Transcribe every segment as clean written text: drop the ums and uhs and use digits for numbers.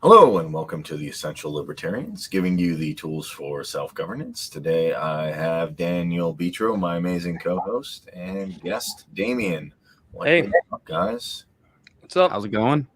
Hello and welcome to the Essential Libertarians, giving you the tools for self-governance. Today I have Daniel Betro, my amazing co-host, and guest Damien. Hey. What's up, guys? What's up? How's it going?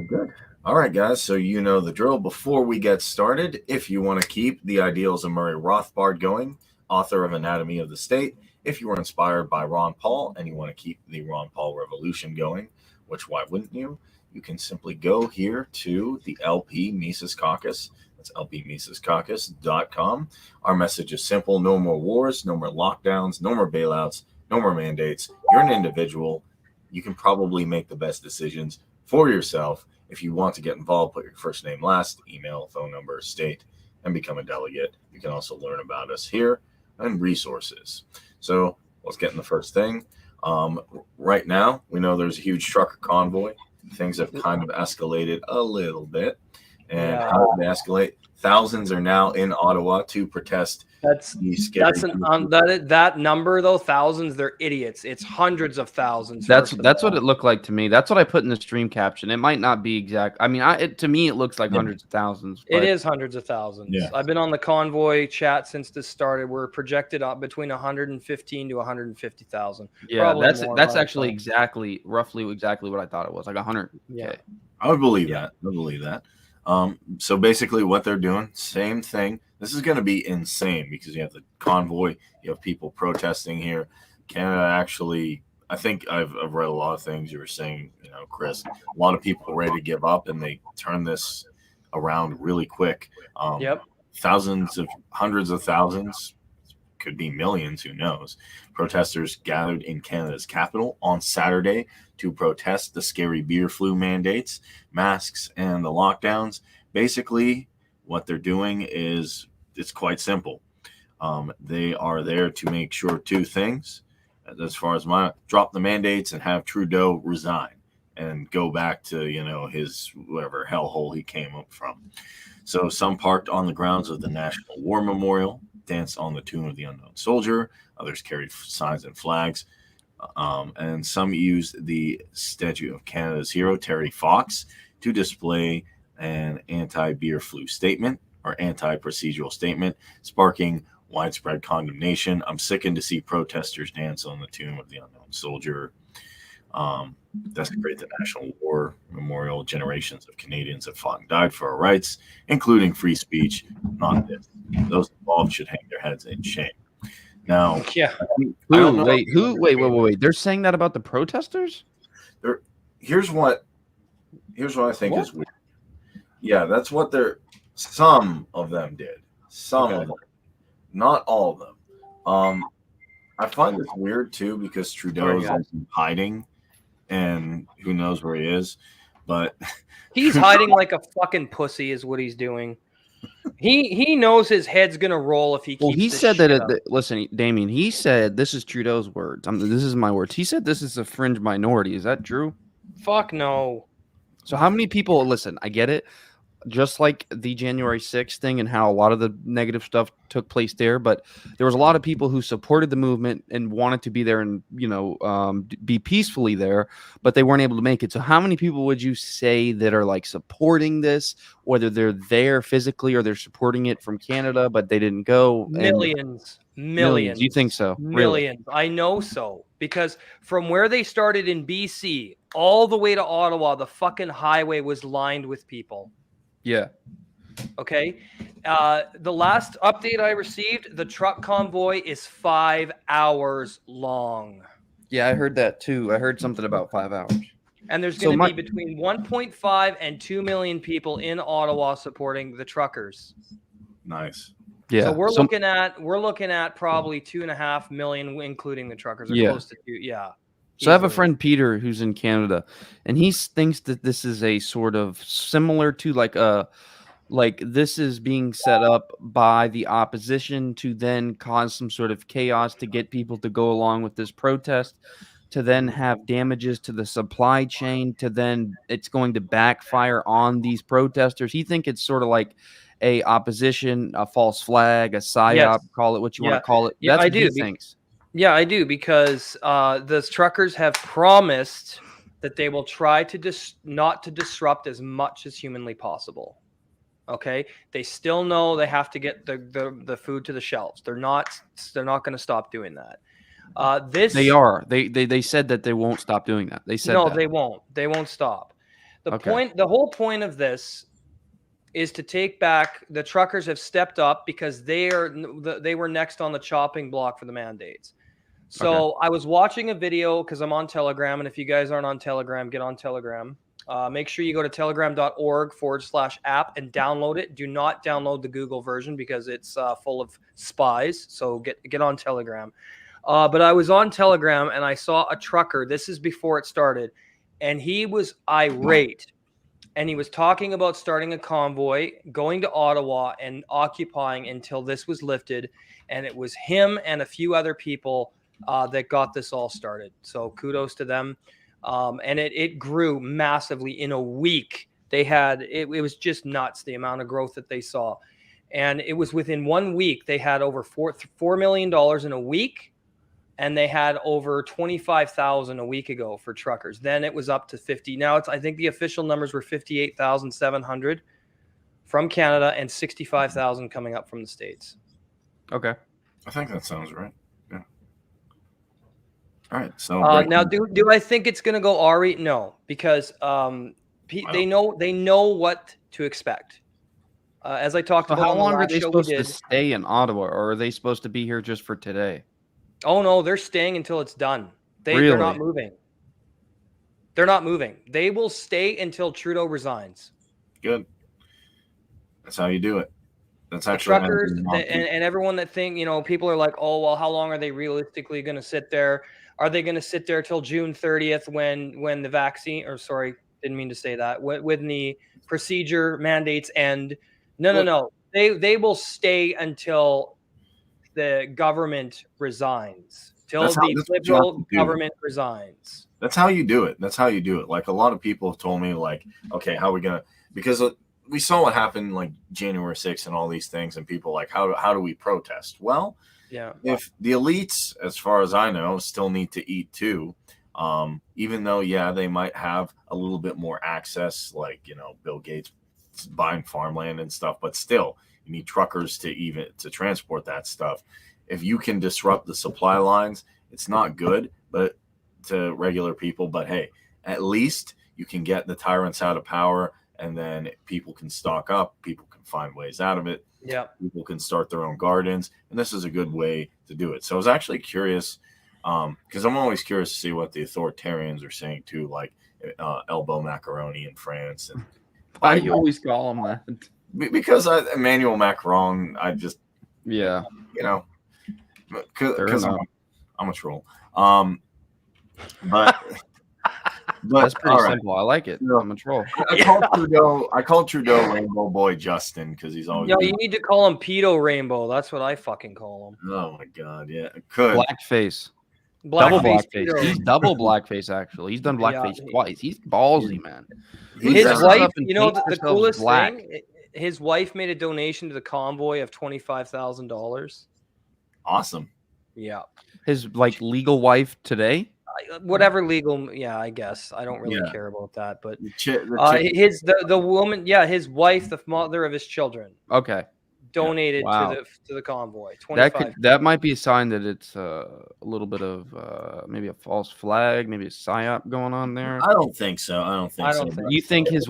Good. All right, guys, so you know the drill. Before we get started, if you want to keep the ideals of Murray Rothbard going, author of Anatomy of the State, if you were inspired by Ron Paul and you want to keep the Ron Paul revolution going, which why wouldn't you? You can simply go here to the LP Mises Caucus. That's lpmisescaucus.com. Our message is simple. No more wars, no more lockdowns, no more bailouts, no more mandates. You're an individual. You can probably make the best decisions for yourself. If you want to get involved, put your first name last, email, phone number, state, and become a delegate. You can also learn about us here and resources. So let's get in the first thing. Right now, we know there's a huge trucker convoy. Things have kind of escalated a little bit. And how did they escalate? Thousands are now in Ottawa to protest. That number though, thousands. They're idiots. It's hundreds of thousands. That's what it looked like to me. That's what I put in the stream caption. It might not be exact. I mean, to me it looks like hundreds of thousands. It is hundreds of thousands. Yeah. I've been on the convoy chat since this started. We're projected up between 115 to 150,000. Yeah, that's actually roughly exactly what I thought it was. Like 100. Yeah, I would believe that. I would believe that. So basically what they're doing, same thing. This is going to be insane because you have the convoy, you have people protesting here. Canada actually, I think I've read a lot of things you were saying, Chris, a lot of people are ready to give up and they turn this around really quick. Hundreds of thousands, could be millions, who knows. Protesters gathered in Canada's capital on Saturday to protest the scary beer flu mandates, masks, and the lockdowns. Basically, what they're doing is it's quite simple. They are there to make sure two things. As far as drop the mandates and have Trudeau resign and go back to, his whatever hellhole he came up from. So some parked on the grounds of the National War Memorial, danced on the tomb of the unknown soldier. Others carried signs and flags. And some used the statue of Canada's hero, Terry Fox, to display an anti-beer flu statement or anti-procedural statement, sparking widespread condemnation. I'm sickened to see protesters dance on the tomb of the unknown soldier. Desecrate the National War Memorial. Generations of Canadians have fought and died for our rights, including free speech. Not this. Those involved should hang their heads in shame. Now, wait. They're saying that about the protesters? Here's what I think is weird. Yeah, that's what some of them did. Some of them. Not all of them. I find this weird too because Trudeau is hiding and who knows where he is. But he's hiding like a fucking pussy is what he's doing. He knows his head's gonna roll if he keeps. Well, he said listen, Damien. He said this is Trudeau's words. This is my words. He said this is a fringe minority. Is that true? Fuck no. So how many people? Listen, I get it. Just like the January 6th thing and how a lot of the negative stuff took place there, but there was a lot of people who supported the movement and wanted to be there and be peacefully there, but they weren't able to make it. So how many people would you say that are like supporting this, whether they're there physically or they're supporting it from Canada but they didn't go? Millions. You think so? Millions. Really? I know so, because from where they started in BC all the way to Ottawa, the fucking highway was lined with people. Yeah. Okay. The last update I received, the truck convoy is 5 hours long. Yeah, I heard that too. I heard something about 5 hours. And there's going to be between 1.5 and 2 million people in Ottawa supporting the truckers. Nice. Yeah. So we're looking at probably 2.5 million, including the truckers. Or close to 2. Yeah. So I have a friend, Peter, who's in Canada, and he thinks that this is a sort of similar to like this is being set up by the opposition to then cause some sort of chaos to get people to go along with this protest, to then have damages to the supply chain, to then it's going to backfire on these protesters. He thinks it's sort of like a opposition, a false flag, a psyop, call it what you want to call it. That's what he thinks. Yeah, I do, because the truckers have promised that they will try to not to disrupt as much as humanly possible. Okay, they still know they have to get the food to the shelves. They're not going to stop doing that. They are. They said that they won't stop doing that. They said no, that. they won't. They won't stop. Okay. The whole point of this is to take back. The truckers have stepped up because they were next on the chopping block for the mandates. So I was watching a video because I'm on Telegram, and if you guys aren't on Telegram, get on Telegram. Make sure you go to telegram.org/app and download it. Do not download the Google version because it's full of spies. So get on Telegram. But I was on Telegram and I saw a trucker. This is before it started, and he was irate. And he was talking about starting a convoy, going to Ottawa and occupying until this was lifted. And it was him and a few other people that got this all started. So kudos to them. And it grew massively in a week. They had, it was just nuts, the amount of growth that they saw. And it was within 1 week, they had over $4 million in a week. And they had over 25,000 a week ago for truckers. Then it was up to 50. Now I think the official numbers were 58,700 from Canada and 65,000 coming up from the States. Okay. I think that sounds right. Yeah. All right. So now, do I think it's going to go Ari? No, because they know what to expect. As I talked about, how long are they supposed to stay in Ottawa, or are they supposed to be here just for today? Oh no, they're staying until it's done. Really? They're not moving. They're not moving. They will stay until Trudeau resigns. Good. That's how you do it. That's The actually truckers and everyone that think, people are like, oh well, how long are they realistically going to sit there? Are they going to sit there till June 30th when the vaccine? Or sorry, didn't mean to say that. When the procedure mandates end? No. They will stay until the government resigns, till the liberal government resigns. That's how you do it. That's how you do it. Like a lot of people have told me, like, okay, how are we gonna? Because we saw what happened, like January 6th and all these things, and people like, how do we protest? Well, yeah, if the elites, as far as I know, still need to eat too, even though they might have a little bit more access, like Bill Gates buying farmland and stuff, but still. You need truckers to transport that stuff. If you can disrupt the supply lines, it's not good, but to regular people. But hey, at least you can get the tyrants out of power, and then people can stock up. People can find ways out of it. Yeah, people can start their own gardens, and this is a good way to do it. So I was actually curious, because I'm always curious to see what the authoritarians are saying too, like elbow macaroni in France. And why do you always call them that? Because Emmanuel Macron, I just because I'm a troll. But that's pretty simple. I like it. I'm a troll. I called Trudeau Rainbow Boy Justin because he's always. No, you need to call him Pedo Rainbow. That's what I fucking call him. Oh my god, yeah, Could blackface. Double blackface. He's double blackface. Actually, he's done blackface twice. He's ballsy, man. His wife, the coolest thing. His wife made a donation to the convoy of $25,000. Awesome. Yeah. His legal wife today. Whatever legal, I guess I don't really care about that. But the woman, his wife, the mother of his children. Okay. Donated to the convoy. 25. That might be a sign that it's a little bit of maybe a false flag, maybe a psyop going on there. I don't think so. You think his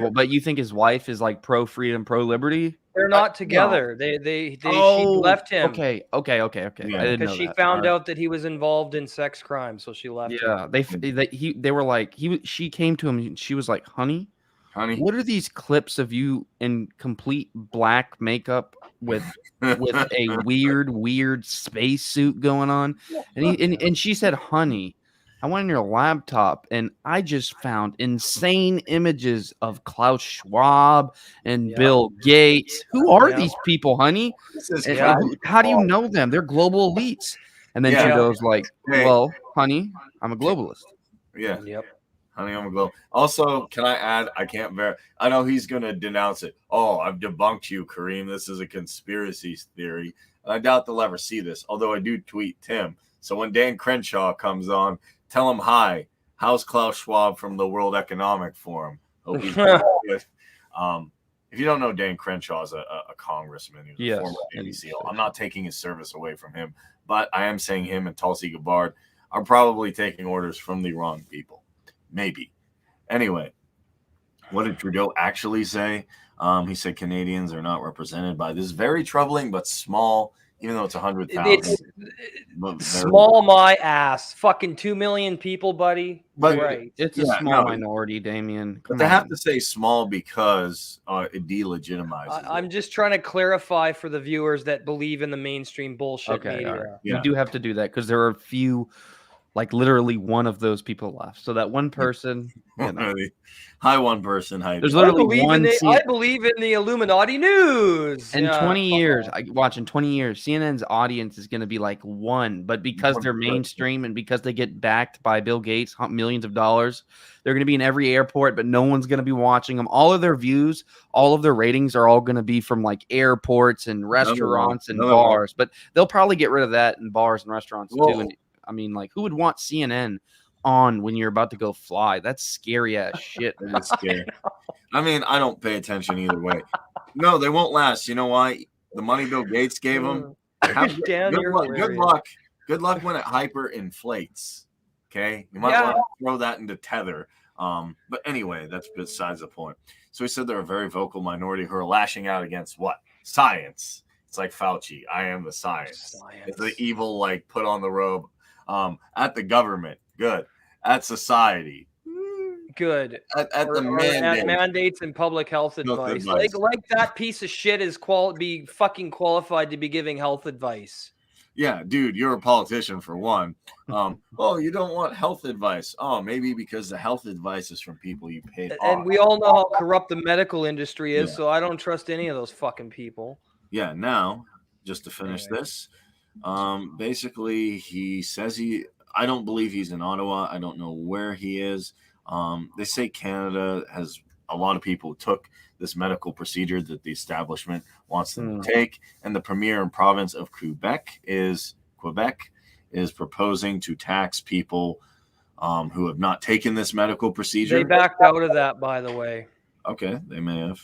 wife is like pro freedom, pro liberty? They're not together. No. She left him. Okay. Yeah. I didn't know because she found out that he was involved in sex crimes, so she left. Yeah, him. They were like she came to him. And she was like, honey, what are these clips of you in complete black makeup with a weird space suit going on? And she said, honey, I went on your laptop and I just found insane images of Klaus Schwab and Bill Gates. Who are these people, honey? How do you know them? They're global elites. And then Trudeau's like, well, honey, I'm a globalist. Yeah. Yep. Honey, I'm a globe. Also, can I add? I know he's going to denounce it. Oh, I've debunked you, Kareem. This is a conspiracy theory. And I doubt they'll ever see this, although I do tweet Tim. So when Dan Crenshaw comes on, tell him hi How's Klaus Schwab from the World Economic Forum? Hope he's doing good. If you don't know, Dan Crenshaw is a congressman. He's a former Navy SEAL. I'm not taking his service away from him, but I am saying him and Tulsi Gabbard are probably taking orders from the wrong people. Maybe. Anyway, what did Trudeau actually say? He said Canadians are not represented by this very troubling but small, even though it's 100,000. Small my ass. Fucking 2 million people, buddy. But right. It's a small minority, Damien. But they have to say small because it delegitimizes I'm just trying to clarify for the viewers that believe in the mainstream bullshit media. Right. Yeah. We do have to do that because there are a few, like literally one of those people left. So that one person, hi, one person. Hi. There's literally one. I believe in the Illuminati news. In 20 years, in 20 years, CNN's audience is going to be like one, but because they're mainstream and because they get backed by Bill Gates, millions of dollars, they're going to be in every airport, but no one's going to be watching them. All of their views, all of their ratings are all going to be from like airports and restaurants and bars, but they'll probably get rid of that in bars and restaurants too. And I mean, like, who would want CNN on when you're about to go fly? That's scary ass shit, man. That's scary. I mean, I don't pay attention either way. No, they won't last. You know why? The money Bill Gates gave them. Good luck. Good luck when it hyperinflates. Okay, you might want to throw that into Tether. But anyway, that's besides the point. So he said they're a very vocal minority who are lashing out against what? Science. It's like Fauci. I am the science. It's the evil, like, put on the robe. At the government, good. At society, good. At the mandates and public health advice. Like that piece of shit is be fucking qualified to be giving health advice. Yeah, dude, you're a politician for one. Oh, you don't want health advice. Oh, maybe because the health advice is from people you paid off. And we all know how corrupt the medical industry is, so I don't trust any of those fucking people. Yeah, now, just to finish this. Basically, he says I don't believe he's in Ottawa. I don't know where he is. They say Canada has a lot of people who took this medical procedure that the establishment wants them to take. And the premier and province of Quebec is proposing to tax people who have not taken this medical procedure. They backed out of that, by the way. Okay, they may have.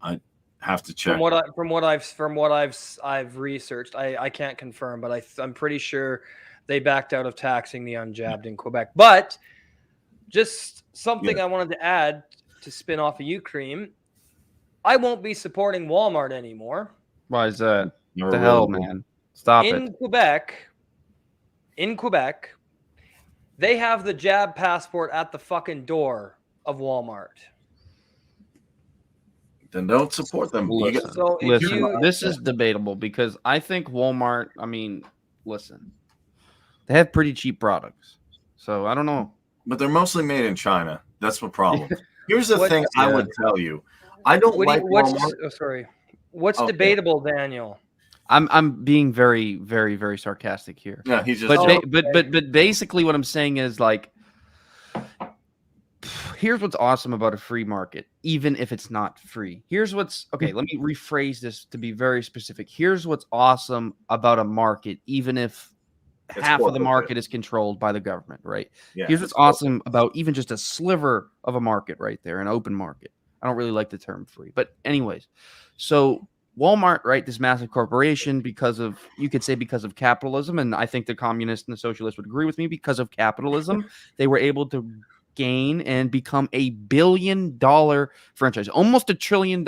I have to check. From what I've researched, I can't confirm, but I'm pretty sure they backed out of taxing the unjabbed in Quebec. But just something I wanted to add to spin off of you, Cream. I won't be supporting Walmart anymore. Why is that? What the hell, man? Stop it. In Quebec, they have the jab passport at the fucking door of Walmart. Then don't support them. Listen, this is debatable because I think Walmart, listen, they have pretty cheap products. So I don't know. But they're mostly made in China. That's the problem. Here's the thing I would tell you. I don't like Walmart. What's debatable, Daniel? I'm being very, very, very sarcastic here. Yeah, he's just but basically what I'm saying is, like, here's what's awesome about a free market, even if it's not free. Let me rephrase this to be very specific. Here's what's awesome about a market, even if half of the market is controlled by the government, right? Yeah, here's what's awesome about even just a sliver of a market right there, an open market. I don't really like the term free, but anyways, so Walmart, right, this massive corporation, because of capitalism, and I think the communists and the socialists would agree with me, because of capitalism, they were able to gain and become $1 billion franchise, almost $1 trillion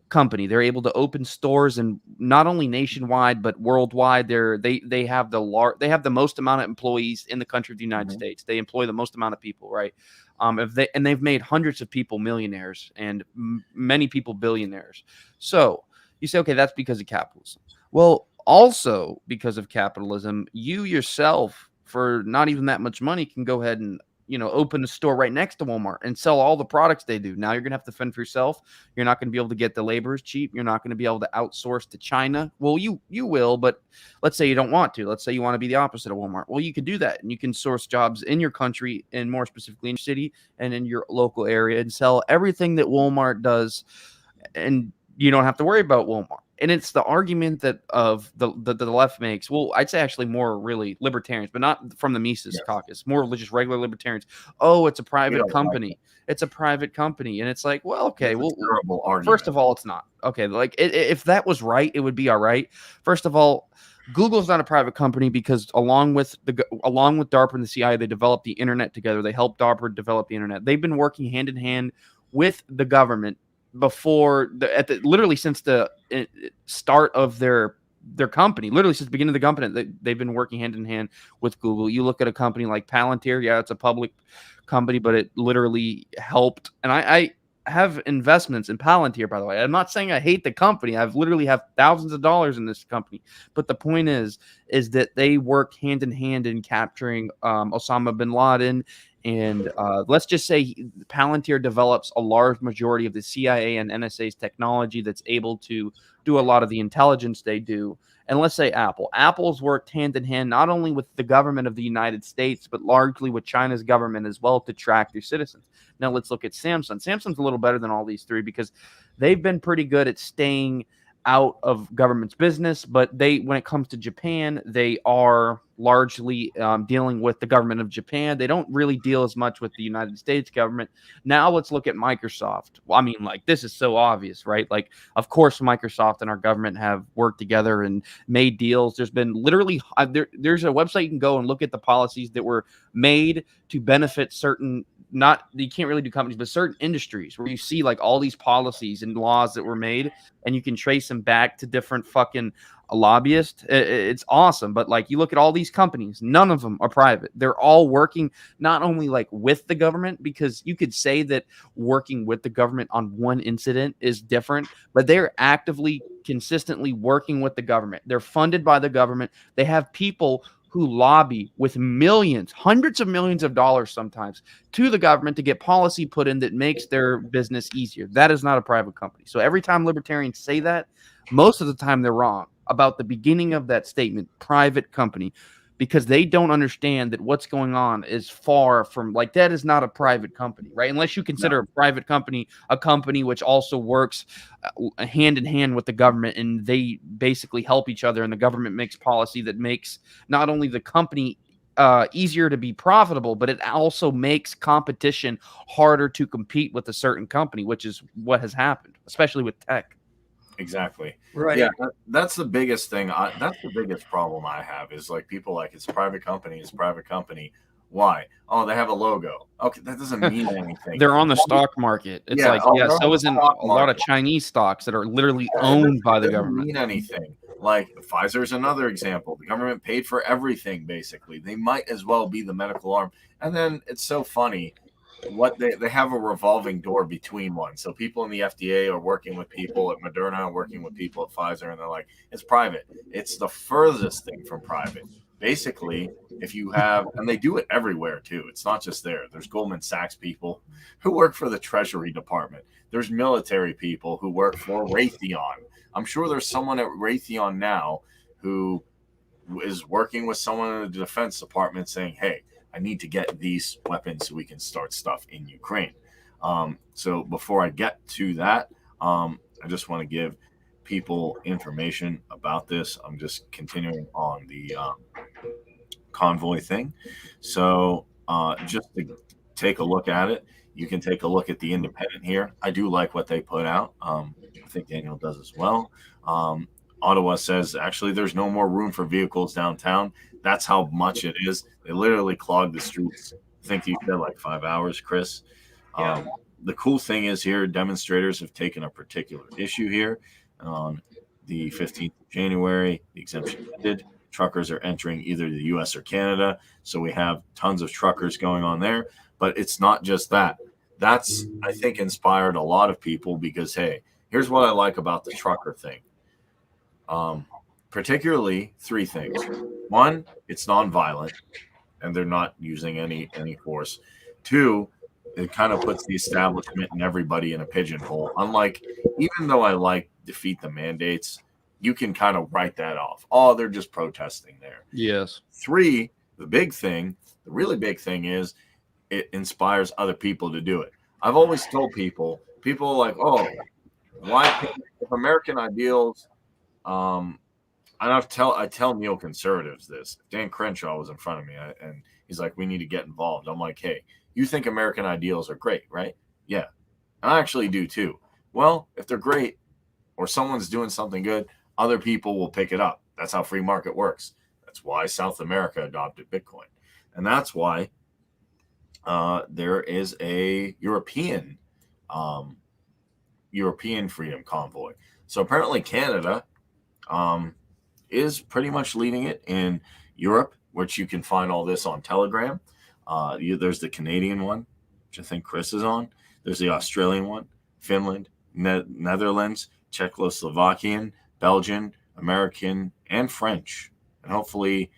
company. They're able to open stores, and not only nationwide but worldwide. They have the most amount of employees in the country of the United States. They employ the most amount of people, right? They've made hundreds of people millionaires and many people billionaires. So you say, okay, that's because of capitalism. Well, also because of capitalism, you yourself, for not even that much money, can go ahead and open a store right next to Walmart and sell all the products they do. Now you're going to have to fend for yourself. You're not going to be able to get the laborers cheap. You're not going to be able to outsource to China. Well, you will, but let's say you don't want to. Let's say you want to be the opposite of Walmart. Well, you could do that, and you can source jobs in your country, and more specifically in your city and in your local area, and sell everything that Walmart does, and you don't have to worry about Walmart. and it's the argument that of the left makes. Well, I'd say actually more really libertarians, but not from the Mises caucus, more just regular libertarians. Oh, it's a private company. It's a private company. And it's like, well, okay, well, terrible argument. First of all, it's not. Okay, like if that was right, it would be all right. First of all, Google's not a private company because along with DARPA and the CIA, they developed the internet together. They helped DARPA develop the internet. They've been working hand in hand with the government literally since the start of their company, literally since the beginning of the company. They've been working hand in hand with Google. You look at a company like Palantir, yeah, it's a public company, but it literally helped. And I have investments in Palantir, by the way. I'm not saying I hate the company. I've literally have thousands of dollars in this company. But the point is that they work hand in hand in capturing Osama bin Laden. And let's just say Palantir develops a large majority of the CIA and NSA's technology that's able to do a lot of the intelligence they do. And let's say Apple's worked hand in hand not only with the government of the United States, but largely with China's government as well to track their citizens. Now let's look at Samsung. Samsung's a little better than all these three because they've been pretty good at staying out of government's business, but when it comes to Japan, they are largely dealing with the government of Japan. They don't really deal as much with the United States government. Now let's look at Microsoft. Well, I mean, like, this is so obvious, right? Like, of course, Microsoft and our government have worked together and made deals. There's been literally there's a website you can go and look at the policies that were made to benefit certain, not, you can't really do companies, but certain industries where you see like all these policies and laws that were made, and you can trace them back to different fucking lobbyists. It's awesome. But like, you look at all these companies, none of them are private. They're all working not only like with the government, because you could say that working with the government on one incident is different, but they're actively, consistently working with the government. They're funded by the government. They have people who lobby with millions, hundreds of millions of dollars sometimes to the government to get policy put in that makes their business easier. That is not a private company. So every time libertarians say that, most of the time they're wrong about the beginning of that statement, private company, because they don't understand that what's going on is far from, like, that is not a private company, right? Unless you consider a private company a company which also works hand in hand with the government, and they basically help each other, and the government makes policy that makes not only the company easier to be profitable, but it also makes competition harder to compete with a certain company, which is what has happened, especially with tech. Exactly. Right. Yeah, that's the biggest thing. That's the biggest problem I have is like people like, it's a private company. It's a private company. Why? Oh, they have a logo. Okay, that doesn't mean anything. They're on the stock market. It's so isn't a lot of Chinese stocks that are literally owned by the government. Doesn't mean anything. Like Pfizer's another example. The government paid for everything basically. They might as well be the medical arm. And then it's so funny. What they have a revolving door between one. So people in the FDA are working with people at Moderna, are working with people at Pfizer, and they're like, it's private. It's the furthest thing from private. Basically, if you have, and they do it everywhere too. It's not just there. There's Goldman Sachs people who work for the Treasury Department. There's military people who work for Raytheon. I'm sure there's someone at Raytheon now who is working with someone in the Defense Department saying, hey, I need to get these weapons so we can start stuff in Ukraine. So before I get to that, I just want to give people information about this. I'm just continuing on the convoy thing. So just to take a look at it, you can take a look at the Independent here. I do like what they put out. I think Daniel does as well. Ottawa says, actually, there's no more room for vehicles downtown. That's how much it is. They literally clog the streets. I think you said like 5 hours, Chris. Yeah. The cool thing is here, demonstrators have taken a particular issue here. On the 15th of January, the exemption ended. Truckers are entering either the U.S. or Canada. So we have tons of truckers going on there. But it's not just that. That's, I think, inspired a lot of people because, hey, here's what I like about the trucker thing. Particularly three things. One, it's nonviolent, and they're not using any force. Two, it kind of puts the establishment and everybody in a pigeonhole. Unlike, even though I like defeat the mandates, you can kind of write that off. Oh, they're just protesting there. Yes. Three, the really big thing is it inspires other people to do it. I've always told people are like, oh, why if American ideals I tell neoconservatives this. Dan Crenshaw was in front of me, and he's like, "We need to get involved." I'm like, "Hey, you think American ideals are great, right? Yeah, and I actually do too. Well, if they're great, or someone's doing something good, other people will pick it up. That's how free market works. That's why South America adopted Bitcoin, and that's why there is a European freedom convoy. So apparently Canada is pretty much leading it in Europe, which you can find all this on Telegram. There's the Canadian one, which I think Chris is on. There's the Australian one, Finland, Netherlands, Czechoslovakian, Belgian, American, and French. And hopefully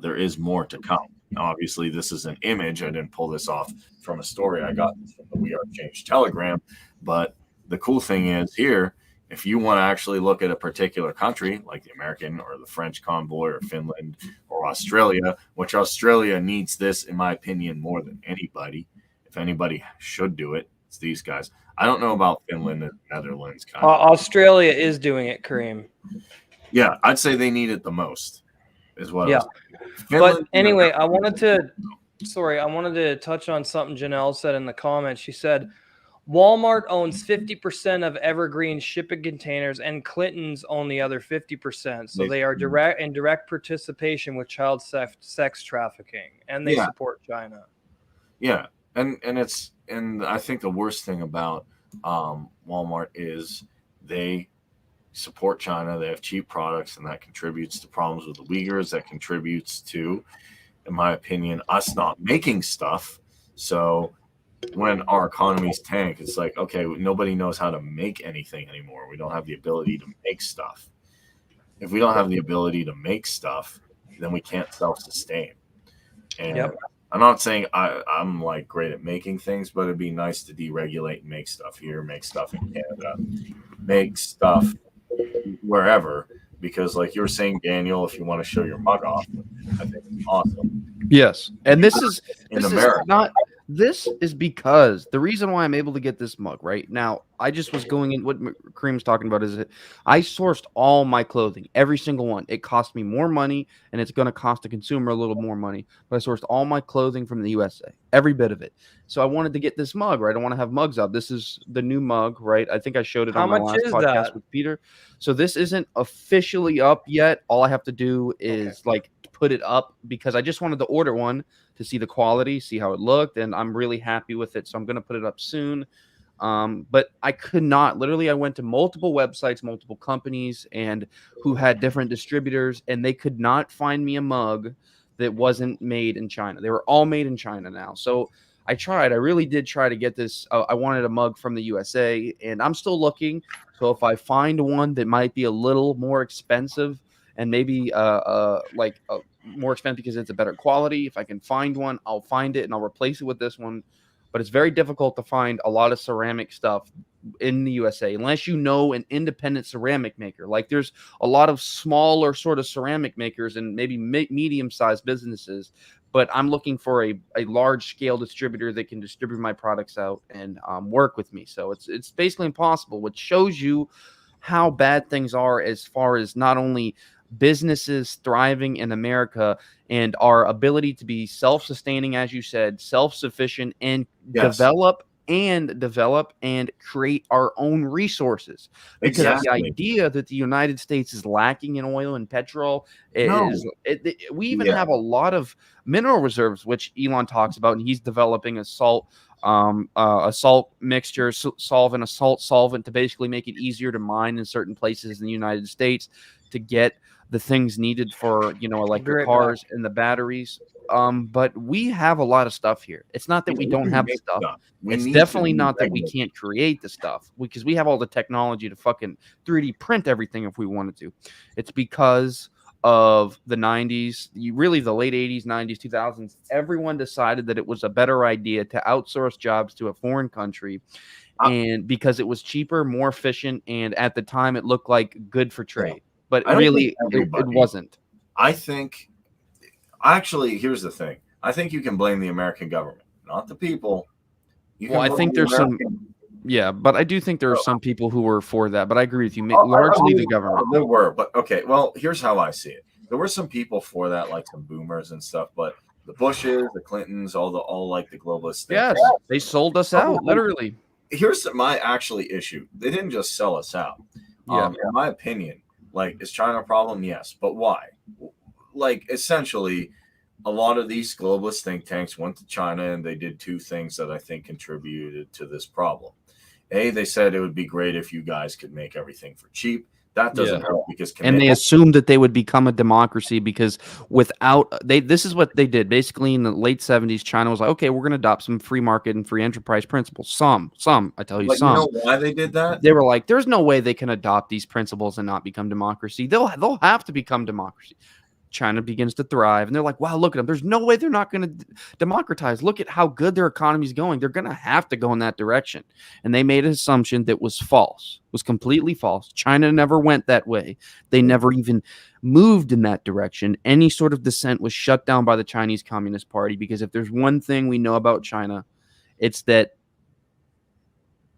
there is more to come. Now, obviously, this is an image. I didn't pull this off from a story. I got this from the We Are Change Telegram. But the cool thing is here, if you want to actually look at a particular country, like the American or the French convoy or Finland or Australia, which Australia needs this, in my opinion, more than anybody. If anybody should do it, it's these guys. I don't know about Finland and Netherlands. Australia is doing it, Kareem. Yeah, I'd say they need it the most, is what. Yeah. Finland, but anyway, I wanted to touch on something Janelle said in the comments. She said, Walmart owns 50% of Evergreen shipping containers, and Clinton's own the other 50%. So they are direct participation with child sex trafficking, and they support China. Yeah, and I think the worst thing about Walmart is they support China. They have cheap products, and that contributes to problems with the Uyghurs. That contributes to, in my opinion, us not making stuff. So when our economies tank, it's like, okay, nobody knows how to make anything anymore. We don't have the ability to make stuff. If we don't have the ability to make stuff, then we can't self-sustain. And I'm not saying I'm like great at making things, but it'd be nice to deregulate and make stuff here, make stuff in Canada, make stuff wherever. Because like you were saying, Daniel, if you want to show your mug off, I think it's awesome. Yes. And this is America. This is because the reason why I'm able to get this mug right now, I just was going in. What Kareem's talking about is I sourced all my clothing, every single one. It cost me more money, and it's going to cost the consumer a little more money. But I sourced all my clothing from the USA, every bit of it. So I wanted to get this mug, right? I want to have mugs up. This is the new mug, right? I think I showed it on my last podcast with Peter. So this isn't officially up yet. All I have to do is put it up because I just wanted to order one to see the quality, see how it looked, and I'm really happy with it. So I'm going to put it up soon. But I could not. Literally, I went to multiple websites, multiple companies, and who had different distributors, and they could not find me a mug that wasn't made in China. They were all made in China now. So I tried. I really did try to get this. I wanted a mug from the USA, and I'm still looking. So if I find one that might be a little more expensive, and maybe more expensive because it's a better quality. If I can find one, I'll find it and I'll replace it with this one. But it's very difficult to find a lot of ceramic stuff in the USA unless you know an independent ceramic maker. Like there's a lot of smaller sort of ceramic makers and maybe medium-sized businesses. But I'm looking for a large-scale distributor that can distribute my products out and work with me. So it's basically impossible, which shows you how bad things are as far as not only businesses thriving in America and our ability to be self-sustaining, as you said, self-sufficient, and develop and create our own resources. Because the idea that the United States is lacking in oil and petrol we even have a lot of mineral reserves, which Elon talks about, and he's developing a salt mixture, solvent, a salt solvent to basically make it easier to mine in certain places in the United States to get the things needed for, electric cars and the batteries. But we have a lot of stuff here. It's not that we don't have the stuff. It's definitely not that we can't create the stuff because we have all the technology to fucking 3D print everything if we wanted to. It's because of the 90s, really the late 80s, 90s, 2000s, everyone decided that it was a better idea to outsource jobs to a foreign country. And because it was cheaper, more efficient, and at the time it looked like good for trade. But really, it wasn't. I think, actually, here's the thing. I think you can blame the American government, not the people. I think there's some. Yeah, but I do think there are some people who were for that. But I agree with you. I Largely the believe government. there were, but okay. Well, here's how I see it. There were some people for that, like some boomers and stuff, but the Bushes, the Clintons, all like the globalists. Yes, they sold us out, literally. Here's my actually issue. They didn't just sell us out. Yeah. In my opinion, like, is China a problem? Yes, but why? Like, essentially, a lot of these globalist think tanks went to China and they did two things that I think contributed to this problem. They said it would be great if you guys could make everything for cheap. That doesn't help because and they assumed that they would become a democracy because this is what they did. Basically, in the late 70s, China was like, okay, we're going to adopt some free market and free enterprise principles. Some, I tell you, but some. You know why they did that? They were like, there's no way they can adopt these principles and not become democracy. They'll have to become democracy. China begins to thrive, and they're like, wow, look at them. There's no way they're not going to democratize. Look at how good their economy is going. They're going to have to go in that direction. And they made an assumption that was false, was completely false. China never went that way. They never even moved in that direction. Any sort of dissent was shut down by the Chinese Communist Party, because if there's one thing we know about China, it's that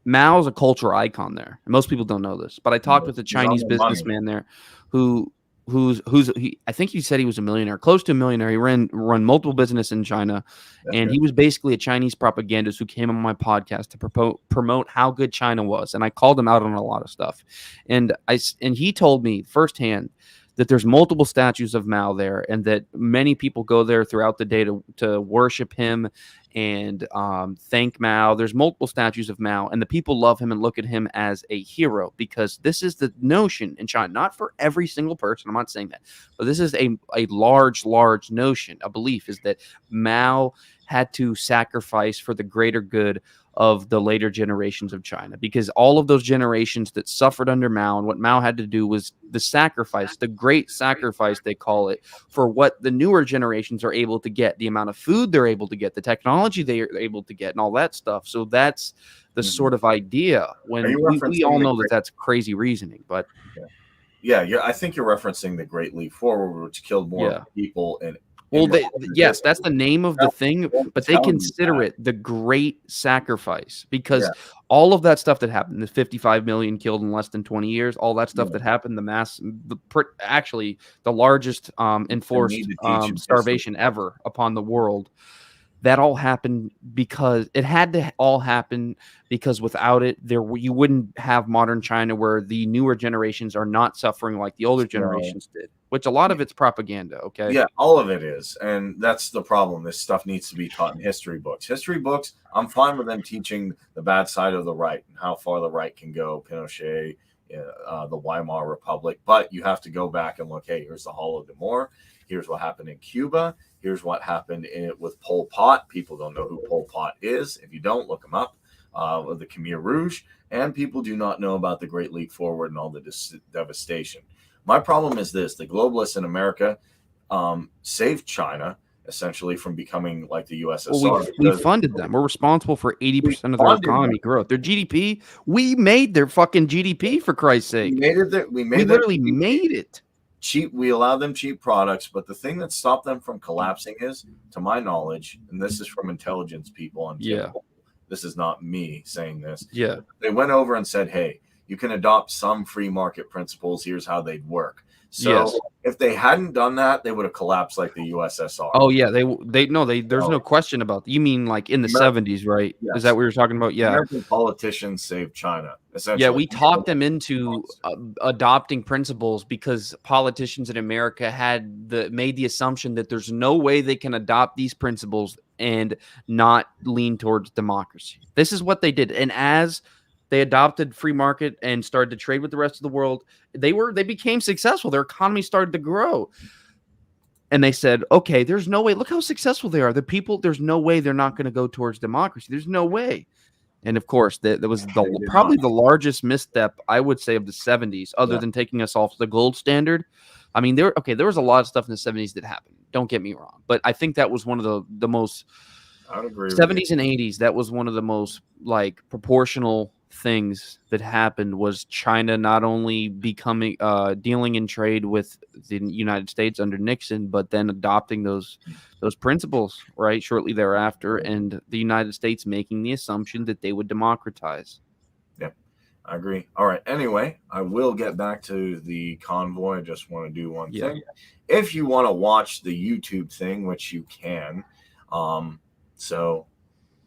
Mao's a cultural icon there. And most people don't know this, but I talked with a Chinese businessman there I think he said he was a millionaire, close to a millionaire. He run multiple business in China, and he was basically a Chinese propagandist who came on my podcast to promote how good China was. And I called him out on a lot of stuff, and he told me firsthand that there's multiple statues of Mao there, and that many people go there throughout the day to worship him and thank Mao. There's multiple statues of Mao, and the people love him and look at him as a hero, because this is the notion in China, not for every single person, I'm not saying that, but this is a large notion, a belief, is that Mao had to sacrifice for the greater good of the later generations of China, because all of those generations that suffered under Mao, and what Mao had to do was the sacrifice, the great sacrifice, they call it, for what the newer generations are able to get, the amount of food they're able to get, the technology they are able to get, and all that stuff. So that's the sort of idea, when we all know that that's crazy reasoning, but yeah, I think you're referencing the Great Leap Forward, which killed more people and well, yes, that's the name of the thing, but they consider it the great sacrifice, because all of that stuff that happened, the 55 million killed in less than 20 years, all that stuff that happened, actually the largest enforced starvation ever upon the world, that all happened because it had to all happen, because without it, you wouldn't have modern China, where the newer generations are not suffering like the older generations did, which a lot of it's propaganda. Okay. Yeah, all of it is. And that's the problem. This stuff needs to be taught in history books. History books, I'm fine with them teaching the bad side of the right and how far the right can go, Pinochet, the Weimar Republic. But you have to go back and look, hey, here's the Holodomor. Here's what happened in Cuba. Here's what happened with Pol Pot. People don't know who Pol Pot is. If you don't, look him up. The Khmer Rouge. And people do not know about the Great Leap Forward and all the devastation. My problem is this: the globalists in America saved China essentially from becoming like the USSR. Well, we funded them. We're responsible for 80% of their economy growth. Their GDP, we made their fucking GDP, for Christ's sake. We literally made it. Cheap. We allowed them cheap products, but the thing that stopped them from collapsing is, to my knowledge, and this is from intelligence people on TikTok, this is not me saying this. Yeah. They went over and said, hey, you can adopt some free market principles. Here's how they'd work. So if they hadn't done that, they would have collapsed like the USSR. Oh yeah, there's no question about that. You mean like in the 70s, right? Yes. Is that what we were talking about? Yeah. American politicians saved China. Yeah, we talked them into adopting principles, because politicians in America made the assumption that there's no way they can adopt these principles and not lean towards democracy. This is what they did. And as they adopted free market and started to trade with the rest of the world, they became successful. Their economy started to grow. And they said, okay, there's no way. Look how successful they are. The people, there's no way they're not going to go towards democracy. There's no way. And of course, that was probably the largest misstep, I would say, of the 70s, other than taking us off the gold standard. I mean, there was a lot of stuff in the 70s that happened. Don't get me wrong. But I think that was one of the most, I would agree 70s and 80s, that was one of the most like proportional things that happened, was China not only becoming dealing in trade with the United States under Nixon, but then adopting those principles right shortly thereafter, and the United States making the assumption that they would democratize. I agree. All right. Anyway, I will get back to the convoy. I just want to do one thing. If you want to watch the YouTube thing, which you can, so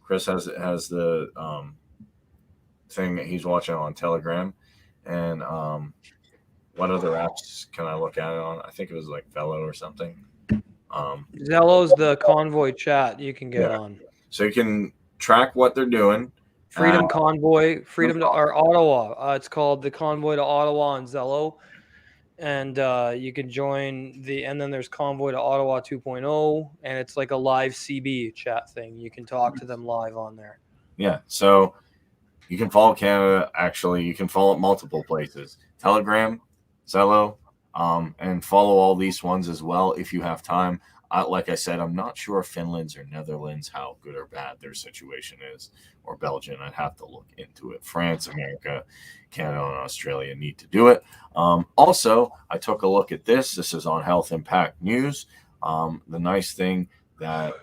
Chris has the thing that he's watching on Telegram, and what other apps can I look at it on? I think it was like Velo or something. Zello's the convoy chat you can get on. So you can track what they're doing. Freedom Convoy, or Ottawa. It's called the Convoy to Ottawa on Zello. And you can join and then there's Convoy to Ottawa 2.0, and it's like a live CB chat thing. You can talk to them live on there. Yeah. So you can follow Canada. Actually, you can follow it multiple places. Telegram, Zello, and follow all these ones as well if you have time. Like I said, I'm not sure Finland's or Netherlands, how good or bad their situation is, or Belgium. I'd have to look into it. France, America, Canada, and Australia need to do it. Also, I took a look at this. This is on Health Impact News. The nice thing that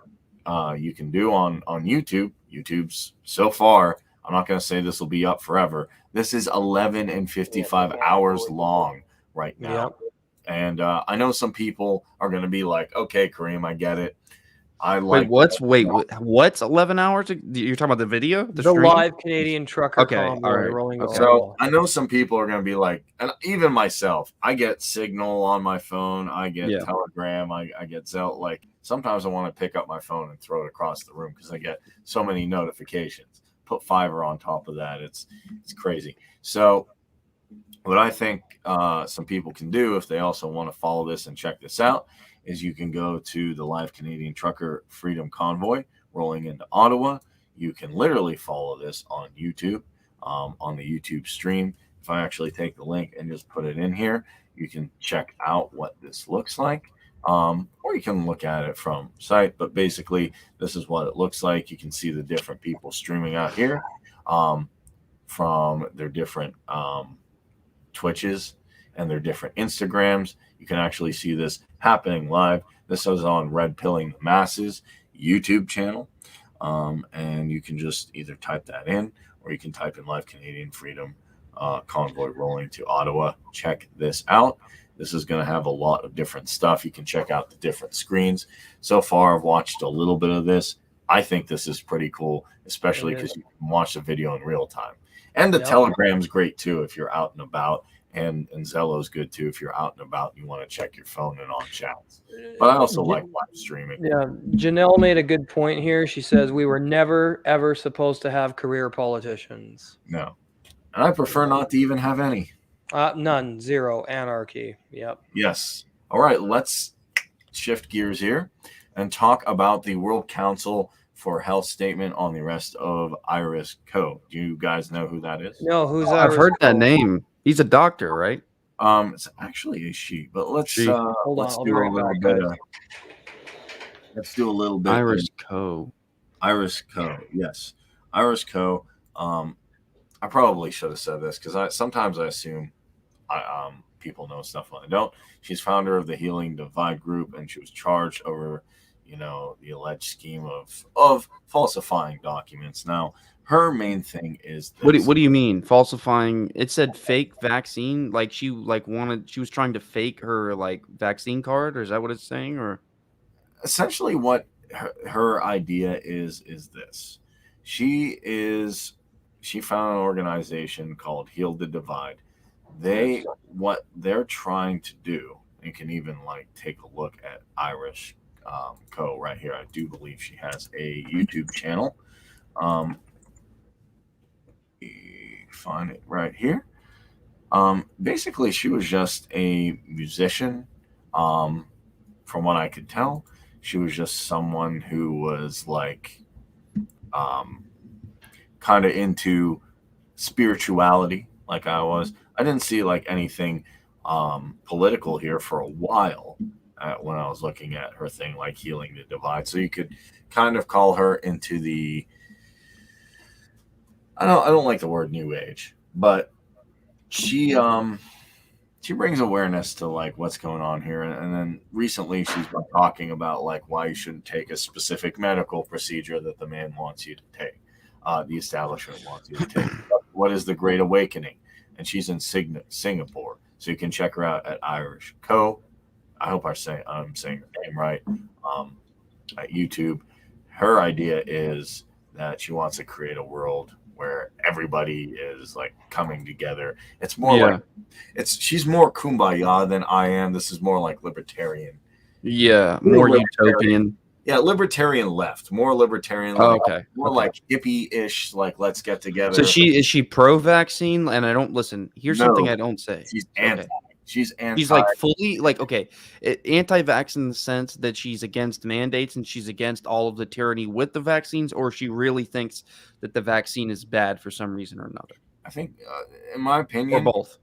you can do on YouTube's so far, I'm not going to say this will be up forever. This is 11 and 55 hours long right now. Yep. And I know some people are going to be like, okay, Kareem, I get it. What's 11 hours? You're talking about the video? The stream? live Canadian trucker Okay, convoy all right. rolling. Okay. So I know some people are going to be like, and even myself, I get Signal on my phone. I get Telegram. I get Zelle. Like sometimes I want to pick up my phone and throw it across the room because I get so many notifications. Put Fiverr on top of that. It's crazy. So what I think some people can do if they also want to follow this and check this out is you can go to the Live Canadian Trucker Freedom Convoy rolling into Ottawa. You can literally follow this on YouTube, on the YouTube stream. If I actually take the link and just put it in here, you can check out what this looks like. Or you can look at it from site, but basically this is what it looks like. You can see the different people streaming out here from their different Twitches and their different Instagrams. You can actually see this happening live. This is on Red Pilling the Masses YouTube channel. And you can just either type that in or you can type in Live Canadian Freedom Convoy rolling to Ottawa. Check this out. This is going to have a lot of different stuff. You can check out the different screens. So far, I've watched a little bit of this. I think this is pretty cool, especially because you can watch the video in real time. And the Telegram's great, too, if you're out and about. And Zello's good, too, if you're out and about and you want to check your phone and on chats. But I also like live streaming. Yeah, Janelle made a good point here. She says we were never, ever supposed to have career politicians. No. And I prefer not to even have any. None. Zero. Anarchy. Yep. Yes. All right. Let's shift gears here and talk about the World Council for Health statement on the arrest of Iris Coe. Do you guys know who that is? No, who's I've Iris heard that Coe? name. He's a doctor, right? It's actually a she, but let's do a little bit. Iris Coe. Iris Coe. Yes. Iris Coe. I probably should have said this because sometimes I assume people know stuff when I don't. She's founder of the Healing Divide group, and she was charged over, the alleged scheme of falsifying documents. Now, her main thing is this. What do you mean falsifying? It said fake vaccine. Like she was trying to fake her vaccine card, or is that what it's saying? Or essentially, what her idea is this: she found an organization called Heal the Divide. What they're trying to do, you can even take a look at Iris Coe right here. I do believe she has a YouTube channel. Find it right here. Basically, she was just a musician. From what I could tell, she was just someone who was kind of into spirituality like I was. I didn't see anything political here for a while when I was looking at her thing, like Healing the Divide. So you could kind of call her into the, I don't like the word new age, but she brings awareness to what's going on here. And then recently she's been talking about why you shouldn't take a specific medical procedure that the man wants you to take. the establishment wants you to take. What is the Great Awakening? And she's in Singapore, so you can check her out at Irish Co. I hope I'm saying her name right. At YouTube, her idea is that she wants to create a world where everybody is like coming together. It's more like she's more kumbaya than I am. This is more like libertarian. Yeah, more utopian. Yeah, libertarian left, more libertarian, Oh, like okay. more like hippie-ish, like let's get together. So is she pro-vaccine? And I don't listen. Here's something I don't say. She's anti. Okay. She's anti. She's like fully like anti-vax in the sense that she's against mandates and she's against all of the tyranny with the vaccines, or she really thinks that the vaccine is bad for some reason or another. I think, in my opinion, or both.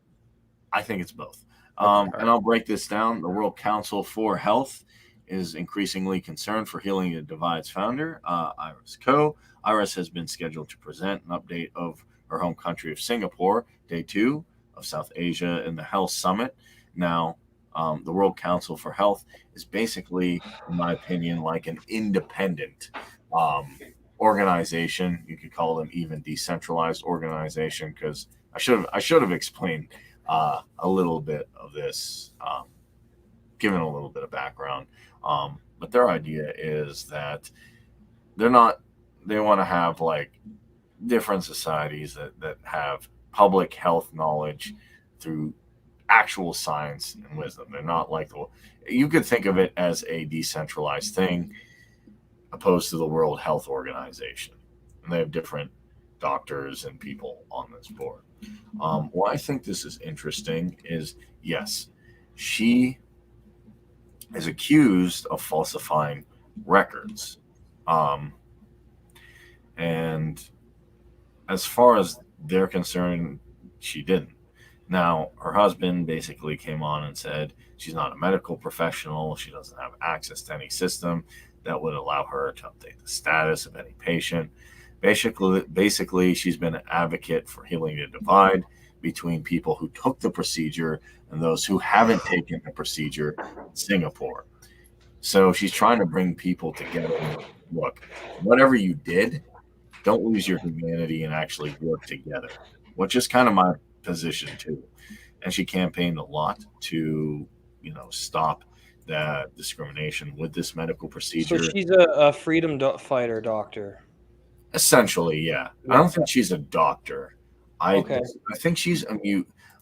I think it's both. Okay, and I'll break this down. The World Council for Health is increasingly concerned for Healing the Divide's founder, Iris Co. Iris has been scheduled to present an update of her home country of Singapore, day 2 of South Asia in the Health Summit. Now, the World Council for Health is basically, in my opinion, like an independent organization. You could call them even decentralized organization, because I should have explained a little bit of this, given a little bit of background. But their idea is that they want to have like different societies that have public health knowledge through actual science and wisdom. They're not like you could think of it as a decentralized thing opposed to the World Health Organization. And they have different doctors and people on this board. Why I think this is interesting is, yes, she is accused of falsifying records. And as far as they're concerned, she didn't. Now, her husband basically came on and said she's not a medical professional. She doesn't have access to any system that would allow her to update the status of any patient. Basically, she's been an advocate for healing the divide between people who took the procedure and those who haven't taken the procedure in Singapore. So she's trying to bring people together. Look, whatever you did, don't lose your humanity and actually work together, which is kind of my position too. And she campaigned a lot to, stop that discrimination with this medical procedure. So she's a freedom fighter doctor. Essentially, yeah. I don't think she's a doctor. I think she's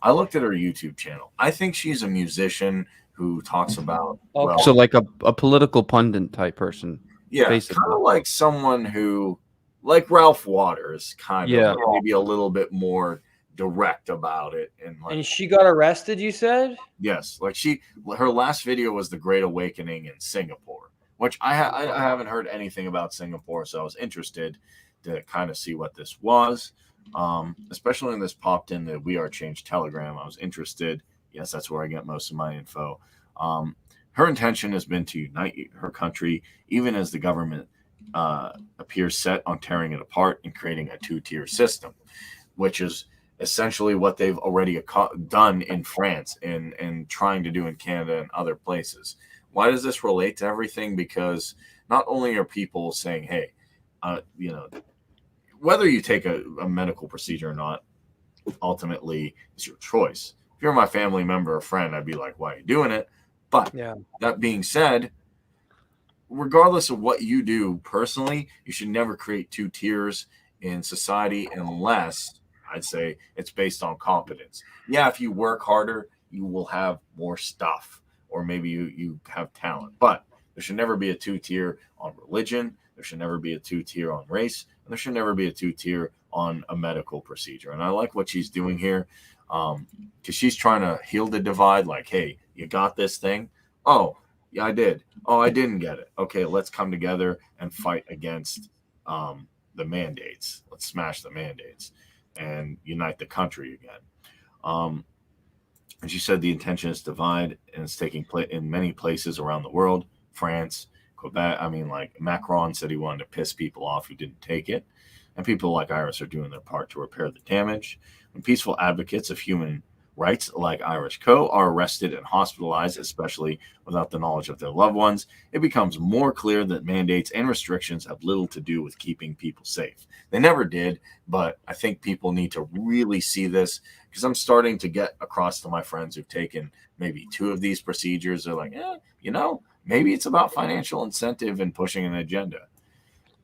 I looked at her YouTube channel. I think she's a musician who talks about so like a political pundit type person. Yeah, basically. Kind of like someone who, like Ralph Waters, kind of maybe a little bit more direct about it. And she got arrested, you said? Yes, like her last video was the Great Awakening in Singapore, which I haven't heard anything about Singapore, so I was interested to kind of see what this was. Especially when this popped in the We Are Change Telegram, I was interested. Yes, that's where I get most of my info. Her intention has been to unite her country, even as the government appears set on tearing it apart and creating a two-tier system, which is essentially what they've already done in France and trying to do in Canada and other places. Why does this relate to everything? Because not only are people saying, hey, whether you take a medical procedure or not, ultimately is your choice. If you're my family member or friend, I'd be like, why are you doing it? But that being said, regardless of what you do personally, you should never create two tiers in society unless, I'd say, it's based on competence. Yeah, if you work harder, you will have more stuff, or maybe you have talent. But there should never be a two-tier on religion. There should never be a two-tier on race. And there should never be a two-tier on a medical procedure. And I like what she's doing here, because she's trying to heal the divide. Like, hey, you got this thing? Oh, yeah, I did. Oh, I didn't get it. Okay, let's come together and fight against the mandates. Let's smash the mandates and unite the country again. And she said the intention is divide, and it's taking place in many places around the world. France, Quebec. I mean, like Macron said he wanted to piss people off who didn't take it. And people like Iris are doing their part to repair the damage. When peaceful advocates of human Rights like Irish Co. are arrested and hospitalized, especially without the knowledge of their loved ones. It becomes more clear that mandates and restrictions have little to do with keeping people safe. They never did, but I think people need to really see this, because I'm starting to get across to my friends who've taken maybe 2 of these procedures. They're like, maybe it's about financial incentive and pushing an agenda.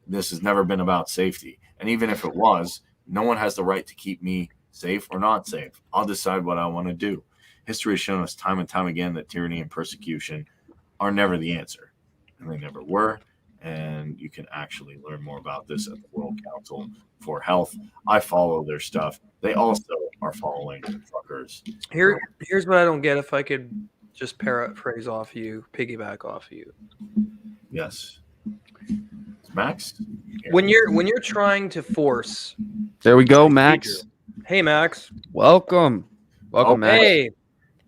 This has never been about safety. And even if it was, no one has the right to keep me safe or not safe. I'll decide what I want to do. History has shown us time and time again that tyranny and persecution are never the answer, and they never were. And you can actually learn more about this at the World Council for Health. I follow their stuff. They also are following the truckers. Here's what I don't get. If I could just paraphrase off you, piggyback off you. Yes. Max? When you're trying to force. There we go, Max. Hey, Max. Welcome, Max. Hey.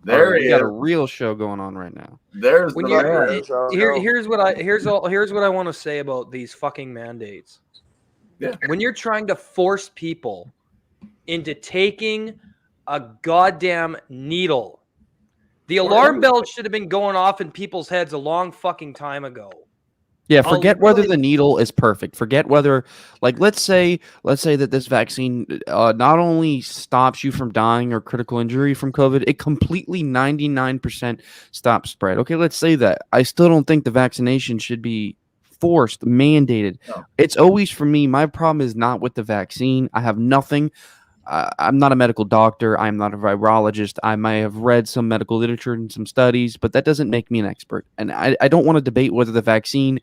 There we got a real show going on right now. There's when the here's what I want to say about these fucking mandates. Yeah. When you're trying to force people into taking a goddamn needle, the alarm bells should have been going off in people's heads a long fucking time ago. Yeah, forget whether the needle is perfect. Forget whether, like, let's say that this vaccine not only stops you from dying or critical injury from COVID, it completely 99% stops spread. Okay, let's say that. I still don't think the vaccination should be forced, mandated. No. It's always, for me, my problem is not with the vaccine. I have nothing. I'm not a medical doctor. I'm not a virologist. I may have read some medical literature and some studies, but that doesn't make me an expert. And I don't want to debate whether the vaccine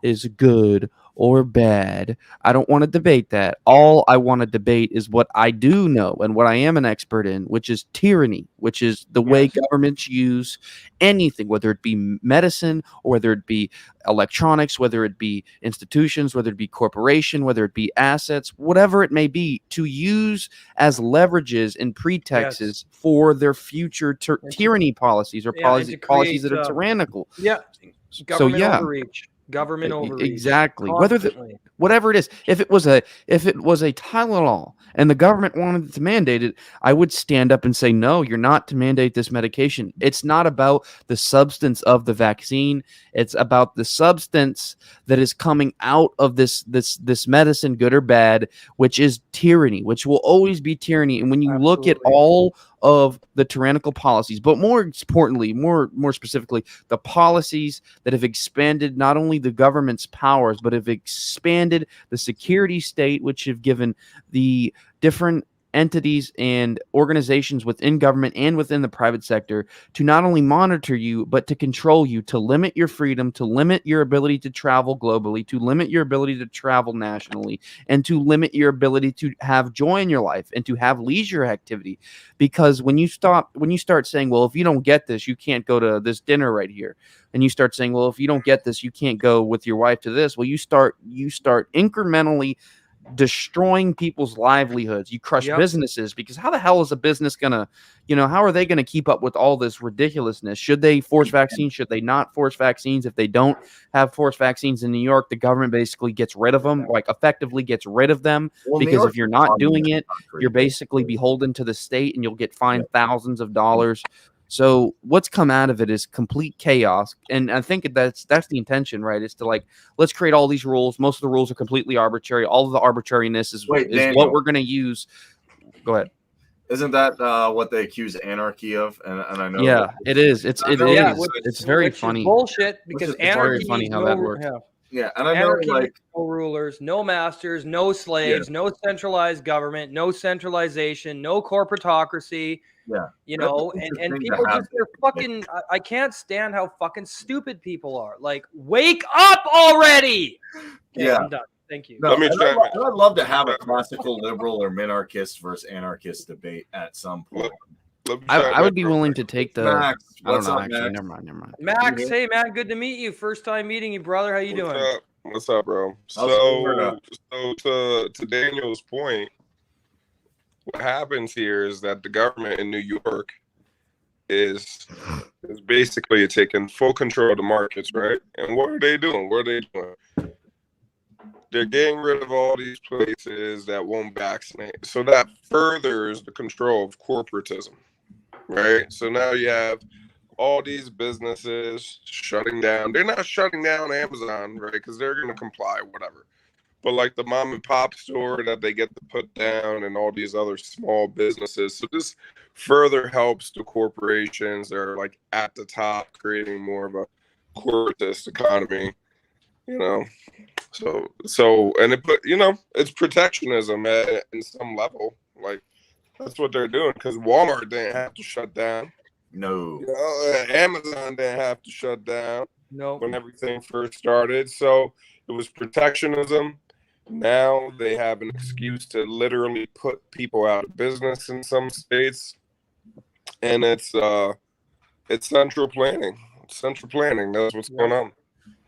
is good or bad. I don't want to debate that. All I want to debate is what I do know and what I am an expert in, which is tyranny, which is the way governments use anything, whether it be medicine or whether it be electronics, whether it be institutions, whether it be corporation, whether it be assets, whatever it may be, to use as leverages and pretexts for their future tyranny policies or policies that are tyrannical. Yeah. Government overreach. Government overreach. Exactly. Whatever it is, if it was a Tylenol and the government wanted to mandate it, I would stand up and say, no, you're not to mandate this medication. It's not about the substance of the vaccine. It's about the substance that is coming out of this medicine, good or bad, which is tyranny, which will always be tyranny. And when you look at all of the tyrannical policies, but more importantly, more specifically, the policies that have expanded not only the government's powers, but have expanded the security state, which have given the different entities and organizations within government and within the private sector to not only monitor you, but to control you, to limit your freedom, to limit your ability to travel globally, to limit your ability to travel nationally, and to limit your ability to have joy in your life and to have leisure activity. Because when you start saying, well, if you don't get this, you can't go to this dinner right here. And you start saying, well, if you don't get this, you can't go with your wife to this. Well, you start incrementally destroying people's livelihoods. You crush businesses, because how the hell is a business gonna, how are they gonna keep up with all this ridiculousness? Should they force vaccines? Should they not force vaccines? If they don't have forced vaccines in New York, the government basically gets rid of them, like effectively gets rid of them, because if you're not doing it, you're basically beholden to the state and you'll get fined thousands of dollars. So what's come out of it is complete chaos. And I think that's the intention, right? Is to, let's create all these rules. Most of the rules are completely arbitrary. All of the arbitrariness is what we're going to use. Go ahead. Isn't that what they accuse anarchy of? And I know. Yeah, it is. It's very funny. Bullshit, because anarchy. Very funny how that works. Yeah, and I know, no rulers, no masters, no slaves, no centralized government, no centralization, no corporatocracy. Yeah, and people they're fucking. I can't stand how fucking stupid people are. Like, wake up already. Okay, I'm done. Thank you. No, I'd love to have a classical liberal or minarchist versus anarchist debate at some point. I would be willing to take the. Max, I don't know. Max? Actually, never mind. Max, hey man, good to meet you. First time meeting you, brother. How you doing? What's up, bro? So to Daniel's point, what happens here is that the government in New York is basically taking full control of the markets, right? And what are they doing? They're getting rid of all these places that won't vaccinate. So that furthers the control of corporatism. right? So now you have all these businesses shutting down. They're not shutting down Amazon, right? Because they're going to comply, whatever. But like the mom and pop store that they get to put down and all these other small businesses. So this further helps the corporations that are like at the top, creating more of a corporatist economy, you know. So and it put, it's protectionism in some level. Like that's what they're doing because Walmart didn't have to shut down. No. Amazon didn't have to shut down No. when everything first started. So it was protectionism. Now they have an excuse to literally put people out of business in some states, and it's central planning. Central planning. That's what's going on.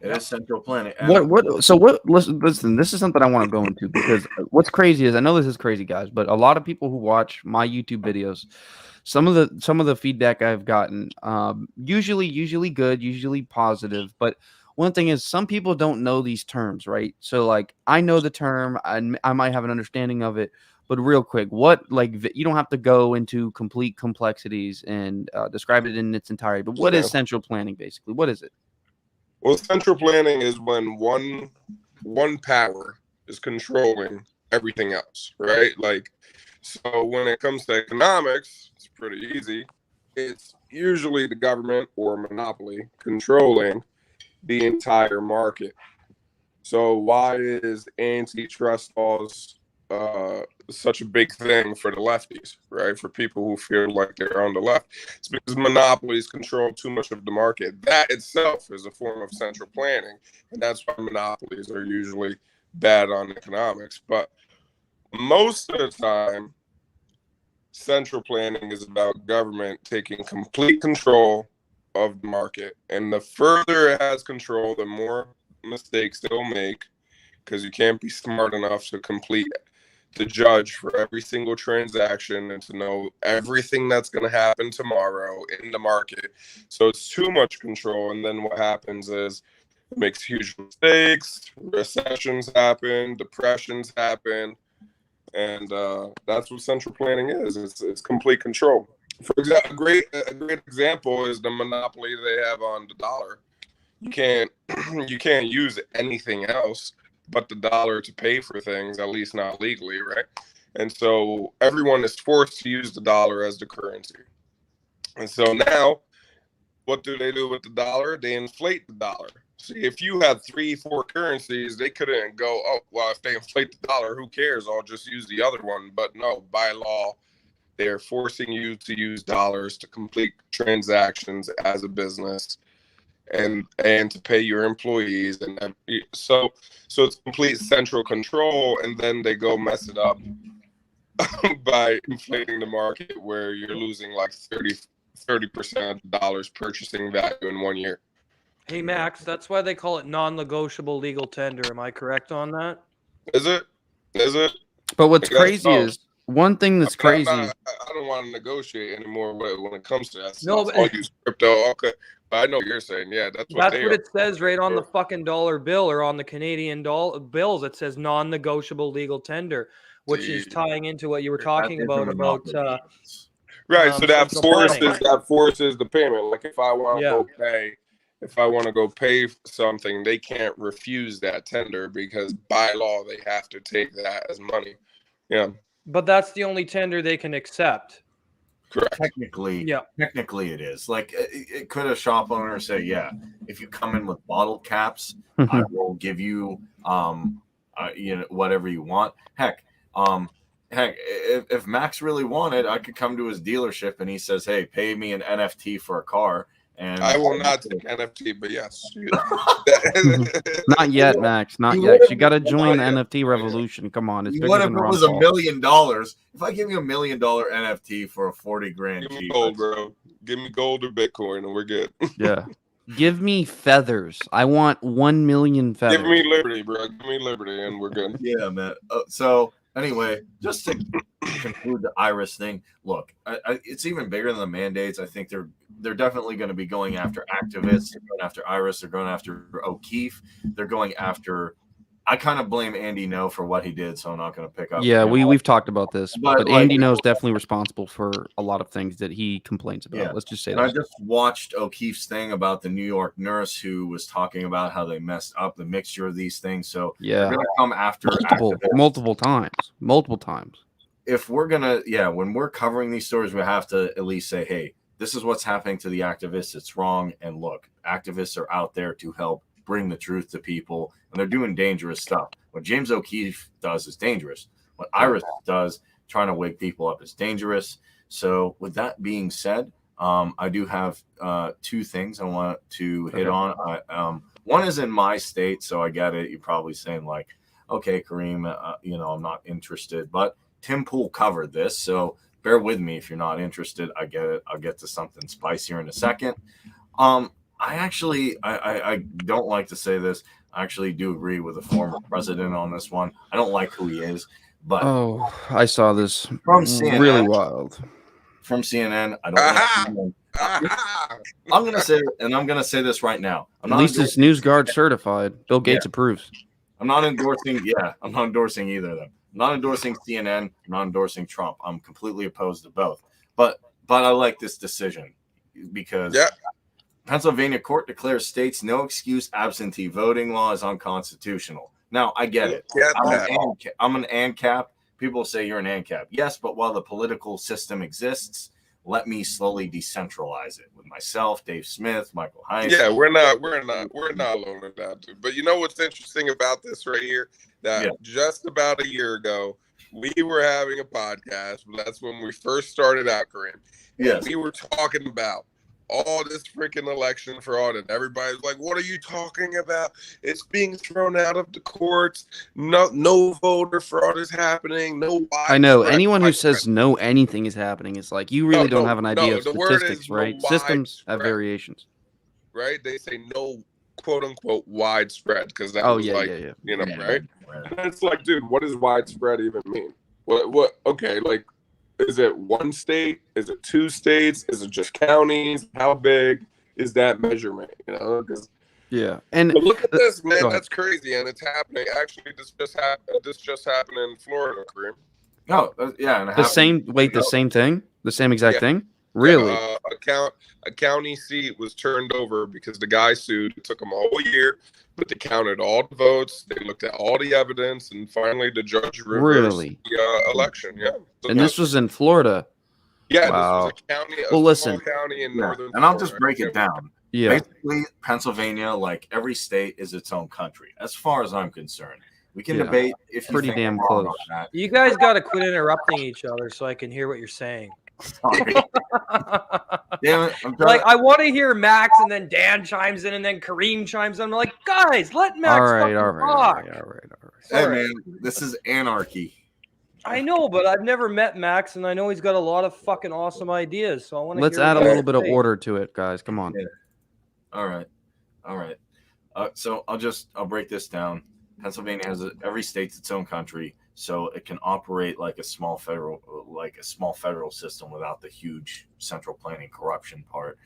It is central planning. Listen, this is something I want to go into because what's crazy is I know this is crazy, guys, but a lot of people who watch my YouTube videos, some of the feedback I've gotten, usually good, usually positive, but one thing is some people don't know these terms, right? So like I know the term, I might have an understanding of it, but real quick, you don't have to go into complete complexities and describe it in its entirety. But what is central planning basically? What is it? Well, central planning is when one power is controlling everything else, right? Like, so when it comes to economics, it's pretty easy. It's usually the government or monopoly controlling the entire market. So why is antitrust laws such a big thing for the lefties, right? For people who feel like they're on the left. It's because monopolies control too much of the market. That itself is a form of central planning. And that's why monopolies are usually bad on economics. But most of the time, central planning is about government taking complete control of the market. And the further it has control, the more mistakes they'll make, because you can't be smart enough to judge for every single transaction and to know everything that's going to happen tomorrow in the market. So it's too much control. And then what happens is it makes huge mistakes, recessions happen, depressions happen. And that's what central planning is. It's complete control. For example, a great example is the monopoly they have on the dollar. You can't use anything else but the dollar to pay for things, at least not legally, right? And so everyone is forced to use the dollar as the currency. And so now, what do they do with the dollar? They inflate the dollar. See, if you had 3-4 currencies, they couldn't go, oh, well, if they inflate the dollar, who cares? I'll just use the other one. But no, by law, they're forcing you to use dollars to complete transactions as a business and to pay your employees. And so it's complete central control, and then they go mess it up by inflating the market where you're losing like 30% of the dollar's purchasing value in 1 year. Hey, Max, that's why they call it non-negotiable legal tender. Am I correct on that? Is it? But what's crazy is one thing that's crazy. I don't want to negotiate anymore when it comes to that. No, but I'll use crypto. Okay, but I know what you're saying. Yeah, that's what it says right on the fucking dollar bill or on the Canadian bills. It says non-negotiable legal tender, which is tying into what you were talking about right. So that forces the payment. Like if I want to go pay something, they can't refuse that tender because by law they have to take that as money. Yeah. But that's the only tender they can accept. Correct. Technically it is. Like it could a shop owner say, yeah, if you come in with bottle caps, I will give you whatever you want. Heck, if Max really wanted, I could come to his dealership and he says, hey, pay me an NFT for a car. And I will not take NFT, but yes. Not yet, Max. Not yet. You got to join the NFT revolution. Come on. It's what if it was $1 million? If I give you $1 million NFT for a 40 grand, give me gold, bro. Give me gold or Bitcoin, and we're good. Yeah. Give me feathers. I want 1 million feathers. Give me liberty, bro. Give me liberty, and we're good. Yeah, man. So anyway, just to conclude the Iris thing, look, it's even bigger than the mandates. I think they're definitely going to be going after activists. They're going after Iris. They're going after O'Keefe. They're going after I kind of blame Andy No for what he did, so I'm not going to pick up. Yeah, we've talked about this, But, but like, Andy No is definitely responsible for a lot of things that he complains about. Yeah. Let's just say And I that. just watched O'Keefe's thing about the New York nurse who was talking about how they messed up the mixture of these things. So Yeah, they're going to come after multiple times. If we're going to, when we're covering these stories, we have to at least say, hey, this is what's happening to the activists. It's wrong. And look, activists are out there to help bring the truth to people, and they're doing dangerous stuff. What James O'Keefe does is dangerous. What Iris does, trying to wake people up, is dangerous. So with that being said, I do have two things I want to hit on. One is in my state, so I get it. You're probably saying like, okay, Kareem, I'm not interested. But Tim Pool covered this, so bear with me if you're not interested. I get it. I'll get to something spicier in a second. I don't like to say this. I actually do agree with the former president on this one. I don't like who he is, but I saw this from CNN, really wild. From CNN, I don't like I'm gonna say, and I'm gonna say this right now. At least it's NewsGuard certified. Bill Gates approves. I'm not endorsing. I'm not endorsing either of them. I'm not endorsing CNN. I'm not endorsing Trump. I'm completely opposed to both. But I like this decision because Pennsylvania court declares states no excuse absentee voting law is unconstitutional. Now, I get it. I'm an ANCAP. People say you're an ANCAP. Yes, but while the political system exists, let me slowly decentralize it with myself, Dave Smith, Michael Heinz. Yeah, we're not alone in that. But you know what's interesting about this right here? That just about a year ago, we were having a podcast. That's when we first started out, Kareem. Yes. We were talking about all this freaking election fraud, and everybody's like, what are you talking about? It's being thrown out of the courts. No voter fraud is happening. I know. Anyone who says no anything is happening is like, you really don't have an idea of statistics, right? Systems have variations. Right? They say no, quote unquote, widespread, because that was right? And it's like, dude, what does widespread even mean? What okay, like, is it one state? Is it two states? Is it just counties? How big is that measurement? And look at this, man. That's crazy, and it's happening. Actually, this just happened in Florida, Kareem. Oh, and the same thing, the same exact thing. Really? A county seat was turned over because the guy sued. It took them a whole year, but they counted all the votes. They looked at all the evidence, and finally the judge reversed the election. Yeah. So and this was in Florida. Yeah, wow. This was a county. Listen. County in northern. And I'll just break it down. Yeah. Basically, Pennsylvania, like every state, is its own country, as far as I'm concerned. We can debate if you pretty damn close. You guys got to quit interrupting each other so I can hear what you're saying. Sorry. Damn it. Like, I want to hear Max, and then Dan chimes in, and then Kareem chimes in. I'm like, guys, let Max all right. Hey, man, this is anarchy. I know, but I've never met Max, and I know he's got a lot of fucking awesome ideas. So I want to. Let's add a little bit of order to it, guys. Come on. Yeah. All right. So I'll break this down. Pennsylvania has every state's its own country, so it can operate like a small federal system without the huge central planning corruption part.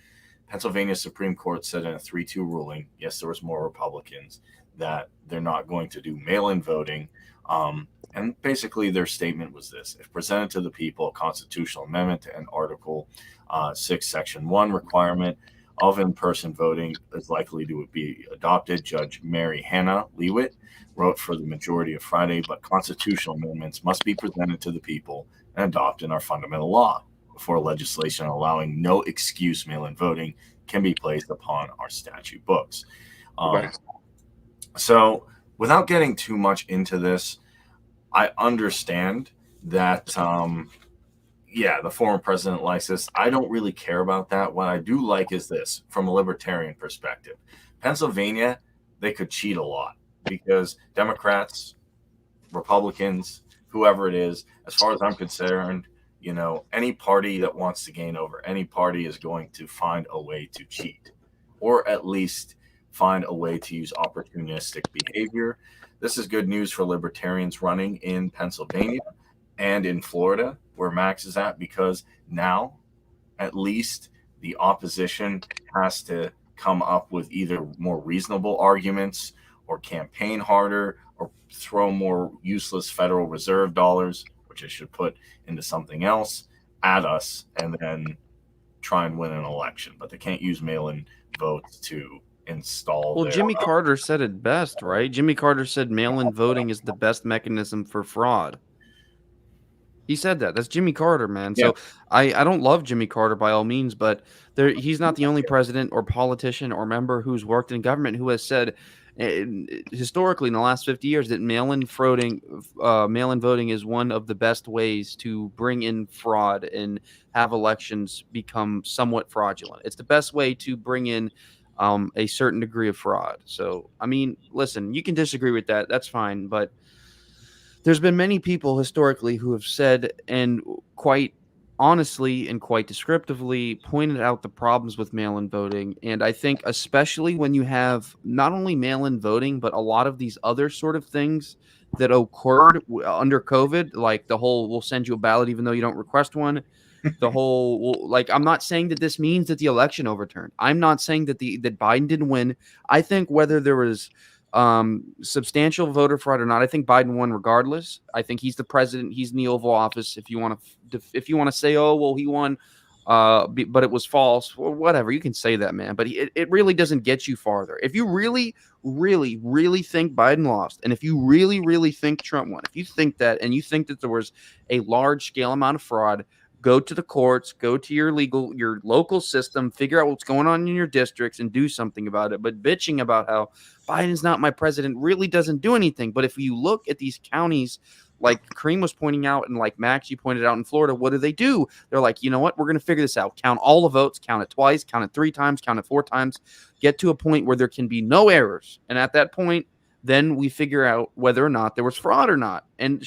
Pennsylvania Supreme Court said in a 3-2 ruling, yes, there was more Republicans, that they're not going to do mail-in voting. And basically their statement was this: if presented to the people, a constitutional amendment to end Article 6, Section 1 requirement of in-person voting is likely to be adopted. Judge Mary Hannah Leavitt wrote for the majority of Friday, but constitutional amendments must be presented to the people and adopted in our fundamental law before legislation allowing no excuse mail-in voting can be placed upon our statute books. So without getting too much into this, I understand that, the former president likes this. I don't really care about that. What I do like is this, from a libertarian perspective. Pennsylvania, they could cheat a lot because Democrats, Republicans, whoever it is, as far as I'm concerned, any party that wants to gain over any party is going to find a way to cheat, or at least find a way to use opportunistic behavior. This is good news for libertarians running in Pennsylvania and in Florida, where Max is at, because now at least the opposition has to come up with either more reasonable arguments or campaign harder or throw more useless Federal Reserve dollars, which it should put into something else, at us, and then try and win an election. But they can't use mail-in votes to install. Well, Jimmy Carter said it best, right? Jimmy Carter said mail-in voting is the best mechanism for fraud. He said that. That's Jimmy Carter, man. Yeah. So I don't love Jimmy Carter by all means, but he's not the only president or politician or member who's worked in government who has said historically in the last 50 years that mail-in voting is one of the best ways to bring in fraud and have elections become somewhat fraudulent. It's the best way to bring in a certain degree of fraud. So, I mean, listen, you can disagree with that. That's fine. But there's been many people historically who have said, and quite honestly and quite descriptively pointed out the problems with mail-in voting. And I think especially when you have not only mail-in voting, but a lot of these other sort of things that occurred under COVID, like the whole we'll send you a ballot even though you don't request one. The whole I'm not saying that this means that the election overturned. I'm not saying that that Biden didn't win. I think whether there was substantial voter fraud or not, I think Biden won regardless. I think he's the president. He's in the Oval Office. If you want to say, oh well, he won, but it was false, or whatever, you can say that, man. But it really doesn't get you farther. If you really, really, really think Biden lost, and if you really, really think Trump won, if you think that, and you think that there was a large scale amount of fraud, go to the courts, go to your local system, figure out what's going on in your districts and do something about it. But bitching about how Biden's not my president really doesn't do anything. But if you look at these counties, like Kareem was pointing out, and like Max, you pointed out in Florida, what do? They're like, you know what? We're going to figure this out. Count all the votes, count it twice, count it 3 times, count it 4 times, get to a point where there can be no errors. And at that point, then we figure out whether or not there was fraud or not. And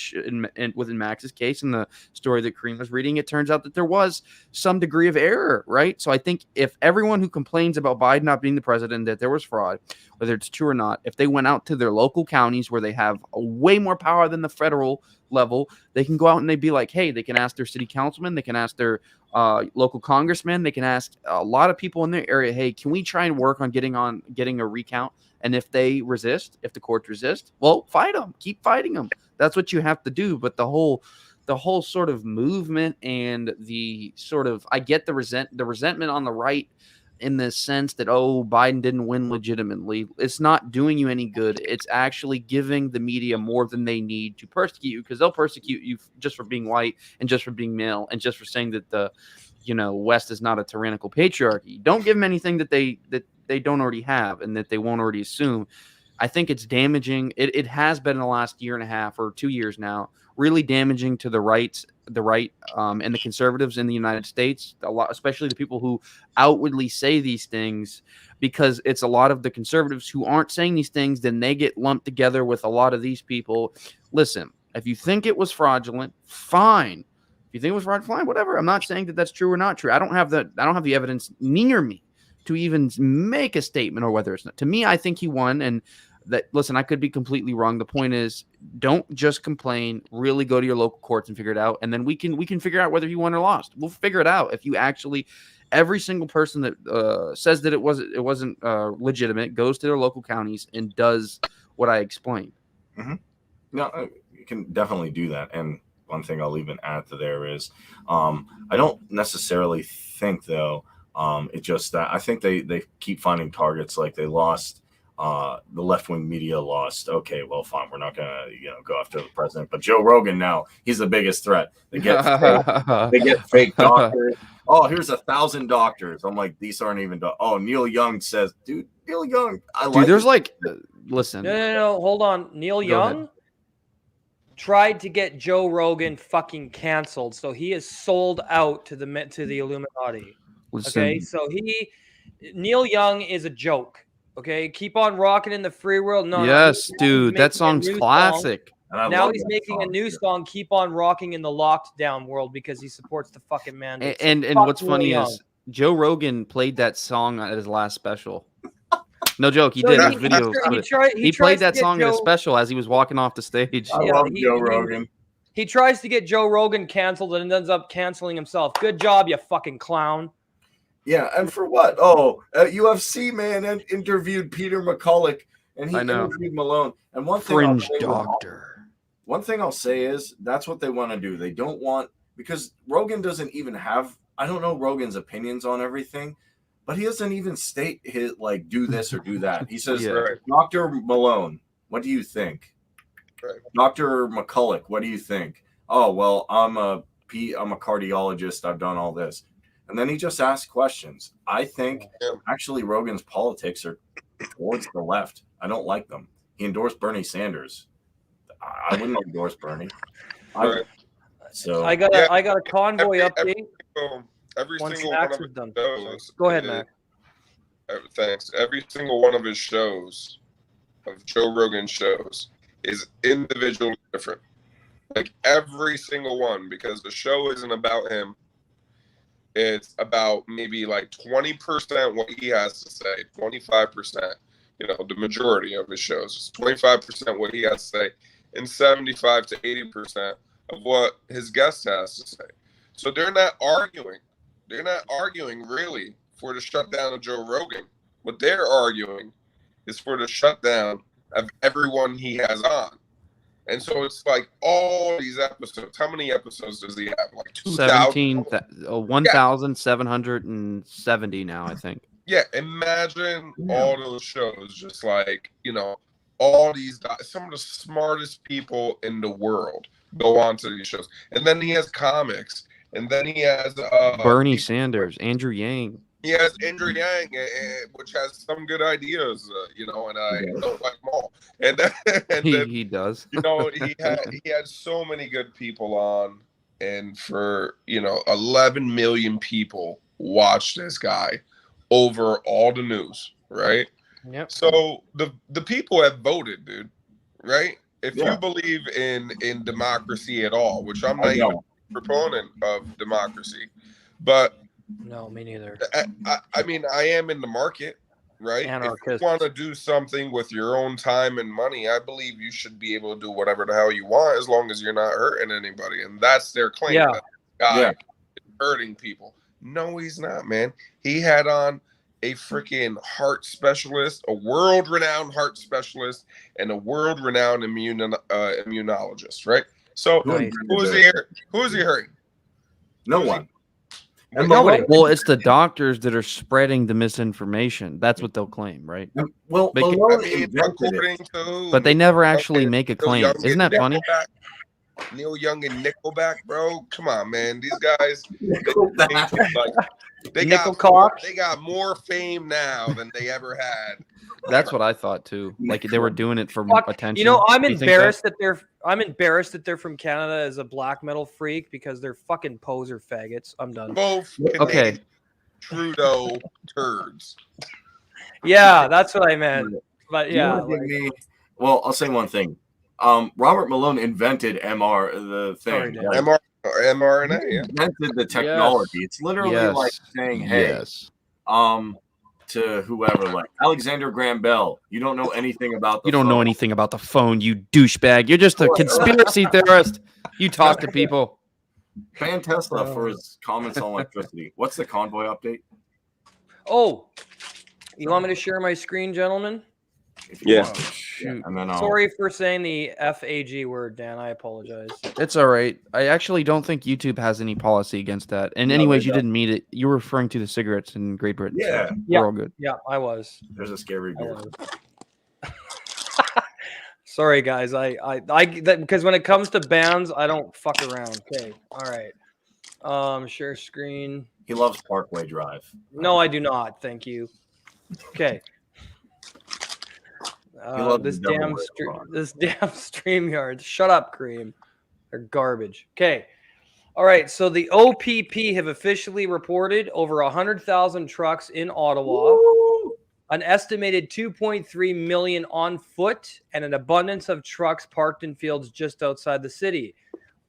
within Max's case, in the story that Kareem was reading, it turns out that there was some degree of error, right? So I think if everyone who complains about Biden not being the president, that there was fraud, whether it's true or not, if they went out to their local counties where they have a way more power than the federal level, they can go out and they'd be like, hey, they can ask their city councilman, they can ask their local congressman, they can ask a lot of people in their area, hey, can we try and work on getting a recount? And if they resist, if the courts resist, well, fight them, keep fighting them. That's what you have to do. But the whole sort of movement and the sort of, I get the resentment on the right in the sense that, oh, Biden didn't win legitimately. It's not doing you any good. It's actually giving the media more than they need to persecute you, because they'll persecute you just for being white and just for being male and just for saying that the West is not a tyrannical patriarchy. Don't give them anything that they don't already have and that they won't already assume. I think it's damaging. It has been in the last year and a half or 2 years now, really damaging to the right, and the conservatives in the United States, a lot, especially the people who outwardly say these things, because it's a lot of the conservatives who aren't saying these things. Then they get lumped together with a lot of these people. Listen, if you think it was fraudulent, fine. If you think it was fraudulent, fine, whatever. I'm not saying that that's true or not true. I don't have the evidence near me to even make a statement or whether it's not. To me, I think he won. And that, listen, I could be completely wrong. The point is, don't just complain, really go to your local courts and figure it out. And then we can figure out whether he won or lost. We'll figure it out. If you actually, every single person that says that it wasn't legitimate goes to their local counties and does what I explained. Mm-hmm. No, you can definitely do that. And one thing I'll even add to there is, I don't necessarily think, though, it's just that I think they keep finding targets. Like they lost, the left-wing media lost. Okay, well, fine. We're not gonna, go after the president. But Joe Rogan now, he's the biggest threat. They get fake doctors. Oh, here's 1,000 doctors. I'm like, these aren't even. Oh, Neil Young says, dude, Neil Young. There's listen. No. Hold on, Neil Young tried to get Joe Rogan fucking canceled, so he is sold out to the Illuminati. Listen. Okay, so Neil Young is a joke. Okay, keep on rocking in the free world. Yes, dude, that song's classic. Now he's making a new song, "Keep on Rocking in the Lockdown World," because he supports the fucking man. And what's funny is Joe Rogan played that song at his last special. No joke, he did. His video. He played that song at a special as he was walking off the stage. I love Joe Rogan. He tries to get Joe Rogan canceled and ends up canceling himself. Good job, you fucking clown. Yeah, and for what? Oh, UFC man interviewed Peter McCulloch And he I know. interviewed Malone. And Fringe doctor. One thing I'll say is that's what they want to do. They don't want, because Rogan doesn't even have, I don't know Rogan's opinions on everything, but he doesn't even state his like do this or do that. He says, Yeah. Dr. Malone, what do you think? Right. Dr. McCulloch, what do you think? Oh, well, I'm a cardiologist. I've done all this. And then he just asks questions. I think actually Rogan's politics are towards the left. I don't like them. He endorsed Bernie Sanders. I wouldn't endorse Bernie. So I got a convoy update. Every Once single one Max of is done. his shows. Go ahead, Max. Thanks. Every single one of his shows, of Joe Rogan's shows, is individually different. Like every single one, because the show isn't about him. It's about maybe like 20% what he has to say, 25%. You know, the majority of his shows is 25% what he has to say, and 75 to 80% of what his guest has to say. So they're not arguing. They're not arguing really for the shutdown of Joe Rogan. What they're arguing is for the shutdown of everyone he has on. And so it's like all these episodes. How many episodes does he have? Like 1,770 now, I think. Yeah, imagine all those shows, just like, you know, all these guys, some of the smartest people in the world go on to these shows. And then he has comics. And then he has Bernie Sanders, Andrew Yang. He has Andrew Yang, which has some good ideas, you know, and I don't like them all. And then, He does. You know, he had so many good people on, and for, you know, 11 million people watch this guy over all the news, right? Yep. So the people have voted, dude, right? If you believe in democracy at all, which I'm not even a proponent of democracy, but no, me neither. I mean, I am in the market, right? Anarchist. If you want to do something with your own time and money, I believe you should be able to do whatever the hell you want as long as you're not hurting anybody. And that's their claim. Yeah. That guy is hurting people. No, he's not, man. He had on a freaking heart specialist, a world-renowned heart specialist, and a world-renowned immunologist, right? So who is he hurting? No one. And nobody. Well, it's the doctors that are spreading the misinformation. That's what they'll claim, right? Well, but they never actually make a claim. Isn't that funny? Neil Young and Nickelback, bro. Come on, man. These guys, they got more fame now than they ever had. That's what I thought too. Like they were doing it for attention. You know, I'm embarrassed that they're from Canada as a black metal freak because they're fucking poser faggots. I'm done. Both okay. Trudeau turds. Yeah, that's what I meant. But yeah. Well, I'll say one thing. Robert Malone invented mRNA. Yeah. Invented the technology. It's literally like saying, "Hey, to whoever, like Alexander Graham Bell, you don't know anything about the know anything about the phone, you douchebag. You're just a conspiracy theorist. You talk to people." Ban Tesla for his comments on electricity. What's the convoy update? Oh, you want me to share my screen, gentlemen? Yeah. And then sorry for saying the FAG word, Dan. I apologize. It's all right. I actually don't think YouTube has any policy against that. And anyways, you didn't mean it. You were referring to the cigarettes in Great Britain. Yeah. So we're all good. Yeah, I was. There's a scary beer. Sorry, guys. Because when it comes to bans, I don't fuck around. Okay. All right. Share screen. He loves Parkway Drive. No, I do not. Thank you. Okay. This damn StreamYard. Shut up, Cream. They're garbage. Okay. All right. So the OPP have officially reported over 100,000 trucks in Ottawa, an estimated 2.3 million on foot, and an abundance of trucks parked in fields just outside the city.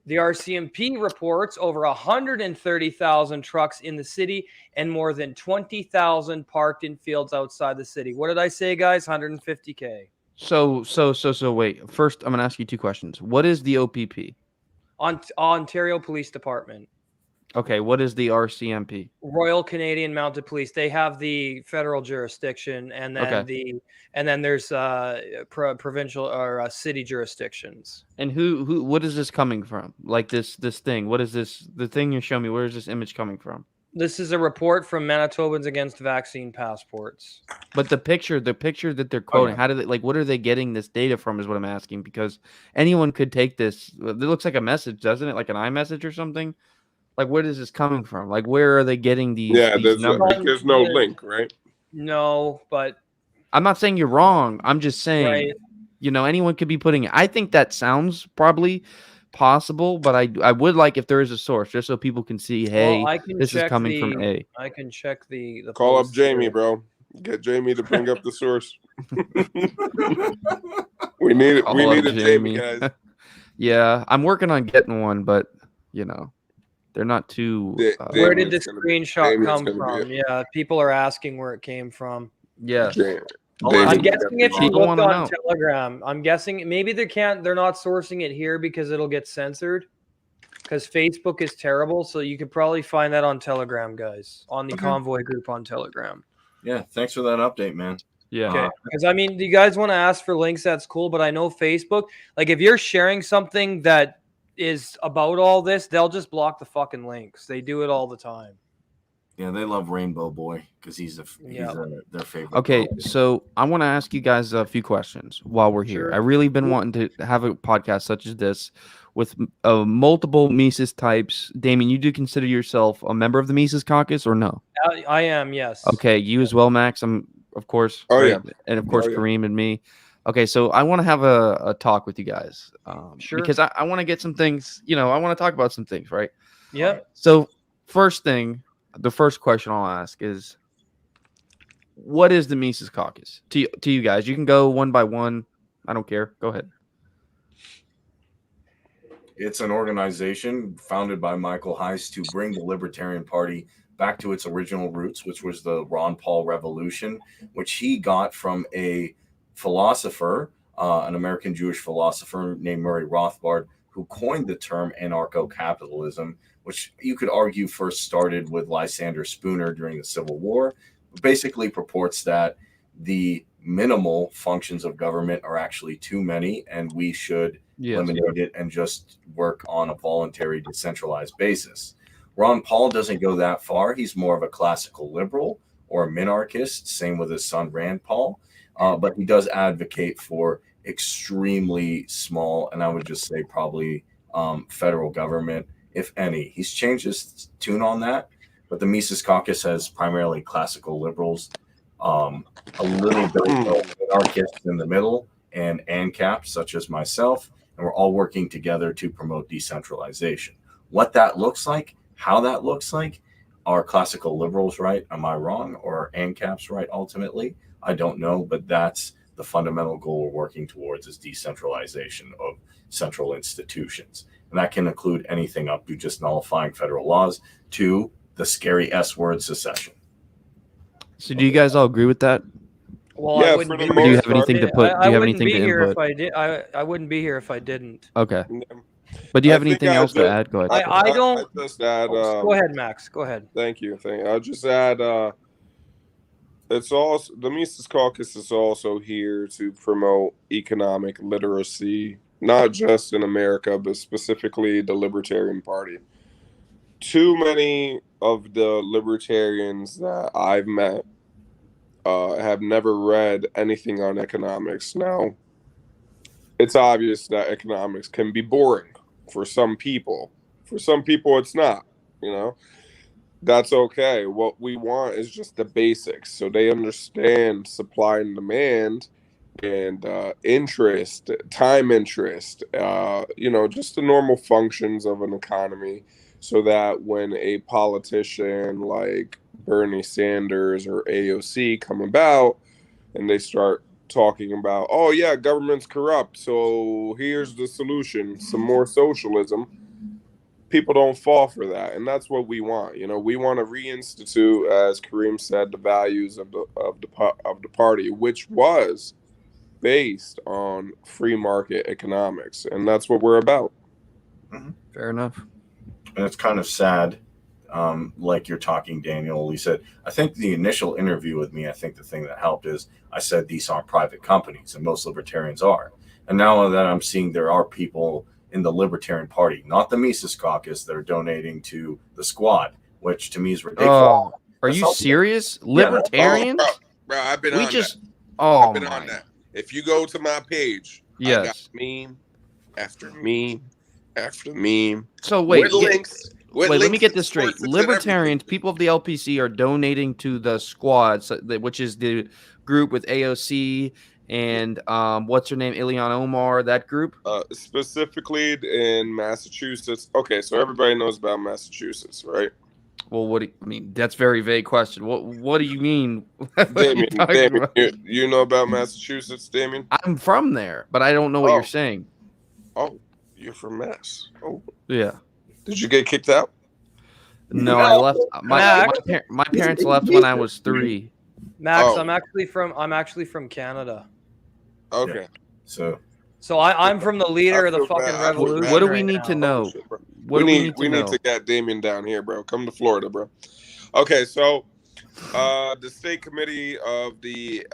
The RCMP reports over 130,000 trucks in the city and more than 20,000 parked in fields outside the city. What did I say, guys? 150K. So wait. First, I'm going to ask you two questions. What is the OPP? Ontario Police Department. Okay, what is the RCMP? Royal Canadian Mounted Police. They have the federal jurisdiction, and then there's provincial or city jurisdictions. And who what is this coming from? Like this thing. What is this? The thing you're showing me, where is this image coming from? This is a report from Manitobans Against Vaccine Passports. But the picture that they're quoting, how do they, like, what are they getting this data from is what I'm asking, because anyone could take this. It looks like a message, doesn't it? Like an iMessage or something. Like, where is this coming from? Like, where are they getting these numbers? There's no link, right? No, but I'm not saying you're wrong. I'm just saying, anyone could be putting it. I think that sounds probably possible, but I would like if there is a source, just so people can see, hey, this is coming from A. I can check the call up Jamie, bro. Get Jamie to bring up the source. we need a Jamie, guys. Yeah, I'm working on getting one, but they're not too. Where did the screenshot come from? Yeah, people are asking where it came from. Yeah. I'm guessing if you looked on Telegram, I'm guessing maybe they're not sourcing it here because it'll get censored. Because Facebook is terrible, so you could probably find that on Telegram, guys, on the Convoy group on Telegram. Yeah, thanks for that update, man. Yeah. Okay. Because do you guys want to ask for links? That's cool, but I know Facebook, like if you're sharing something that is about all this, they'll just block the fucking links. They do it all the time. Yeah, they love Rainbow Boy because he's their favorite. Okay, so I want to ask you guys a few questions while we're here. I really been wanting to have a podcast such as this with multiple Mises types. Damien, you do consider yourself a member of the Mises Caucus or no? I am, yes. Okay, you as well, Max. I'm, of course. Oh, yeah. And of course, Kareem and me. Okay, so I want to have a talk with you guys. Sure. Because I want to get some things, I want to talk about some things, right? Yeah. So the first question I'll ask is, what is the Mises Caucus to you guys? You can go one by one. I don't care. Go ahead. It's an organization founded by Michael Heiss to bring the Libertarian Party back to its original roots, which was the Ron Paul Revolution, which he got from a philosopher, an American Jewish philosopher named Murray Rothbard, who coined the term anarcho-capitalism, which you could argue first started with Lysander Spooner during the Civil War. It basically purports that the minimal functions of government are actually too many, and we should eliminate it and just work on a voluntary, decentralized basis. Ron Paul doesn't go that far. He's more of a classical liberal or a minarchist, same with his son Rand Paul, but he does advocate for extremely small, and I would just say probably federal government, if any. He's changed his tune on that, but the Mises Caucus has primarily classical liberals, a little bit of anarchists in the middle, and ANCAPs such as myself, and we're all working together to promote decentralization. What that looks like, how that looks like, are classical liberals right? Am I wrong? Or are ANCAPs right ultimately? I don't know, but that's the fundamental goal we're working towards, is decentralization of central institutions. And that can include anything up to just nullifying federal laws to the scary S word, secession. So do you guys all agree with that? Well, yeah, I wouldn't be do you have anything to put? Do you have anything to input? I wouldn't be here if I didn't. Okay. But do you have anything else to add? Go ahead. I don't. I just add, go ahead, Max. Go ahead. Thank you. I'll just add, it's also, the Mises Caucus is also here to promote economic literacy, not just in America, but specifically the Libertarian Party. Too many of the libertarians that I've met have never read anything on economics. Now, it's obvious that economics can be boring for some people. For some people, it's not, That's okay. What we want is just the basics, so they understand supply and demand and interest, time interest, just the normal functions of an economy, so that when a politician like Bernie Sanders or AOC come about and they start talking about, oh yeah, government's corrupt, so here's the solution, some more socialism, people don't fall for that. And that's what we want. We want to reinstitute, as Kareem said, the values of the party, which was based on free market economics, and that's what we're about. Fair enough. And it's kind of sad like you're talking, Daniel. He said, I think the initial interview with me, I think the thing that helped is I said these aren't private companies, and most libertarians are. And now that I'm seeing there are people in the Libertarian Party, not the Mises Caucus, that are donating to the Squad, which to me is ridiculous. Oh, are That's you all- serious? Yeah, that's- Libertarians? Bro, I've been We on just. that. Oh I've been my. on that. If you go to my page, I got Yes. meme after meme after meme. So wait. With links. With Wait, let me links get and this straight. sources and everything. Libertarians, people of the LPC, are donating to the Squad, which is the group with AOC and what's her name, Ilhan Omar, that group. Specifically in Massachusetts. Okay, so everybody knows about Massachusetts, right? Well, what do you, I mean? That's a very vague question. What do you mean? What are you Damien, talking about? you know about Massachusetts, Damien? I'm from there, but I don't know what you're Oh. saying. Oh, you're from Mass. Oh, Yeah. did you get kicked out? No, I left. My parents left when I was 3. Max, Oh. I'm actually from Canada. Okay. So So I'm from the leader of the I feel fucking bad. I feel revolution. bad. What do we right need to now. know? Oh, shit, bro. What do we need to we know? need to get Damien down here, bro. Come to Florida, bro. Okay, so the state committee of the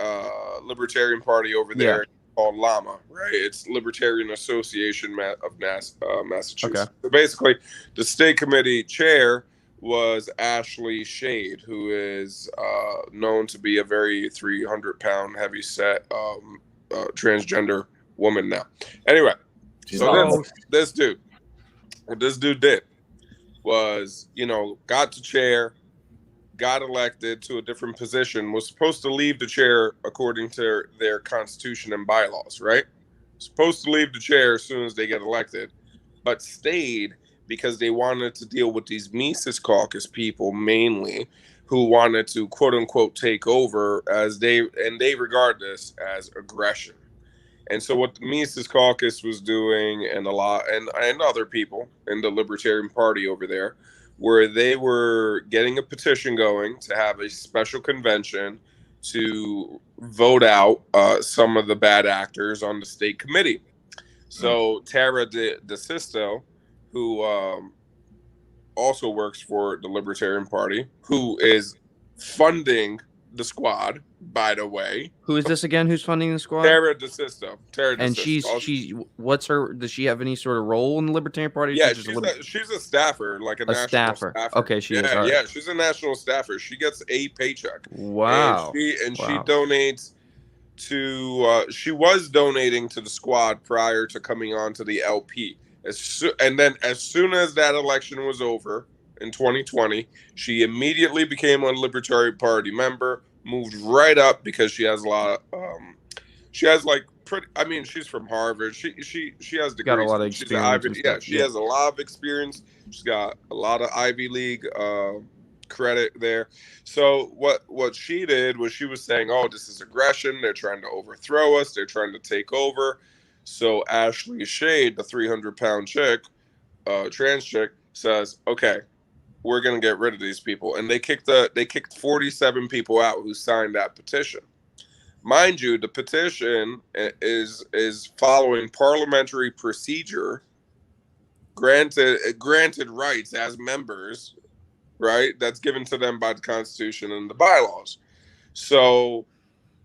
Libertarian Party over there called LAMA, right? It's Libertarian Association of Massachusetts. Okay. So basically, the state committee chair was Ashley Shade, who is known to be a very 300-pound heavy-set transgender woman now. Anyway, she's so awesome. what this dude did was, got to chair, got elected to a different position, was supposed to leave the chair according to their constitution and bylaws, right? Supposed to leave the chair as soon as they get elected, but stayed because they wanted to deal with these Mises Caucus people mainly, who wanted to quote unquote take over, as they regard this as aggression. And so what the Mises Caucus was doing, and other people in the Libertarian Party over there, where they were getting a petition going to have a special convention to vote out some of the bad actors on the state committee. So Tara DeSisto, who also works for the Libertarian Party, who is funding the Squad, by the way. Who is this again? Who's funding the Squad? Tara DeSisto. And she's what's her? Does she have any sort of role in the Libertarian Party? Yeah, she's a staffer, like a national staffer. Okay, she is. Yeah, Right. yeah, she's a national staffer. She gets a paycheck. Wow. And she donates to. She was donating to the Squad prior to coming on to the LP. And then as soon as that election was over in 2020, she immediately became a Libertarian Party member. Moved right up because she has a lot of. She has like pretty. I mean, she's from Harvard. She has degrees. Got a lot of experience. She has a lot of experience. She's got a lot of Ivy League credit there. So what she did was she was saying, "Oh, this is aggression. They're trying to overthrow us. They're trying to take over." So Ashley Shade, the 300-pound chick, trans chick, says, "Okay, we're gonna get rid of these people," and they kicked 47 people out who signed that petition. Mind you, the petition is following parliamentary procedure, granted rights as members, right? That's given to them by the Constitution and the bylaws. So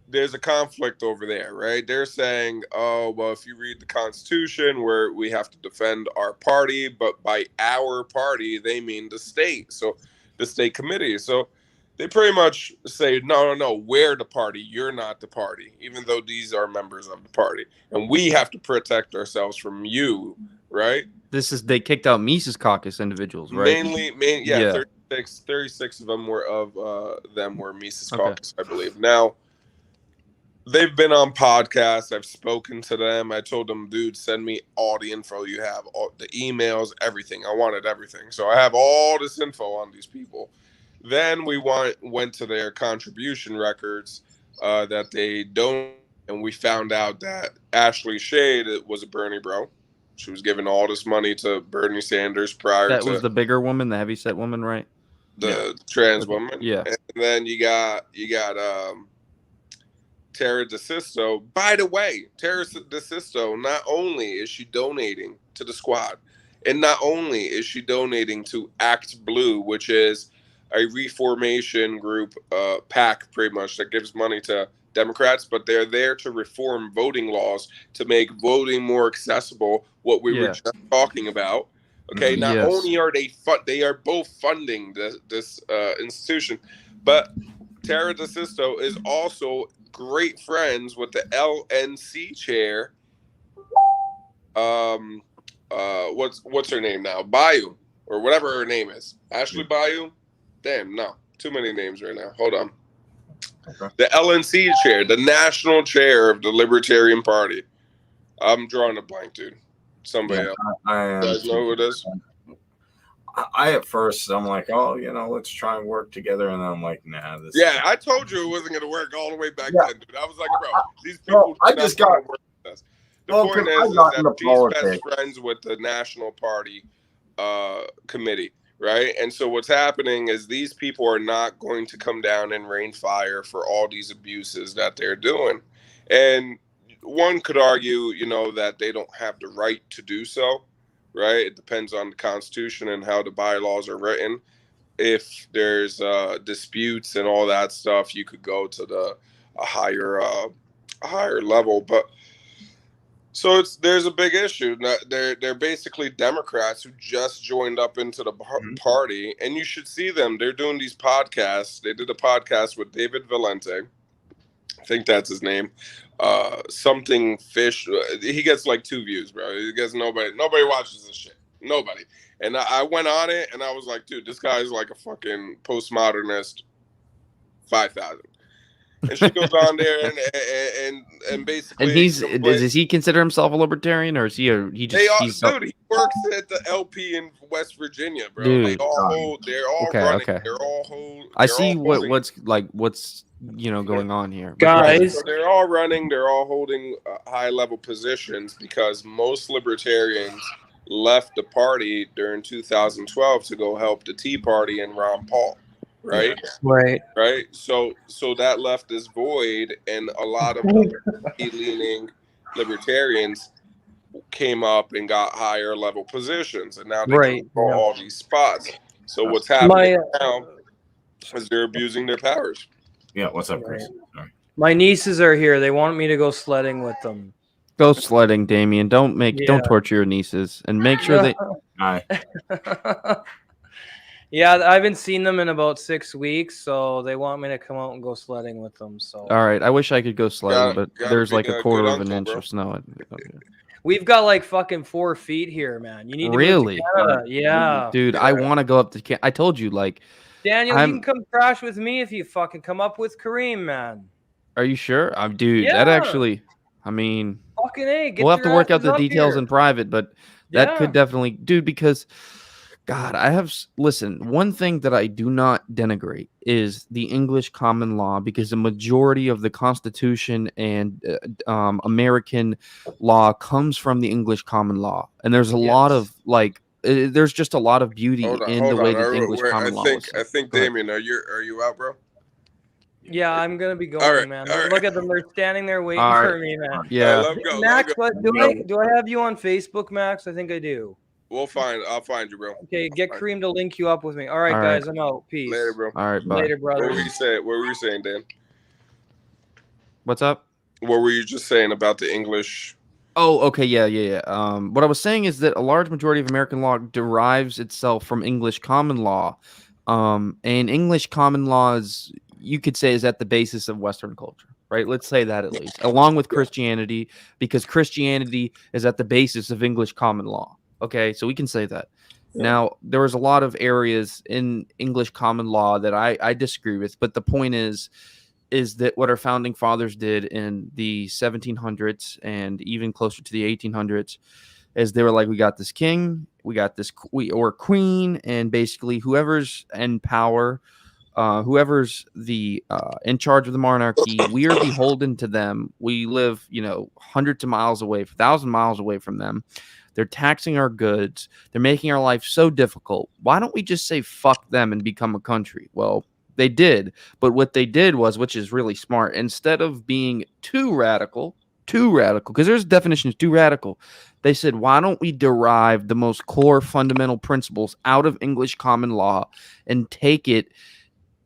there's a conflict over there, right? They're saying, oh, well, if you read the Constitution, where we have to defend our party, but by our party, they mean the state. So the state committee. So they pretty much say, no, we're the party. You're not the party, even though these are members of the party. And we have to protect ourselves from you, right? They kicked out Mises Caucus individuals, right? 36 of them were Mises Caucus, I believe. Now, they've been on podcasts. I've spoken to them. I told them, dude, send me all the info you have, all the emails, everything. I wanted everything. So I have all this info on these people. Then we went to their contribution records that they don't, and we found out that Ashley Shade was a Bernie bro. She was giving all this money to Bernie Sanders prior to. That was the bigger woman, the heavyset woman, right? The trans woman. Yeah. And then you got Tara DeSisto. By the way, Tara DeSisto, not only is she donating to the Squad, And not only is she donating to Act Blue, which is a reformation group, PAC pretty much, that gives money to Democrats, but they're there to reform voting laws to make voting more accessible, what we were just talking about. Okay, not only are they are both funding this institution, but Tara DeSisto is also great friends with the LNC chair. What's her name now? Bayou, or whatever her name is. Ashley Bayou? Damn, no. Too many names right now. Hold on. Okay. The LNC chair, the national chair of the Libertarian Party. I'm drawing a blank, dude. Somebody else. You guys know who it is? I at first, I'm like, oh, let's try and work together. And then I'm like, nah. I told you it wasn't going to work all the way back then, dude. I was like, bro, these people I just got work with us. The point is that she's best friends with the National Party committee, right? And so what's happening is these people are not going to come down and rain fire for all these abuses that they're doing. And one could argue, that they don't have the right to do so, right? It depends on the Constitution and how the bylaws are written. If there's disputes and all that stuff, you could go to a higher level. But so there's a big issue. They're basically Democrats who just joined up into the party, and you should see them. They're doing these podcasts. They did a podcast with David Valente. I think that's his name. Something fish. He gets like 2 views, bro. He gets nobody watches this shit. Nobody. And I went on it and I was like, dude, this guy is like a fucking postmodernist 5,000. And she goes on there and basically. And does he consider himself a libertarian, or is he he works at the LP in West Virginia, bro. Dude. They're all running. Okay. They're all I see what's going on here, guys. So they're all running. They're all holding high level positions because most libertarians left the party during 2012 to go help the Tea Party and Ron Paul. Right. So that left this void, and a lot of leaning libertarians came up and got higher level positions, and now they control all these spots. So what's happening now is they're abusing their powers. Yeah. What's up, Chris? Sorry. My nieces are here. They want me to go sledding with them. Go sledding, Damien. Don't torture your nieces, and make sure they. Hi. Yeah, I haven't seen them in about 6 weeks, so they want me to come out and go sledding with them. So all right, I wish I could go sledding, but there's like a quarter of an inch of snow. We've got like fucking 4 feet here, man. You need to really, move to Canada. Yeah, dude. I want to go up to Canada. I told you, like, Daniel, you can come crash with me if you fucking come up with Kareem, man. Are you sure? Dude, that actually, I mean, fucking A. We'll have to work out the details in private, but that could definitely, dude, because. God, listen, one thing that I do not denigrate is the English common law, because the majority of the Constitution and American law comes from the English common law. And there's a lot of there's just a lot of beauty in the way that the English common law is. I think, Damien, are you out, bro? Yeah, I'm gonna be going, man. Look at them; they're standing there waiting for me, man. Yeah, Max, do I have you on Facebook, Max? I think I do. I'll find you, bro. Okay, get Kareem to link you up with me. All right, guys, I'm out. Peace. Later, bro. All right, bye. Later, brother. What were you saying, Dan? What's up? What were you just saying about the English? Oh, okay, yeah. What I was saying is that a large majority of American law derives itself from English common law. And English common laws, you could say, is at the basis of Western culture, right? Let's say that at least, along with Christianity, because Christianity is at the basis of English common law. Okay, so we can say that. Yeah. Now, there was a lot of areas in English common law that I disagree with, but the point is that what our founding fathers did in the 1700s and even closer to the 1800s is they were like, we got this king, we got this or queen, and basically whoever's in power, whoever's in charge of the monarchy, we are beholden to them. We live, hundreds of miles away, 1,000 miles away from them. They're taxing our goods. They're making our life so difficult. Why don't we just say fuck them and become a country? Well, they did. But what they did was, which is really smart, instead of being too radical, too radical, because there's definitions too radical. They said, why don't we derive the most core fundamental principles out of English common law and take it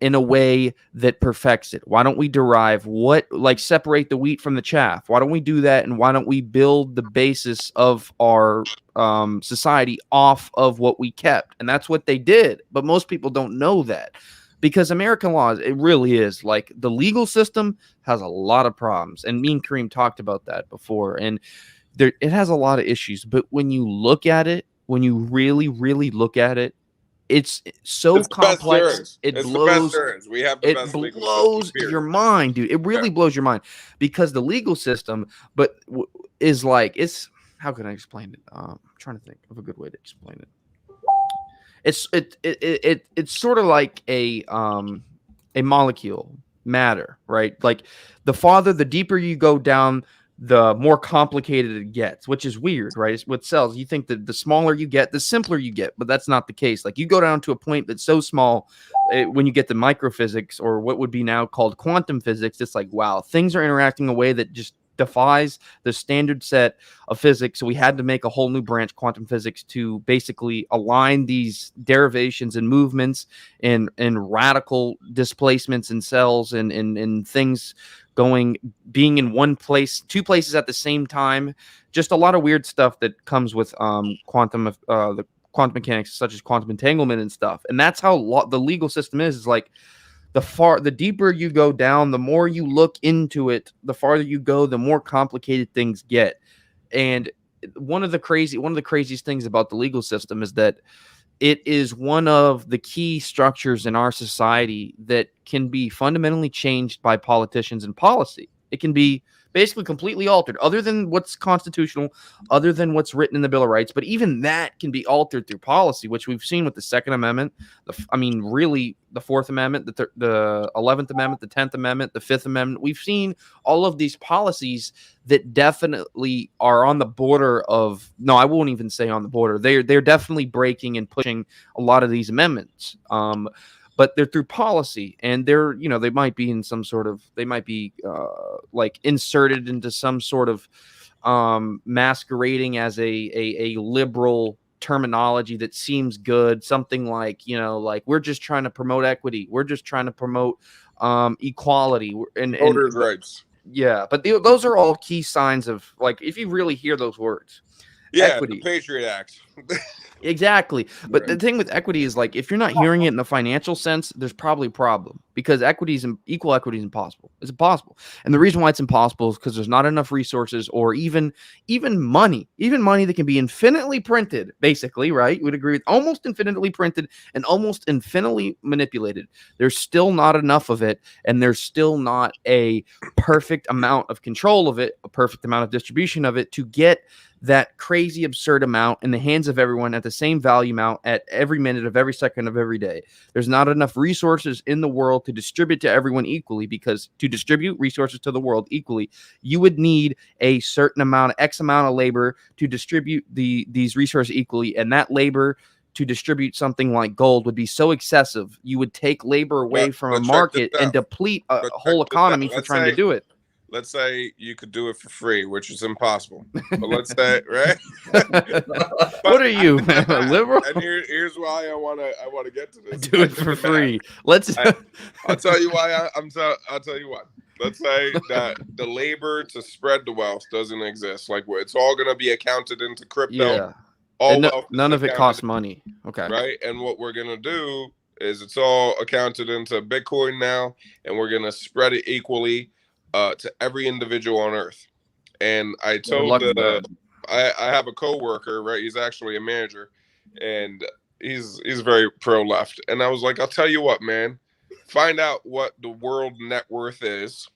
in a way that perfects it? Why don't we derive separate the wheat from the chaff? Why don't we do that? And why don't we build the basis of our society off of what we kept? And that's what they did. But most people don't know that, because American laws, it really is like the legal system has a lot of problems. And me and Kareem talked about that before. And it has a lot of issues. But when you look at it, when you really, really look at it, it's so complex. It blows. We have the best legal system, period. Your mind, dude. It really blows your mind, because the legal system, is like, it's, how can I explain it? I'm trying to think of a good way to explain it. It's sort of like a molecule, matter, right? Like the deeper you go down, the more complicated it gets, which is weird, right? It's with cells. You think that the smaller you get, the simpler you get, but that's not the case. Like you go down to a point that's so small, when you get to microphysics, or what would be now called quantum physics, it's like, wow, things are interacting in a way that just defies the standard set of physics. So we had to make a whole new branch, quantum physics, to basically align these derivations and movements and radical displacements in cells and things being in one place, two places at the same time. Just a lot of weird stuff that comes with the quantum mechanics, such as quantum entanglement and stuff. And that's how the legal system is like, the deeper you go down, the more you look into it, the farther you go, the more complicated things get. And one of the craziest things about the legal system is that it is one of the key structures in our society that can be fundamentally changed by politicians and policy. It can be basically completely altered, other than what's constitutional, other than what's written in the Bill of Rights. But even that can be altered through policy, which we've seen with the Second Amendment. Really, the Fourth Amendment, the 11th Amendment, the 10th Amendment, the Fifth Amendment. We've seen all of these policies that definitely are on the border of, no, I won't even say on the border. They're definitely breaking and pushing a lot of these amendments. But they're through policy, and they might be in some sort of, like inserted into some sort of masquerading as a liberal terminology that seems good. Something like, like, we're just trying to promote equity. We're just trying to promote equality and voters' rights. Yeah, but those are all key signs of, like, if you really hear those words. Yeah, equity. The Patriot Act. Exactly. But Right. The thing with equity is, like, if you're not hearing it in the financial sense, there's probably a problem, because equal equity is impossible. It's impossible. And the reason why it's impossible is because there's not enough resources, or even money that can be infinitely printed, basically, right? You would agree with almost infinitely printed and almost infinitely manipulated. There's still not enough of it, and there's still not a perfect amount of control of it, a perfect amount of distribution of it, to get that crazy absurd amount in the hands of everyone at the same value amount at every minute of every second of every day. There's not enough resources in the world to distribute to everyone equally, because to distribute resources to the world equally, you would need a certain amount, X amount of labor to distribute these resources equally. And that labor to distribute something like gold would be so excessive, you would take labor away from a market and deplete a whole economy for trying to do it. Let's say you could do it for free, which is impossible. But let's say, right? What are you, a liberal? And here's why I want to get to this. Do it for free. I'll tell you why. I'll tell you what. Let's say that the labor to spread the wealth doesn't exist. Like, it's all going to be accounted into crypto. Yeah. None of it costs money. Okay. Right. And what we're going to do is it's all accounted into Bitcoin now, and we're going to spread it equally to every individual on Earth. And I told I have a coworker, right? He's actually a manager, and he's very pro left. And I was like, I'll tell you what, man, find out what the world net worth is.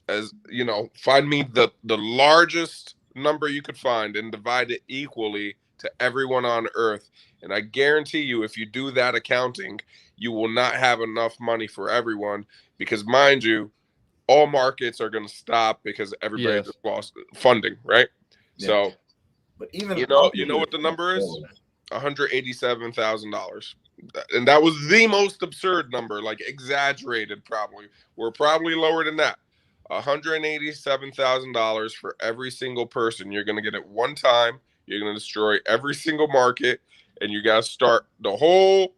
As you know, find me the largest number you could find and divide it equally to everyone on Earth. And I guarantee you, if you do that accounting, you will not have enough money for everyone, because, mind you, all markets are going to stop because everybody just lost funding, right? Yeah. So, but even you know what the number is? $187,000, and that was the most absurd number, like exaggerated. Probably we're probably lower than that. $187,000 for every single person. You're going to get it one time. You're going to destroy every single market, and you got to start the whole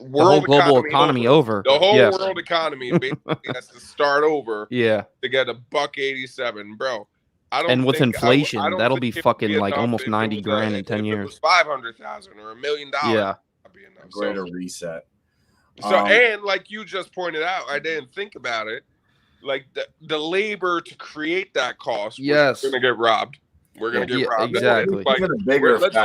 world global economy over. The whole Yes. world economy basically has to start over. Yeah. To get $187, bro. I don't. And with think, inflation, I don't that'll think be it would fucking like enough almost if it 90 was grand in 10 if years. It was 500,000 or $1 million. Yeah. That'd be enough. Greater reset. So and like you just pointed out, I didn't think about it. Like the labor to create that cost, yes, we're gonna get robbed. We're gonna get robbed. Exactly. Like, let's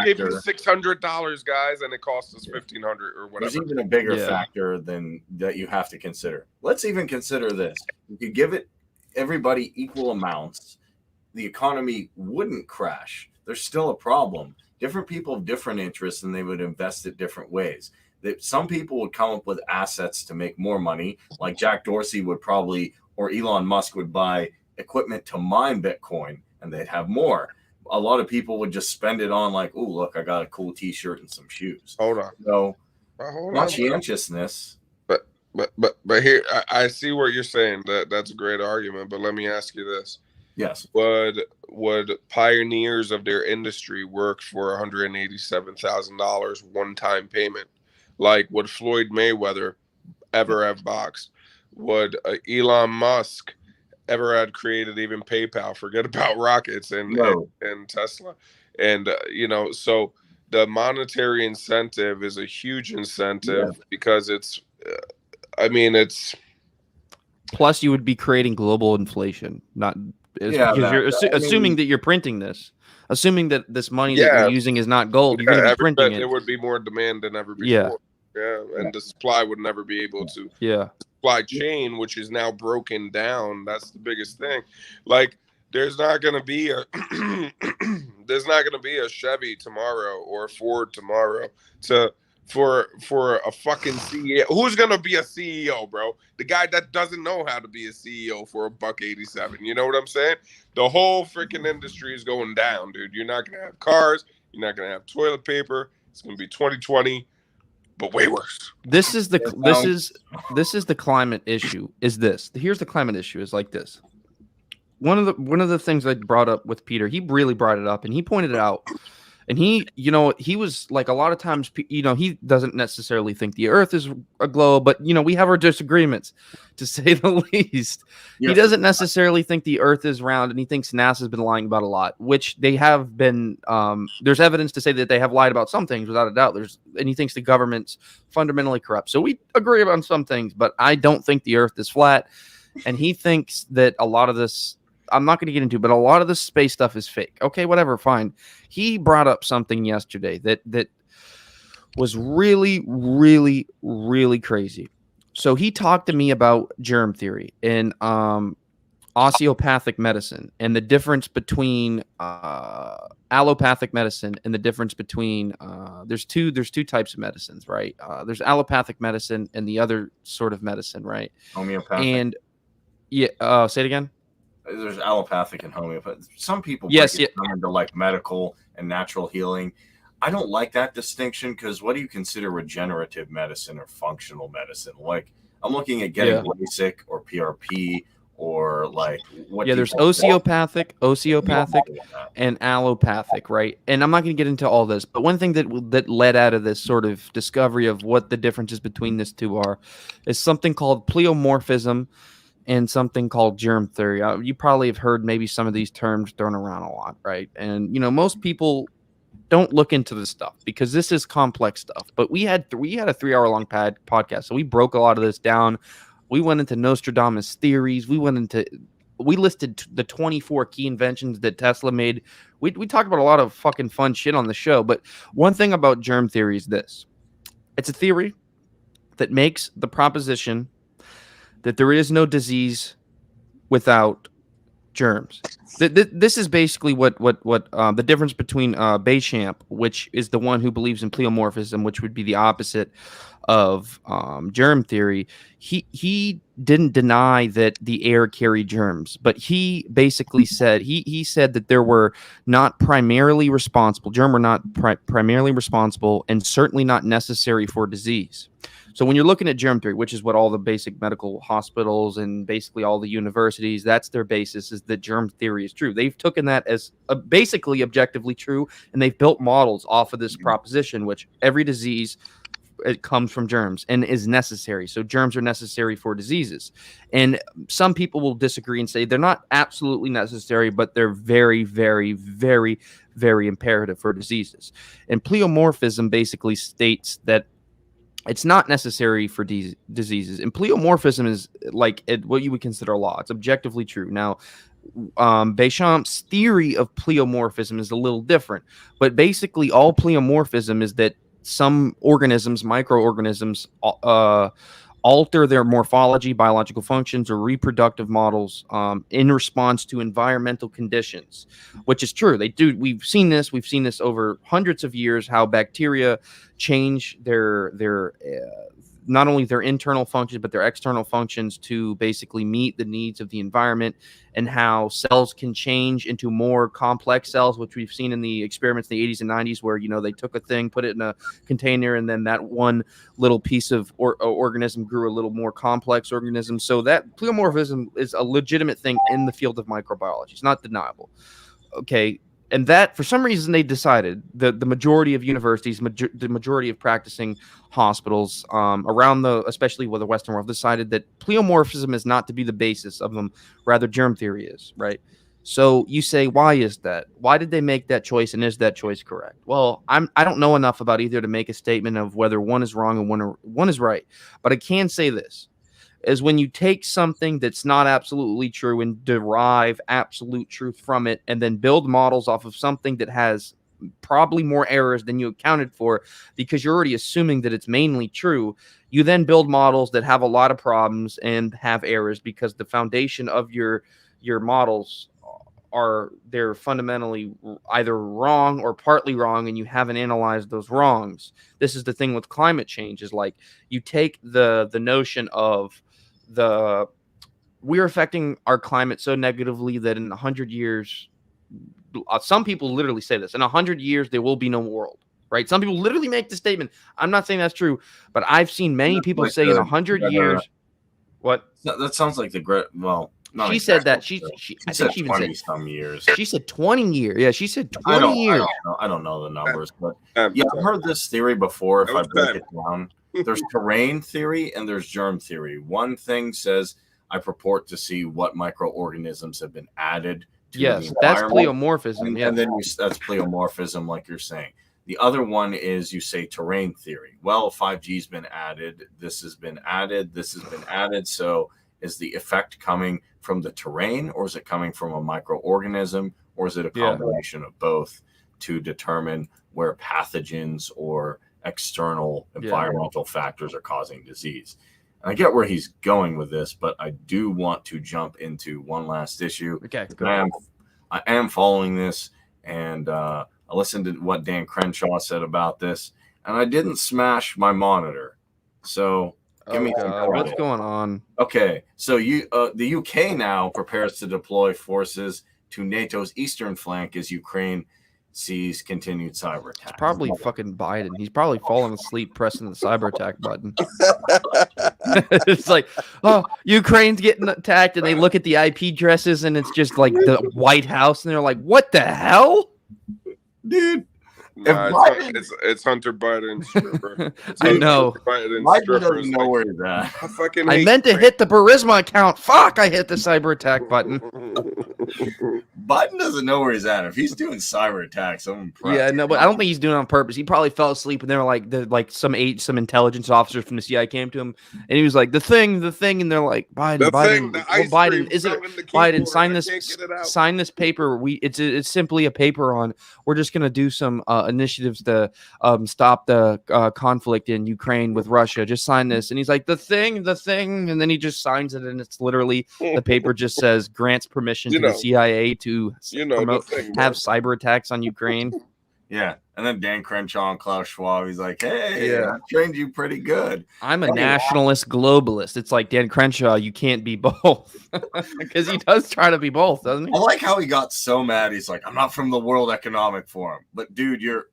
give you factor. $600, guys, and it costs us $1,500 or whatever. There's even a bigger factor than that you have to consider. Let's even consider this: if you give it everybody equal amounts, the economy wouldn't crash. There's still a problem. Different people have different interests, and they would invest it different ways. That some people would come up with assets to make more money, like Jack Dorsey would probably, or Elon Musk would buy equipment to mine Bitcoin, and they'd have more. A lot of people would just spend it on like, oh, look, I got a cool T-shirt and some shoes. Hold on. So hold on. conscientiousness. But here, I see what you're saying. That's a great argument. But let me ask you this: yes, would pioneers of their industry work for $187,000 one-time payment? Like, would Floyd Mayweather ever have boxed? Would Elon Musk ever had created even PayPal? Forget about rockets and Tesla. And, so the monetary incentive is a huge incentive because it's, it's. Plus, you would be creating global inflation, because you're assuming that you're printing this. Assuming that this money that you're using is not gold, you're going to be printing it. There would be more demand than ever before. And the supply would never be able to. Supply chain, which is now broken down. That's the biggest thing. Like, there's not going to be a Chevy tomorrow or a Ford tomorrow for a fucking CEO. Who's going to be a CEO, bro? The guy that doesn't know how to be a CEO for $187. You know what I'm saying? The whole freaking industry is going down, dude. You're not going to have cars. You're not going to have toilet paper. It's going to be 2020. But way worse. This is the climate issue. Here's the climate issue. Is like this. One of the things I brought up with Peter, he really brought it up, and he pointed it out. And he was like, a lot of times, he doesn't necessarily think the Earth is a globe, but we have our disagreements, to say the least. Yes. He doesn't necessarily think the Earth is round, and he thinks NASA's been lying about a lot, which they have been. There's evidence to say that they have lied about some things, without a doubt. And he thinks the government's fundamentally corrupt. So we agree on some things, but I don't think the Earth is flat. And he thinks that a lot of this, I'm not going to get into, but a lot of the space stuff is fake. Okay, whatever, fine. He brought up something yesterday that was really, really, really crazy. So he talked to me about germ theory and osteopathic medicine and the difference between allopathic medicine and the difference between there's two types of medicines, right? There's allopathic medicine and the other sort of medicine, right? Homeopathic. And say it again. There's allopathic and homeopathic. Some people break it down into like medical and natural healing. I don't like that distinction because what do you consider regenerative medicine or functional medicine? Like, I'm looking at getting LASIK or PRP or like what? There's osteopathic, and allopathic, right? And I'm not going to get into all this, but one thing that led out of this sort of discovery of what the differences between these two are is something called pleomorphism and something called germ theory. You probably have heard maybe some of these terms thrown around a lot, right? And most people don't look into this stuff because this is complex stuff. But we had a 3-hour-long podcast, so we broke a lot of this down. We went into Nostradamus theories. We listed the 24 key inventions that Tesla made. We talked about a lot of fucking fun shit on the show. But one thing about germ theory is this: it's a theory that makes the proposition that there is no disease without germs. This is basically what the difference between Béchamp, which is the one who believes in pleomorphism, which would be the opposite of germ theory. He didn't deny that the air carried germs, but he basically said he said that there were not primarily responsible, germ were not primarily responsible, and certainly not necessary for disease. So when you're looking at germ theory, which is what all the basic medical hospitals and basically all the universities, that's their basis, is that germ theory is true. They've taken that as basically objectively true, and they've built models off of this proposition, which every disease, it comes from germs and is necessary. So germs are necessary for diseases. And some people will disagree and say they're not absolutely necessary, but they're very, very, very, very imperative for diseases. And pleomorphism basically states that it's not necessary for diseases. And pleomorphism is like what you would consider a law. It's objectively true. Now, Béchamp's theory of pleomorphism is a little different, but basically all pleomorphism is that some organisms, microorganisms, alter their morphology, biological functions, or reproductive models in response to environmental conditions, which is true. They do. We've seen this over hundreds of years, how bacteria change their not only their internal functions, but their external functions to basically meet the needs of the environment, and how cells can change into more complex cells, which we've seen in the experiments in the 80s and 90s, where, they took a thing, put it in a container, and then that one little piece of organism grew a little more complex organism. So that pleomorphism is a legitimate thing in the field of microbiology. It's not deniable. Okay. And that, for some reason, they decided, the majority of universities, the majority of practicing hospitals around especially with the Western world, decided that pleomorphism is not to be the basis of them, rather germ theory is, right? So you say, why is that? Why did they make that choice, and is that choice correct? Well, I don't know enough about either to make a statement of whether one is wrong and one is right, but I can say this. Is when you take something that's not absolutely true and derive absolute truth from it, and then build models off of something that has probably more errors than you accounted for, because you're already assuming that it's mainly true. You then build models that have a lot of problems and have errors, because the foundation of your models they're fundamentally either wrong or partly wrong, and you haven't analyzed those wrongs. This is the thing with climate change, is like you take the notion of we're affecting our climate so negatively that in 100 years, some people literally say this, in 100 years there will be no world, right? Some people literally make the statement. I'm not saying that's true, but I've seen many people say in 100 years. What? That sounds like She said that. She I said think she even 20 said some years. She said 20 years. Yeah, she said 20 years. I don't know the numbers, but I've heard this theory before. If I break it down, there's terrain theory and there's germ theory. One thing says I purport to see what microorganisms have been added to the environment. That's pleomorphism. And then that's pleomorphism, like you're saying. The other one is you say terrain theory. Well, 5G's been added. This has been added. This has been added. So is the effect coming from the terrain, or is it coming from a microorganism, or is it a combination of both to determine where pathogens or external environmental factors are causing disease? And I get where he's going with this, but I do want to jump into one last issue. Okay. I am following this, and I listened to what Dan Crenshaw said about this, and I didn't smash my monitor. So give me some credit. What's going on? Okay, so the UK now prepares to deploy forces to NATO's eastern flank as Ukraine sees continued cyber attacks. It's probably fucking Biden. He's probably falling asleep pressing the cyber attack button. It's like, oh, Ukraine's getting attacked, and they look at the IP addresses, and it's just like the White House, and they're like, what the hell? Dude. It's Hunter Biden stripper. I know. Biden doesn't know where he's at. I meant to hit the Burisma account. Fuck, I hit the cyber attack button. Biden doesn't know where he's at. If he's doing cyber attacks, I'm impressed. Yeah, no, but I don't think he's doing it on purpose. He probably fell asleep, and they were like some intelligence officers from the CIA came to him, and he was like, the thing, and they're like, Biden, is it Biden? Sign this paper. It's simply a paper on. We're just gonna do some initiatives to stop the conflict in Ukraine with Russia. Just sign this, and he's like, the thing, and then he just signs it, and it's literally the paper just says grants permission to the CIA to have cyber attacks on Ukraine. Yeah, and then Dan Crenshaw and Klaus Schwab, he's like, hey, I trained you pretty good. I'm a nationalist globalist. It's like, Dan Crenshaw, you can't be both. Because he does try to be both, doesn't he? I like how he got so mad. He's like, I'm not from the World Economic Forum. But, dude, you're...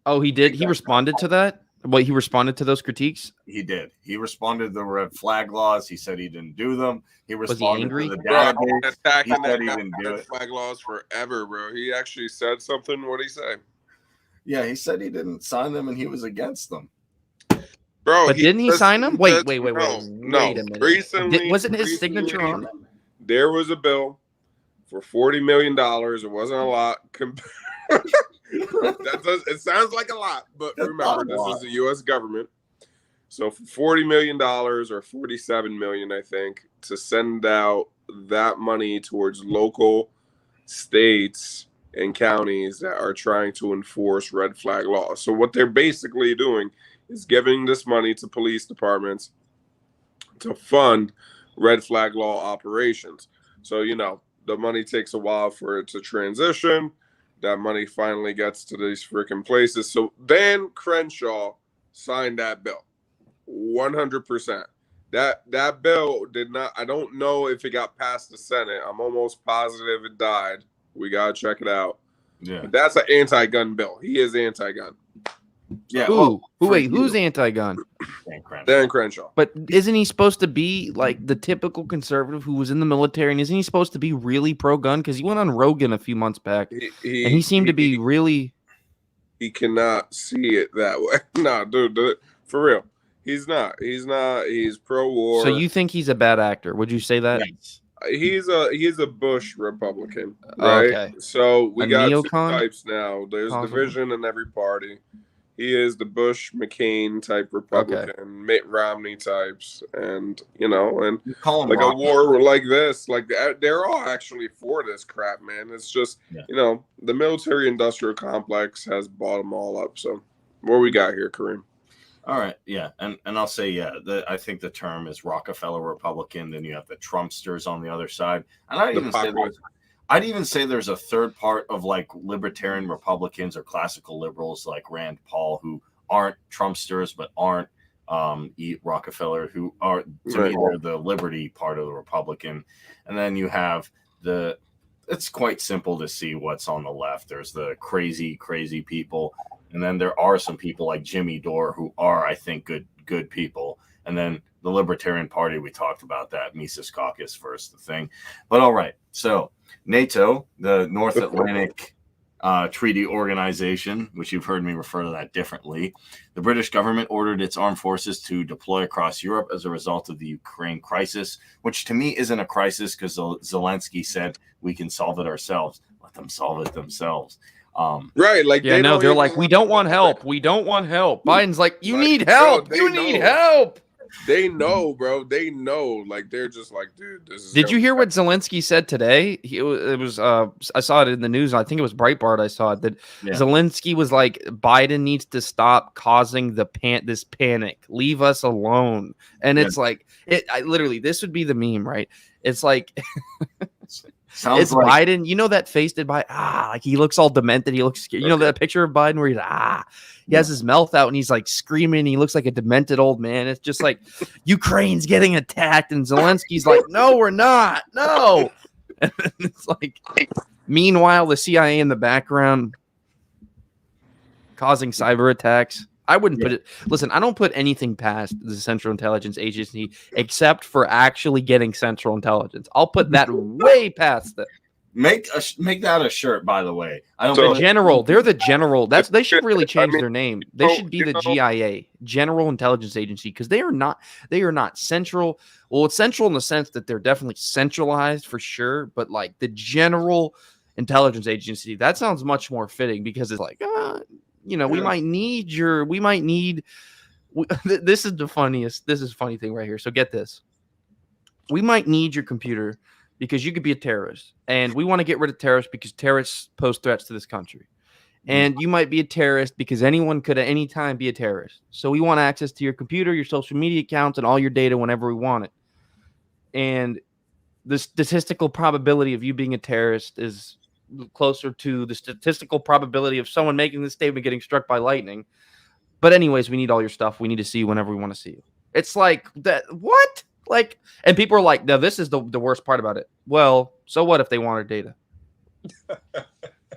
Oh, he did? He responded to that? What, he responded to those critiques? He did. He responded to the red flag laws. He said he didn't do them. He Was he responded angry? to the Bro, I've been database. He attacking said that he guy didn't do red it. flag laws forever, bro. He actually said something. What'd he say? Yeah, he said he didn't sign them and he was against them. Bro, But didn't he sign them? Wait a No, minute. Recently, Wasn't his signature on it? There was a bill for $40 million. It wasn't a lot. It sounds like a lot, but That's remember, not a lot. this is the U.S. government. So for $40 million or $47 million, I think, to send out that money towards local states and counties that are trying to enforce red flag laws. So what they're basically doing is giving this money to police departments to fund red flag law operations. So, the money takes a while for it to transition. That money finally gets to these freaking places. So Dan Crenshaw signed that bill. 100%. That bill did not, I don't know if it got past the Senate. I'm almost positive it died. We gotta check it out. Yeah. But that's an anti-gun bill. He is anti-gun. Yeah. Who's anti-gun? Dan Crenshaw. But isn't he supposed to be like the typical conservative who was in the military? And isn't he supposed to be really pro-gun? Because he went on Rogan a few months back, and he seemed to be really. He cannot see it that way. Nah, dude, for real. He's not. He's pro-war. So you think he's a bad actor? Would you say that? Yes. He's a Bush Republican, right? Okay. So we got two neocon? types now. There's Possible. division in every party. He is the Bush McCain type Republican, Mitt Romney types, and and You call him like rock. a war like this, like they're all actually for this crap, man. It's just the military-industrial complex has bought them all up. So what we got here, Kareem? All right, yeah, and I'll say I think the term is Rockefeller Republican. Then you have the Trumpsters on the other side, and I'd even say there's a third part of like libertarian Republicans or classical liberals like Rand Paul who aren't Trumpsters but aren't Rockefeller, who are to me they're the liberty part of the Republican, and then you have it's quite simple to see what's on the left. There's the crazy people. And then there are some people like Jimmy Dore who are, I think, good people. And then the Libertarian Party, we talked about that, Mises Caucus first, the thing. But all right, so NATO, the North Atlantic Treaty Organization, which you've heard me refer to that differently, the British government ordered its armed forces to deploy across Europe as a result of the Ukraine crisis, which to me isn't a crisis because Zelensky said we can solve it ourselves. Let them solve it themselves. Right, like they're like, we don't want help. We don't want help. Biden's like, you need help. Bro, you need help. They know, bro. They know. Like they're just like, dude. This is. Did you hear what Zelensky said today? It was. I saw it in the news. I think it was Breitbart. I saw it that Zelensky was like, Biden needs to stop causing this panic. Leave us alone. And it's like literally, this would be the meme, right? It's like. It's like, Biden, that face did by like he looks all demented. He looks scared. You know that picture of Biden where he's he has his mouth out and he's like screaming. He looks like a demented old man. It's just like Ukraine's getting attacked and Zelensky's like, no, we're not. No. And it's like, meanwhile, the CIA in the background causing cyber attacks. I wouldn't put it. Listen, I don't put anything past the Central Intelligence Agency except for actually getting Central Intelligence. I'll put that way past them. Make that a shirt, by the way. General. They're the general. They should really change their name. They should be the GIA, General Intelligence Agency, because they are not central. Well, it's central in the sense that they're definitely centralized for sure, but like the General Intelligence Agency, that sounds much more fitting because it's like we might need this is the funniest. This is a funny thing right here. So get this. We might need your computer because you could be a terrorist and we want to get rid of terrorists because terrorists pose threats to this country. And you might be a terrorist because anyone could at any time be a terrorist. So we want access to your computer, your social media accounts, and all your data whenever we want it. And the statistical probability of you being a terrorist is closer to the statistical probability of someone making this statement getting struck by lightning. But anyways, we need all your stuff. We need to see you whenever we want to see you. It's like that. What? Like, and people are like, no, this is the worst part about it. Well, so what if they want our data?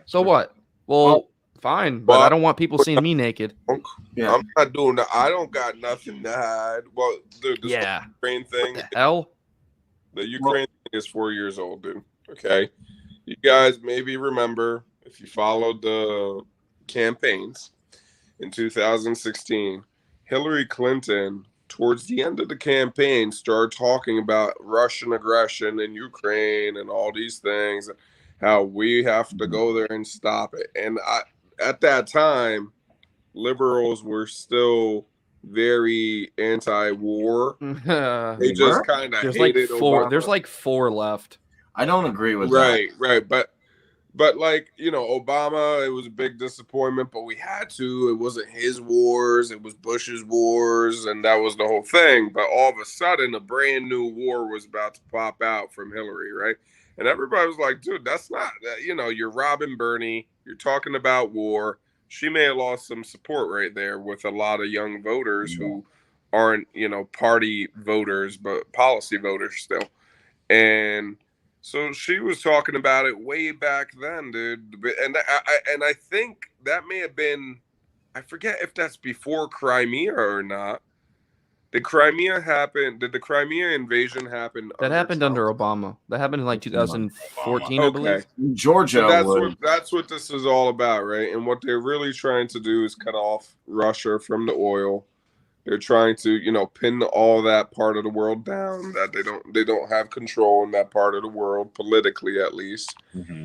So what? Well, Fine, but I don't want people seeing me naked. Yeah. I'm not doing that. I don't got nothing to hide. Well, dude, this Yeah. Ukraine thing. What the hell? The Ukraine thing is 4 years old, dude. Okay. You guys maybe remember, if you followed the campaigns in 2016, Hillary Clinton, towards the end of the campaign, started talking about Russian aggression in Ukraine and all these things, how we have to go there and stop it. And at that time, liberals were still very anti-war. They just kind of hated Obama. There's like 4 left. I don't agree with that. Right. But like, you know, Obama, it was a big disappointment, but we had to. It wasn't his wars, it was Bush's wars, and that was the whole thing. But all of a sudden, a brand new war was about to pop out from Hillary, right? And everybody was like, dude, that's not, you know, you're robbing Bernie, you're talking about war. She may have lost some support right there with a lot of young voters who aren't, you know, party voters, but policy voters still. And so she was talking about it way back then, dude. And I think that may have been, I forget if that's before Crimea or not. Did the Crimea invasion happen? That happened Trump? under Obama. That happened in like 2014, I believe. Georgia. So that's what this is all about, right? And what they're really trying to do is cut off Russia from the oil. They're trying to, you know, pin all that part of the world down, that they don't have control in that part of the world, politically at least. Mm-hmm.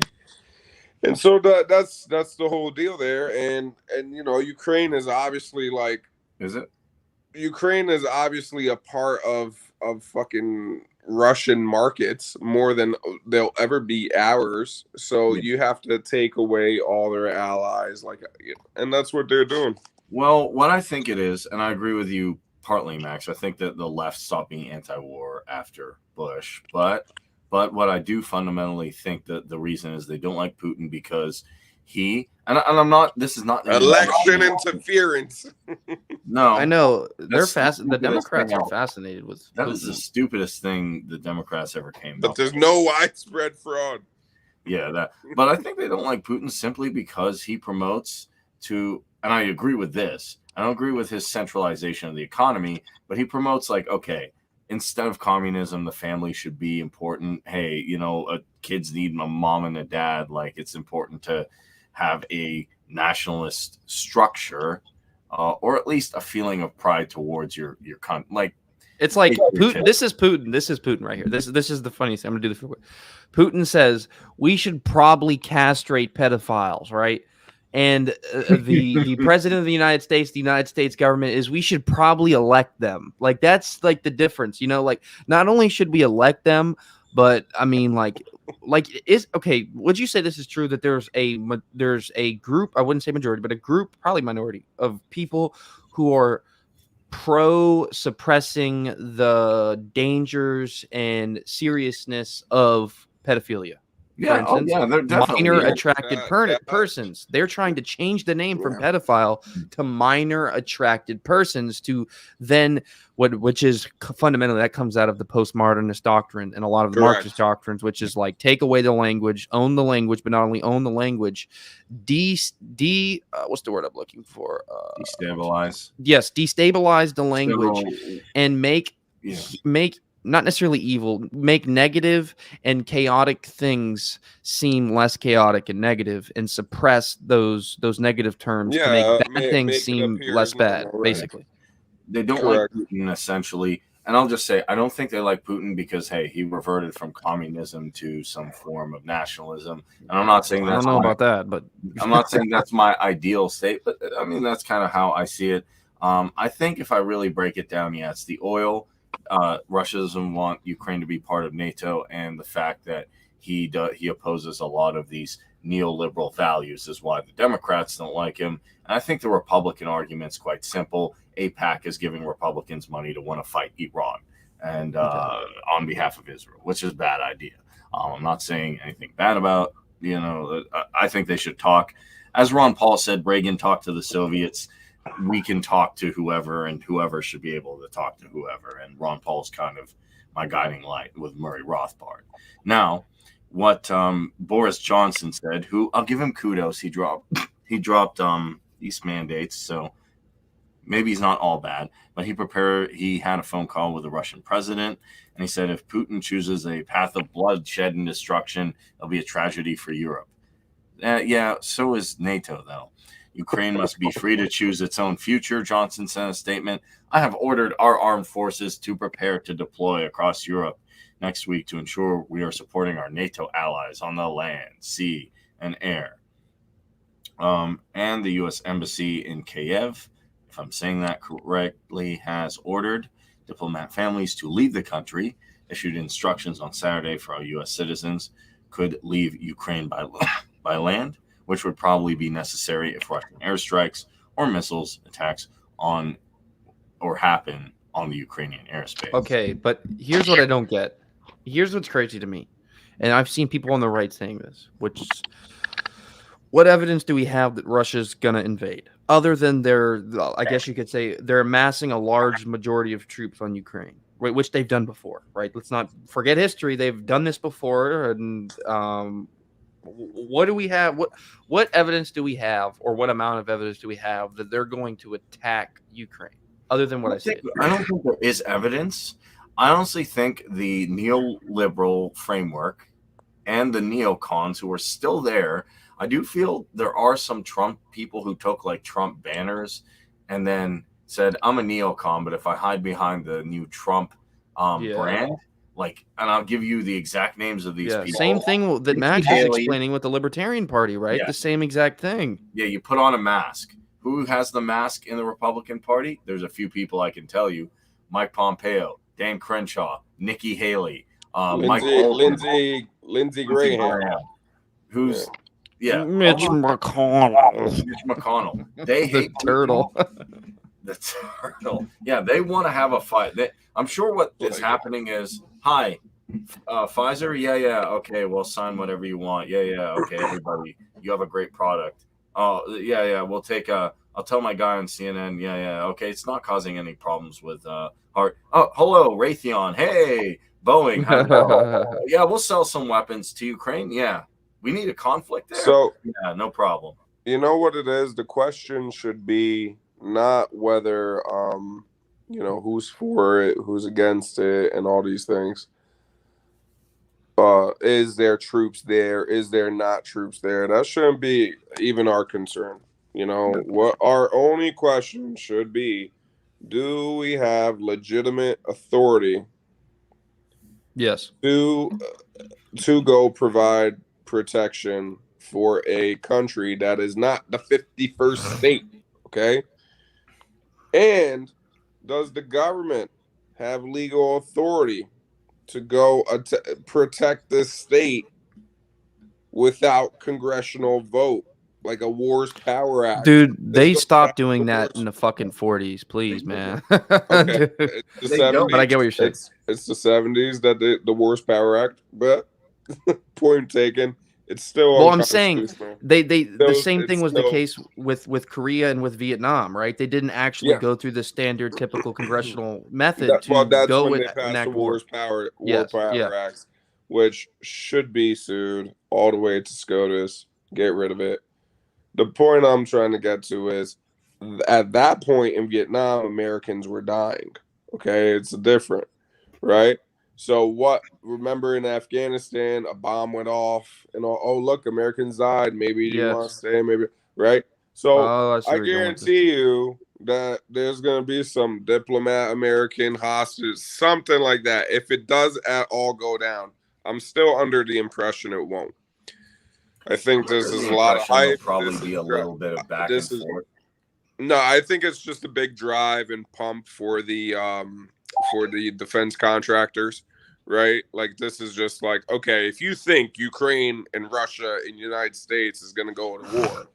And so that's the whole deal there. And you know, Ukraine is obviously like, is it? Ukraine is obviously a part of fucking Russian markets more than they'll ever be ours. So you have to take away all their allies, like, and that's what they're doing. Well, what I think it is, and I agree with you partly, Max. I think that the left stopped being anti-war after Bush, but what I do fundamentally think that the reason is they don't like Putin because he and I'm not. This is not election interference. No, I know they're the Democrats are fascinated with that Putin. is the stupidest thing the Democrats ever came up. But there's no widespread fraud. Yeah, that. But I think they don't like Putin simply because he promotes to. And I agree with this. I don't agree with his centralization of the economy, but he promotes like, okay, instead of communism, the family should be important. Hey, you know, kids need a mom and a dad. Like, it's important to have a nationalist structure, or at least a feeling of pride towards your like. It's like Putin. This is Putin. This is Putin right here. This is the funniest thing. I'm gonna do this real quick. Putin says we should probably castrate pedophiles, right? And the president of the United States government is we should probably elect them. Like, that's like the difference, you know, like not only should we elect them, but I mean, like is okay. Would you say this is true that there's a group, I wouldn't say majority, but a group, probably minority of people who are pro suppressing the dangers and seriousness of pedophilia? Yeah, for instance, they're definitely minor attracted persons. They're trying to change the name from pedophile to minor attracted persons to then which is fundamentally that comes out of the postmodernist doctrine and a lot of the Marxist doctrines, which is like take away the language, own the language, but not only own the language, what's the word I'm looking for? Destabilize. Yes, destabilize the language and make not necessarily evil, make negative and chaotic things seem less chaotic and negative, and suppress those negative terms to make bad things seem less bad, basically. They don't like Putin, essentially. And I'll just say, I don't think they like Putin because, hey, he reverted from communism to some form of nationalism. And I'm not saying that's I don't know about that, but I'm not saying that's my ideal state, but I mean, that's kind of how I see it. I think if I really break it down, it's the oil. Russia doesn't want Ukraine to be part of NATO, and the fact that he opposes a lot of these neoliberal values is why the Democrats don't like him. And I think the Republican argument's quite simple. AIPAC is giving Republicans money to want to fight Iran and on behalf of Israel, which is a bad idea. I'm not saying anything bad about, I think they should talk. As Ron Paul said, Reagan talked to the Soviets. We can talk to whoever, and whoever should be able to talk to whoever. And Ron Paul's kind of my guiding light with Murray Rothbard. Now, what Boris Johnson said, who I'll give him kudos, he dropped he dropped these mandates, so maybe he's not all bad. But he had a phone call with the Russian president, and he said if Putin chooses a path of bloodshed and destruction, it'll be a tragedy for Europe. Yeah, so is NATO, though. Ukraine must be free to choose its own future, Johnson said in a statement. I have ordered our armed forces to prepare to deploy across Europe next week to ensure we are supporting our NATO allies on the land, sea, and air. And the U.S. Embassy in Kiev, if I'm saying that correctly, has ordered diplomat families to leave the country, issued instructions on Saturday for all U.S. citizens could leave Ukraine by land, which would probably be necessary if Russian airstrikes or missiles attacks on or happen on the Ukrainian airspace. Okay, but here's what I don't get. Here's what's crazy to me. And I've seen people on the right saying this, which is, what evidence do we have that Russia's going to invade? Other than I guess you could say they're amassing a large majority of troops on Ukraine, right, which they've done before, right? Let's not forget history. They've done this before. And what do we have? What evidence do we have, or what amount of evidence do we have that they're going to attack Ukraine, other than what I said? I don't think there is evidence. I honestly think the neoliberal framework and the neocons who are still there, I do feel there are some Trump people who took like Trump banners and then said, I'm a neocon, but if I hide behind the new Trump brand, like, and I'll give you the exact names of these people. Same thing that Max is explaining with the Libertarian Party, right? Yeah. The same exact thing. Yeah, you put on a mask. Who has the mask in the Republican Party? There's a few people I can tell you. Mike Pompeo, Dan Crenshaw, Nikki Haley, Lindsey Graham. Who's Mitch McConnell. Mitch McConnell. They hate turtle. The turtle. Yeah, they want to have a fight. I'm sure what is happening is, hi, Pfizer? Yeah, okay, well, sign whatever you want. Yeah, okay, everybody, you have a great product. Oh, yeah, we'll take I'll tell my guy on CNN, yeah, okay, it's not causing any problems with heart. Oh, hello, Raytheon. Hey, Boeing. Yeah, we'll sell some weapons to Ukraine. Yeah, we need a conflict there. So, yeah, no problem. You know what it is? The question should be not whether, who's for it, who's against it, and all these things. Is there troops there? Is there not troops there? That shouldn't be even our concern. What our only question should be, do we have legitimate authority? Yes. To go provide protection for a country that is not the 51st state, okay? And does the government have legal authority to go protect this state without congressional vote, like a Wars Power Act? Dude, they stopped doing that in the fucking 40s, please, man. Okay. It's the 70s, but I get what you're saying. It's the 70s that the Wars Power Act, but point taken. It's still. Well, I'm saying the same thing was the case with Korea and with Vietnam, right? They didn't actually go through the standard typical congressional method that's go when with they passed the war Power Acts, which should be sued all the way to SCOTUS. Get rid of it. The point I'm trying to get to is, at that point in Vietnam, Americans were dying. Okay, it's different, right? So remember in Afghanistan, a bomb went off and oh, look, Americans died. Maybe you want to stay, maybe, right? So I guarantee you that there's going to be some diplomat, American hostage, something like that. If it does at all go down, I'm still under the impression it won't. I think this is a lot of hype. Probably be a little bit of back and forth. No, I think it's just a big drive and pump for the defense contractors, right? Like, this is just like, okay, if you think Ukraine and Russia and the United States is going to go to war,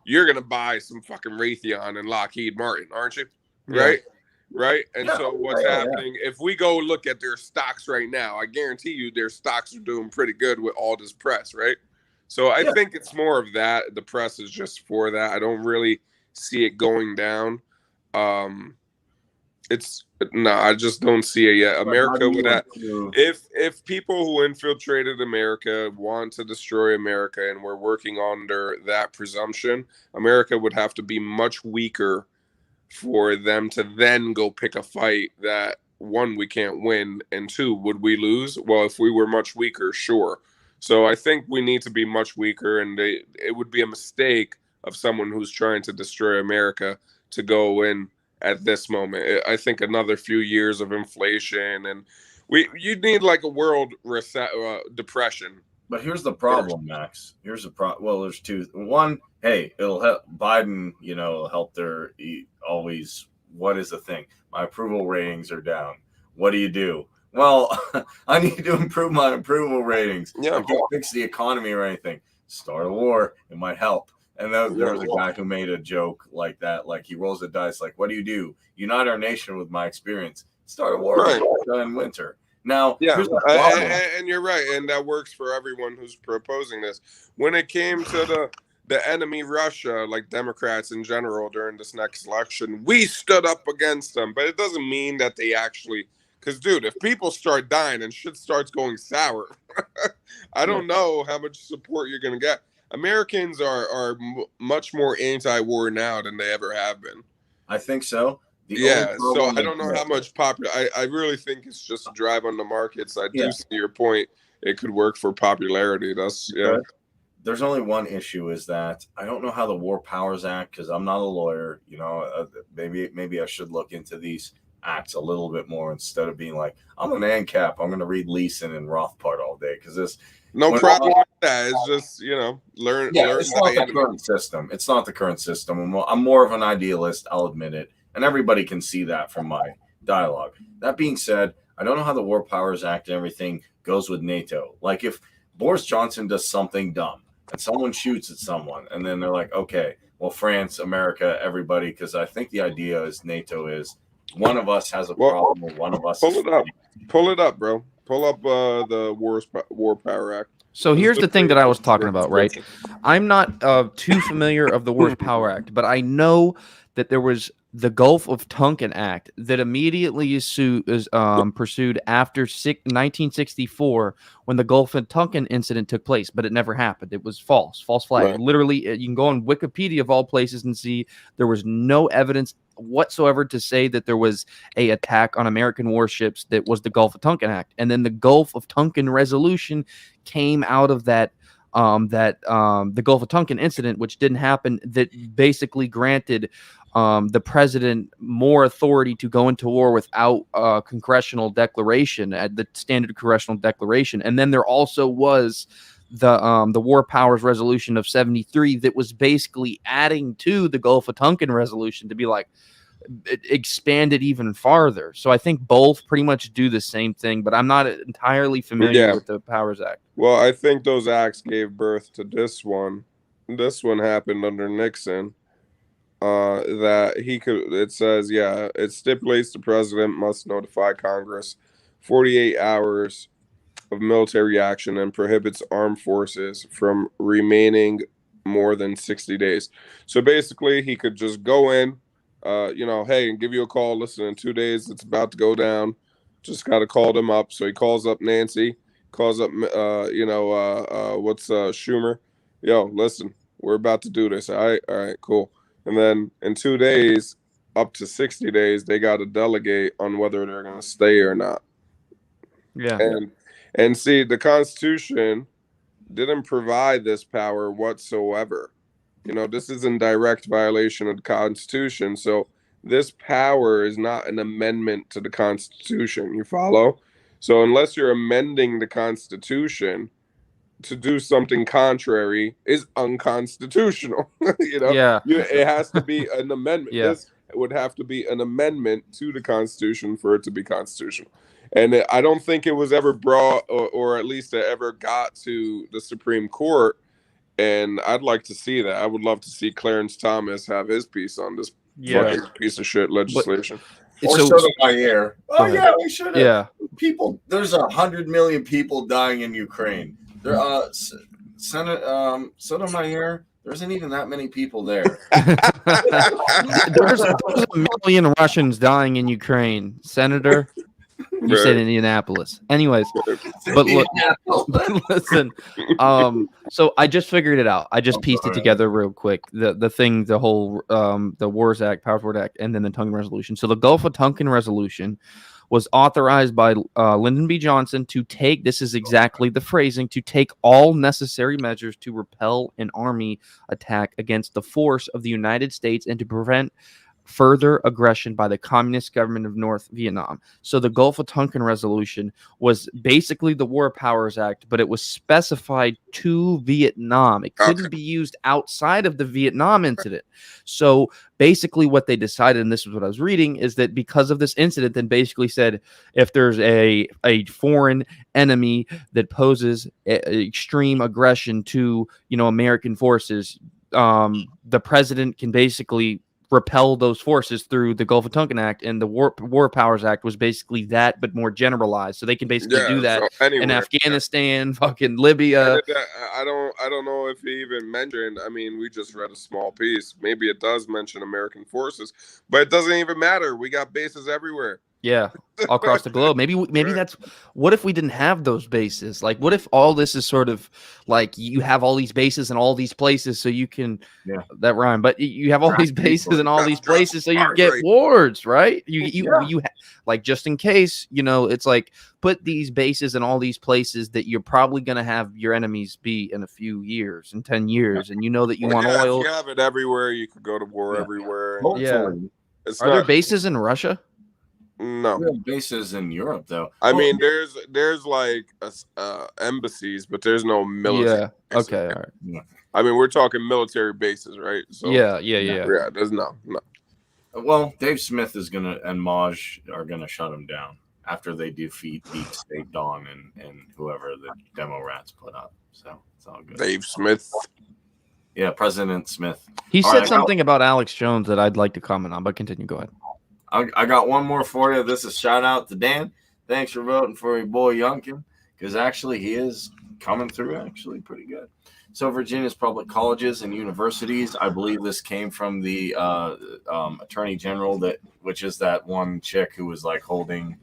you're going to buy some fucking Raytheon and Lockheed Martin, aren't you? Right? Right? And so what's happening, if we go look at their stocks right now, I guarantee you their stocks are doing pretty good with all this press, right? So I think it's more of that. The press is just for that. I don't really see it going down. It's No, I just don't see it yet. But how America do would you have, improve- if people who infiltrated America want to destroy America and we're working under that presumption, America would have to be much weaker for them to then go pick a fight that, one, we can't win, and two, would we lose? Well, if we were much weaker, sure. So I think we need to be much weaker, and it would be a mistake of someone who's trying to destroy America to go in at this moment. I think another few years of inflation, and you'd need like a world depression. But here's the problem, Max. Here's the problem. Well, there's two. One, hey, it'll help Biden. It'll help their always. What is the thing? My approval ratings are down. What do you do? Well, I need to improve my approval ratings. Yeah, I can't fix the economy or anything. Start a war. It might help. And there was a guy who made a joke like that. Like, he rolls the dice. Like, what do you do? Unite our nation with my experience. Start a war in winter. Now, here's the problem. And you're right, and that works for everyone who's proposing this. When it came to the enemy Russia, like Democrats in general during this next election, we stood up against them. But it doesn't mean that they actually, because, dude, if people start dying and shit starts going sour, I don't know how much support you're going to get. Americans are much more anti-war now than they ever have been. I think so. So I don't know how much popular. I really think it's just a drive on the markets. I do see your point. It could work for popularity. That's There's only one issue, is that I don't know how the War Powers Act, because I'm not a lawyer. Maybe I should look into these acts a little bit more instead of being like, I'm an ANCAP. I'm going to read Leeson and Rothbard all day, because this. No problem with that. It's just, learn. It's not the current system. It's not the current system. I'm more of an idealist. I'll admit it. And everybody can see that from my dialogue. That being said, I don't know how the War Powers Act and everything goes with NATO. Like, if Boris Johnson does something dumb and someone shoots at someone, and then they're like, okay, well, France, America, everybody, because I think the idea is NATO is one of us has a problem, or one of us. Pull it up, bro. Pull up the War Power Act. So here's the thing that I was talking about, right? I'm not too familiar of the War Power Act, but I know that there was the Gulf of Tonkin Act that immediately is pursued after 1964, when the Gulf of Tonkin incident took place, but it never happened. It was false flag. Right. Literally, you can go on Wikipedia of all places and see there was no evidence whatsoever to say that there was a attack on American warships that was the Gulf of Tonkin Act. And then the Gulf of Tonkin resolution came out of that. The Gulf of Tonkin incident, which didn't happen, that basically granted the president more authority to go into war without congressional declaration, at the standard congressional declaration. And then there also was the War Powers Resolution of 73 that was basically adding to the Gulf of Tonkin resolution to be like, it expanded even farther. So I think both pretty much do the same thing, but I'm not entirely familiar with the Powers Act. Well, I think those acts gave birth to this one. This one happened under Nixon. That he could, it says, it stipulates the president must notify Congress 48 hours of military action and prohibits armed forces from remaining more than 60 days. So basically, he could just go in, hey, and give you a call. Listen, in 2 days, it's about to go down. Just got to call them up. So he calls up Nancy, calls up, Schumer. Yo, listen, we're about to do this. All right, cool. And then in 2 days, up to 60 days, they got to delegate on whether they're going to stay or not. Yeah. And see, the Constitution didn't provide this power whatsoever. This is in direct violation of the Constitution. So this power is not an amendment to the Constitution. You follow? So unless you're amending the Constitution, to do something contrary is unconstitutional. It has to be an amendment. This would have to be an amendment to the Constitution for it to be constitutional. And I don't think it was ever brought, or at least it ever got to the Supreme Court. And I'd like to see that. I would love to see Clarence Thomas have his piece on this fucking piece of shit legislation. Or Sotomayor. Oh yeah, we should have. Yeah. People, there's 100 million people dying in Ukraine. There, Senate Sotomayor, There isn't even that many people there. there's a million Russians dying in Ukraine, Senator. You said Indianapolis. Anyways, but look, listen. So I just figured it out. I just pieced it together real quick. The whole the Wars Act, Powers Board Act, and then the Tonkin Resolution. So the Gulf of Tonkin Resolution was authorized by Lyndon B. Johnson to take. This is exactly the phrasing: to take all necessary measures to repel an army attack against the force of the United States and to prevent further aggression by the communist government of North Vietnam. So the Gulf of Tonkin Resolution was basically the War Powers Act, but it was specified to Vietnam. It couldn't be used outside of the Vietnam incident. So basically what they decided, and this is what I was reading, is that because of this incident, then basically said if there's a foreign enemy that poses extreme aggression to, American forces, the president can basically repel those forces through the Gulf of Tonkin Act, and the War Powers Act was basically that, but more generalized. So they can basically do that in Afghanistan, fucking Libya. I don't know if he even mentioned. I mean, we just read a small piece. Maybe it does mention American forces, but it doesn't even matter. We got bases everywhere. Yeah, all across the globe. Maybe that's what if we didn't have those bases? Like, what if all this is sort of like you have all these bases in all these places, so you can that rhyme, but you have all these bases in all these places, so you get wars, right? You like just in case, it's like put these bases in all these places that you're probably gonna have your enemies be in a few years, in 10 years, and that you want oil. You have it everywhere. You could go to war everywhere. Yeah. Are there bases in Russia? No, we have bases in Europe, though. I mean, there's like embassies, but there's no military. Yeah. Okay. All right. Yeah. I mean, we're talking military bases, right? So yeah. There's no. Well, Dave Smith and Maj are gonna shut him down after they defeat Deep State Dawn and whoever the demo rats put up. So it's all good. Dave Smith. Yeah, President Smith. He said something about Alex Jones that I'd like to comment on, but continue. Go ahead. I got one more for you. This is shout out to Dan. Thanks for voting for your boy Yunkin, because actually he is coming through actually pretty good. So Virginia's public colleges and universities, I believe this came from the Attorney General, which is that one chick who was like looked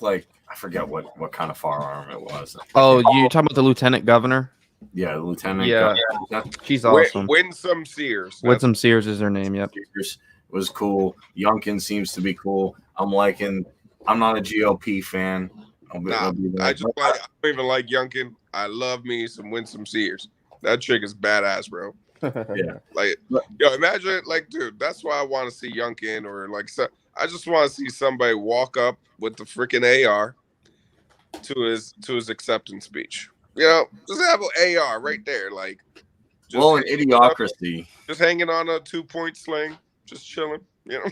like, I forget what kind of firearm it was. Oh, you're talking about the lieutenant governor? Yeah, the lieutenant. Yeah, she's awesome. Winsome Sears. Winsome Sears is her name. Yep. Was cool. Yunkin seems to be cool. I'm not a GOP fan. I don't even like Yunkin. I love me some Winsome Sears. That chick is badass, bro. Yeah. Like, imagine, like, dude, that's why I want to see Yunkin, or like, I just want to see somebody walk up with the freaking AR to his acceptance speech. Just have an AR right there, like. An Idiocracy. Just hanging on a 2-point sling. Just chilling, Yeah.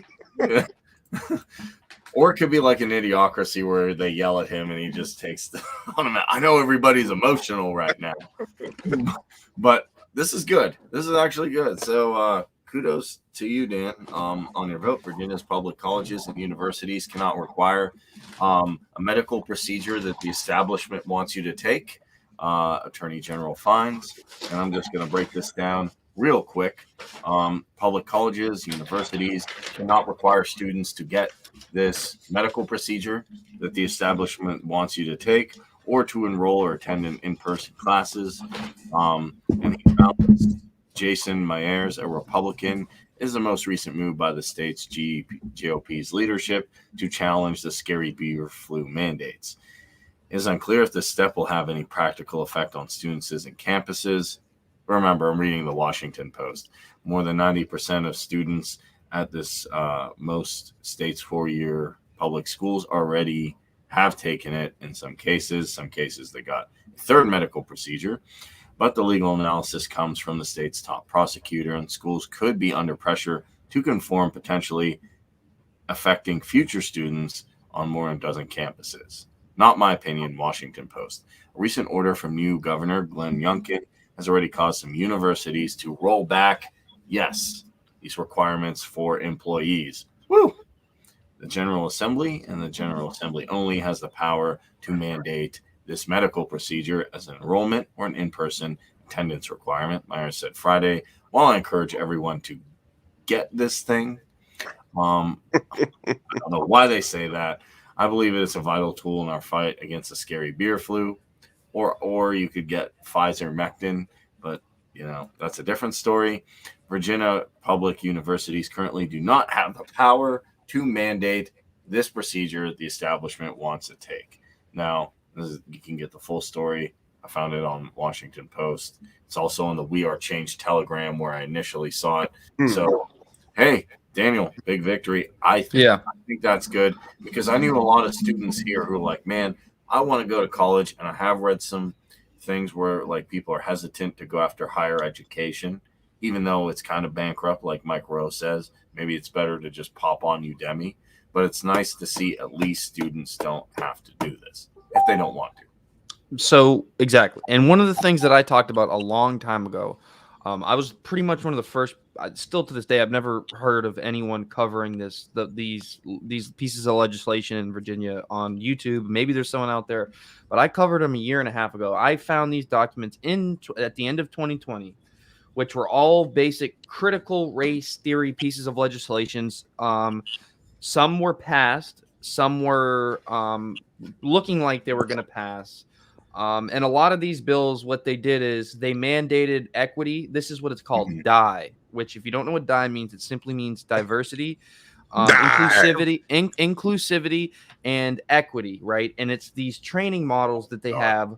Or it could be like an Idiocracy where they yell at him and he just takes I know everybody's emotional right now, but this is good. This is actually good. So kudos to you, Dan, on your vote. Virginia's public colleges and universities cannot require a medical procedure that the establishment wants you to take. Attorney General finds, and I'm just going to break this down real quick. Public colleges, universities cannot require students to get this medical procedure that the establishment wants you to take, or to enroll or attend in-person classes. And he found Jason Myers, a Republican, is the most recent move by the state's GOP's leadership to challenge the scary beaver flu mandates. It is unclear if this step will have any practical effect on students and campuses. Remember, I'm reading the Washington Post. More than 90% of students at this most states' 4-year public schools already have taken it in some cases. Some cases they got a third medical procedure. But the legal analysis comes from the state's top prosecutor, and schools could be under pressure to conform, potentially affecting future students on more than a dozen campuses. Not my opinion, Washington Post. A recent order from new Governor Glenn Youngkin has already caused some universities to roll back, these requirements for employees. Woo! The General Assembly, and the General Assembly only, has the power to mandate this medical procedure as an enrollment or an in-person attendance requirement. Myers said Friday, while I encourage everyone to get this thing, I don't know why they say that. I believe it is a vital tool in our fight against the scary beer flu. Or you could get Pfizer Mectin, but that's a different story. Virginia public universities currently do not have the power to mandate this procedure the establishment wants to take. Now, you can get the full story. I found it on Washington Post. It's also on the We Are Change Telegram where I initially saw it. So, hey, Daniel, big victory. I think that's good because I knew a lot of students here who were like, man, I want to go to college, and I have read some things where like people are hesitant to go after higher education, even though it's kind of bankrupt, like Mike Rowe says. Maybe it's better to just pop on Udemy, but it's nice to see at least students don't have to do this if they don't want to. So exactly, and one of the things that I talked about a long time ago, I was pretty much one of the first. Still to this day, I've never heard of anyone covering these pieces of legislation in Virginia on YouTube. Maybe there's someone out there, but I covered them a year and a half ago. I found these documents at the end of 2020, which were all basic critical race theory pieces of legislations. Some were passed, some were looking like they were going to pass. And a lot of these bills, what they did is they mandated equity. This is what it's called, DIE, which if you don't know what DIE means, it simply means diversity, inclusivity, and equity, right? And it's these training models that they have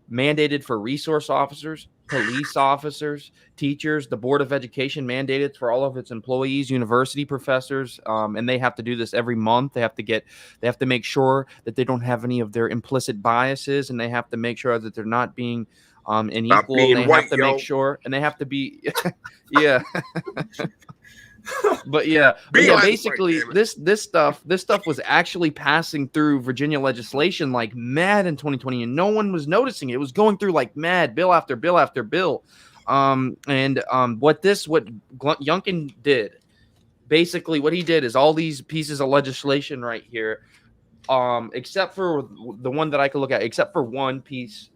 mandated for resource officers, police officers, teachers. The Board of Education mandated for all of its employees, university professors, and they have to do this every month. They have to make sure that they don't have any of their implicit biases, and they have to make sure that they're not being unequal. And they have to make sure, and they have to be, yeah. But basically this stuff was actually passing through Virginia legislation like mad in 2020, and no one was noticing it. It was going through like mad, bill after bill after bill. What Youngkin did, basically what he did is all these pieces of legislation right here, except for the one that I could look at, except for one piece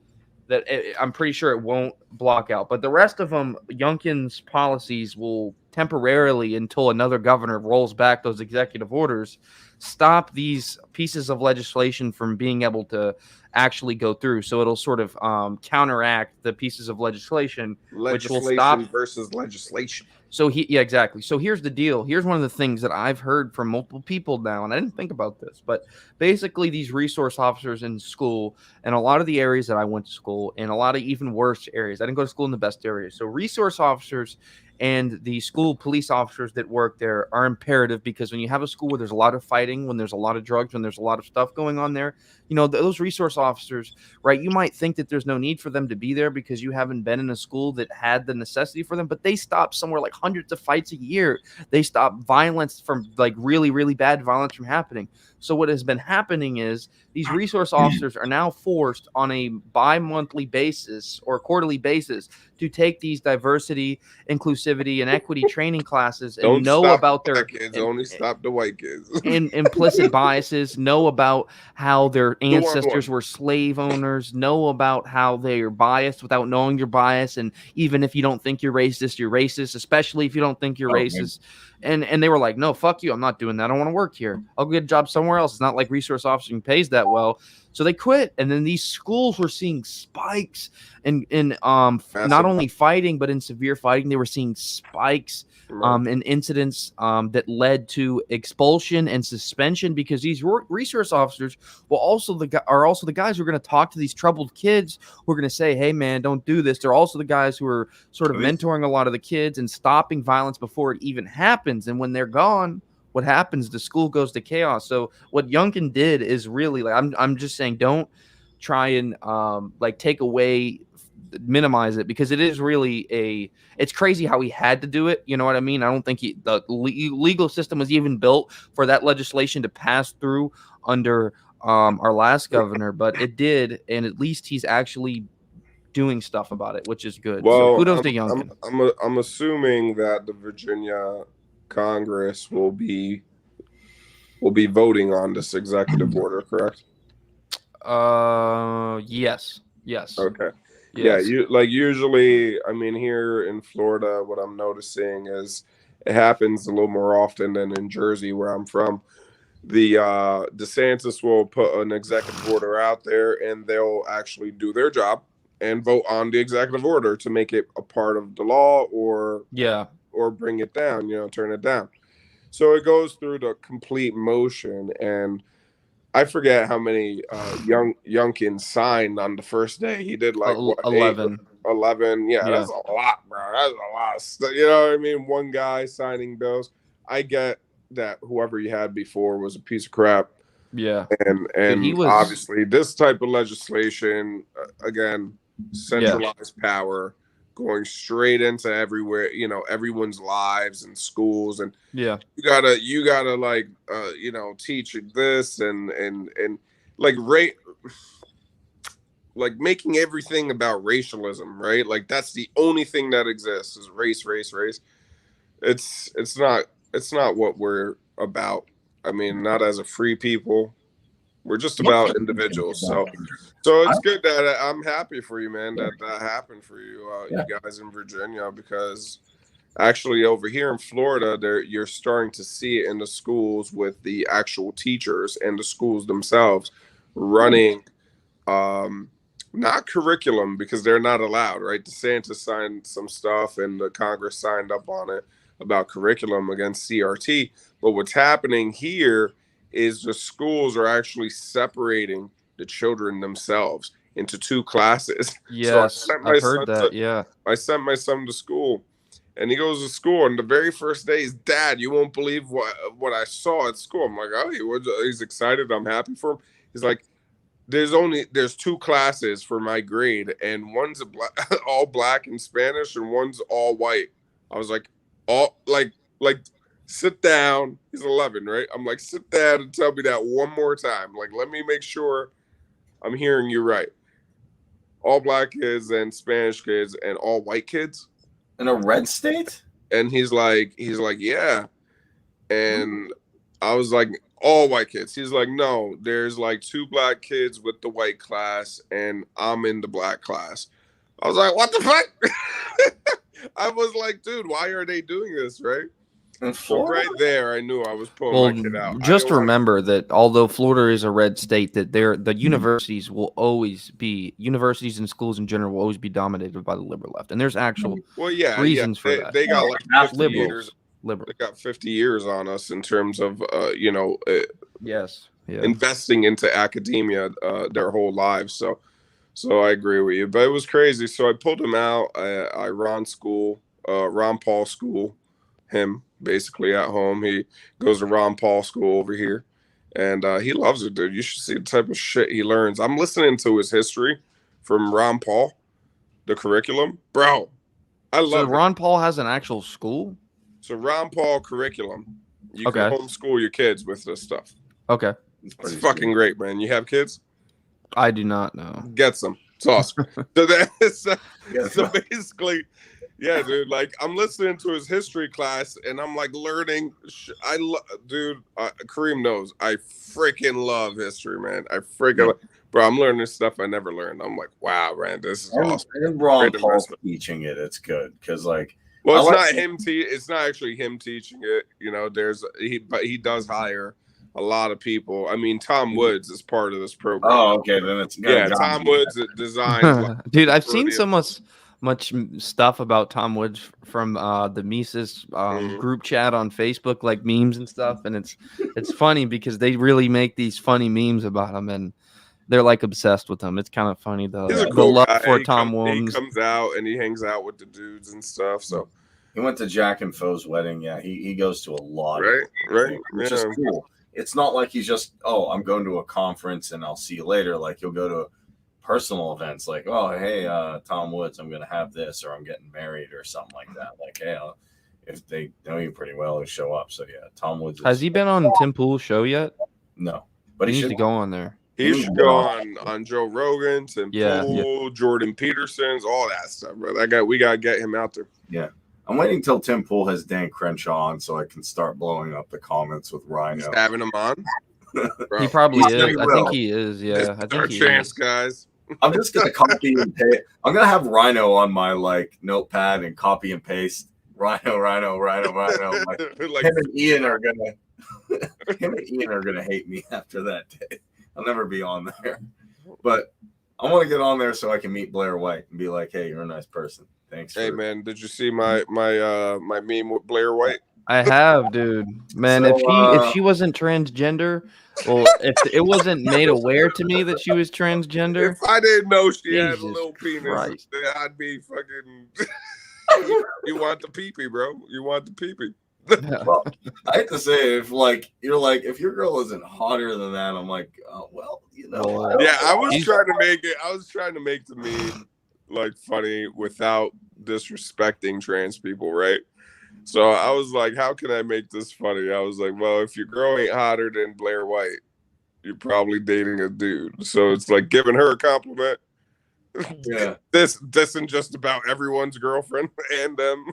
that I'm pretty sure it won't block out, but the rest of them, Youngkin's policies will temporarily, until another governor rolls back those executive orders, stop these pieces of legislation from being able to actually go through. So it'll sort of counteract the pieces of legislation which will stop versus legislation. So exactly. So here's the deal. Here's one of the things that I've heard from multiple people now, and I didn't think about this, but basically these resource officers in school, and a lot of the areas that I went to school, and a lot of even worse areas. I didn't go to school in the best areas. So resource officers and the school police officers that work there are imperative, because when you have a school where there's a lot of fighting, when there's a lot of drugs, when there's a lot of stuff going on there, those resource officers, right? You might think that there's no need for them to be there because you haven't been in a school that had the necessity for them, but they stop somewhere like hundreds of fights a year. They stop violence from like really, really bad violence from happening. So what has been happening is these resource officers are now forced on a bi-monthly basis or quarterly basis to take these diversity, inclusivity, and equity training classes and know about their kids. Only stop the white kids and implicit biases, know about how their ancestors were slave owners, know about how they are biased without knowing you're biased. And even if you don't think you're racist, especially if you don't think you're racist. And they were like, no, fuck you. I'm not doing that. I don't want to work here. I'll get a job somewhere else. It's not like resource officering pays that well. So they quit. And then these schools were seeing spikes in not only fighting, but in severe fighting. They were seeing spikes in incidents that led to expulsion and suspension, because these resource officers are also the guys who are going to talk to these troubled kids, who are going to say, hey, man, don't do this. They're also the guys who are sort of mentoring a lot of the kids and stopping violence before it even happens. And when they're gone, what happens? The school goes to chaos. So what Youngkin did is really, like, I'm just saying, don't try and take away, minimize it, because it is really it's crazy how he had to do it. You know what I mean? I don't think the legal system was even built for that legislation to pass through under our last governor, but it did, and at least he's actually doing stuff about it, which is good. Well, so kudos to Youngkin. I'm assuming that the Virginia Congress will be voting on this executive order, correct? Yes. Okay. Yeah, usually, I mean, here in Florida, what I'm noticing is it happens a little more often than in Jersey, where I'm from. The DeSantis will put an executive order out there, and they'll actually do their job and vote on the executive order to make it a part of the law or bring it down, turn it down. So it goes through the complete motion, and I forget how many Youngkin signed on the first day. He did like 11. 11. Yeah, that's a lot, bro. That's a lot of stuff. You know what I mean? One guy signing bills. I get that whoever you had before was a piece of crap. Yeah. And he was, obviously this type of legislation, again, centralized power going straight into everywhere, everyone's lives and schools, and you gotta like teach this and like like making everything about racialism, right? Like that's the only thing that exists is race. It's not what we're about. I mean, not as a free people. We're just about individuals. So it's good that I'm happy for you, man, that happened for you, you guys in Virginia, because actually over here in Florida, you're starting to see it in the schools with the actual teachers and the schools themselves running not curriculum, because they're not allowed, right? DeSantis signed some stuff and the Congress signed up on it about curriculum against CRT. But what's happening here is the schools are actually separating the children themselves into two classes. Yes, so I've heard that. I sent my son to school, and he goes to school, and the very first day, he's, Dad, you won't believe what I saw at school. I'm like, oh, he's excited. I'm happy for him. He's like, there's two classes for my grade, and one's all black and Spanish, and one's all white. I was like, sit down. He's 11, right? I'm like, sit down and tell me that one more time. Like, let me make sure I'm hearing you right. All black kids and Spanish kids and all white kids in a red state. And he's like, yeah. And I was like, all white kids. He's like, no, there's like 2 black kids with the white class, and I'm in the black class. I was like, what the fuck? I was like, dude, why are they doing this, right? So right there, I knew I was pulling my kid out. Just remember that although Florida is a red state, that the universities will always be, universities and schools in general will always be dominated by the liberal left, and there's actual reasons for that. They got like 50 liberals. years. They got 50 years on us in terms of investing into academia their whole lives. So I agree with you, but it was crazy. So I pulled him out. I Ron Paul school him basically at home. He goes to Ron Paul school over here, and he loves it, dude. You should see the type of shit he learns. I'm listening to his history from Ron Paul, the curriculum, bro. I love. So Ron Paul has an actual school. So Ron Paul curriculum, you can homeschool your kids with this stuff. Okay, it's fucking great, man. You have kids? I do not know. Get some. It's awesome. So basically, yeah, dude. Like I'm listening to his history class, and I'm like learning. Kareem knows I freaking love history, man. Bro, I'm learning stuff I never learned. I'm like, wow, man, this is awesome. And Ron Paul's teaching it. It's good because like. Well, it's not him. It's not actually him teaching it. But he does hire a lot of people. I mean, Tom Woods is part of this program. Oh, okay, then it's good. Yeah, Tom Woods designs. Dude, I've seen so much stuff about Tom Woods from the Mises group chat on Facebook, like memes and stuff, and it's funny because they really make these funny memes about him, and they're like obsessed with him. It's kind of funny though. He's a cool love guy. for Tom Woods. He comes out and he hangs out with the dudes and stuff. So he went to Jack and Foe's wedding. Yeah, he goes to a lot. Right. Which is cool. It's not like he's just, I'm going to a conference and I'll see you later. Like he'll go to personal events like, oh, hey, Tom Woods, I'm going to have this, or I'm getting married or something like that. Like, hey, if they know you pretty well, they show up. So yeah, Tom Woods. Has he been on Tim Pool's show yet? No, but he needs to go on there. He should go on Joe Rogan's and Pool, Jordan Peterson's, all that stuff, bro. We gotta get him out there. Yeah. I'm waiting till Tim Pool has Dan Crenshaw on so I can start blowing up the comments with Rhino. Just having him on. He probably is. I think he is. Yeah. I think our chance, guys. I'm just gonna copy and paste. I'm gonna have Rhino on my like notepad and copy and paste. Rhino. Like, Like, him and Ian are gonna hate me after that day. I'll never be on there. But I want to get on there so I can meet Blair White and be like, "Hey, you're a nice person. Thanks." hey man, did you see my meme with Blair White? I have, dude. Man, So, if she wasn't transgender, well, if it wasn't made aware to me that she was transgender, If I didn't know she had a Jesus little penis, Christ. then I'd be fucking. You want the pee-pee, bro? You want the pee-pee? Well, I hate to say it, if your girl isn't hotter than that, I'm like, oh, well, you know. Well, Yeah, I was trying to make it. I was trying to make the meme like funny without disrespecting trans people, right? So I was like, how can I make this funny? I was like, well, if your girl ain't hotter than Blair White, you're probably dating a dude. So it's like giving her a compliment. Yeah. This isn't just about everyone's girlfriend and them.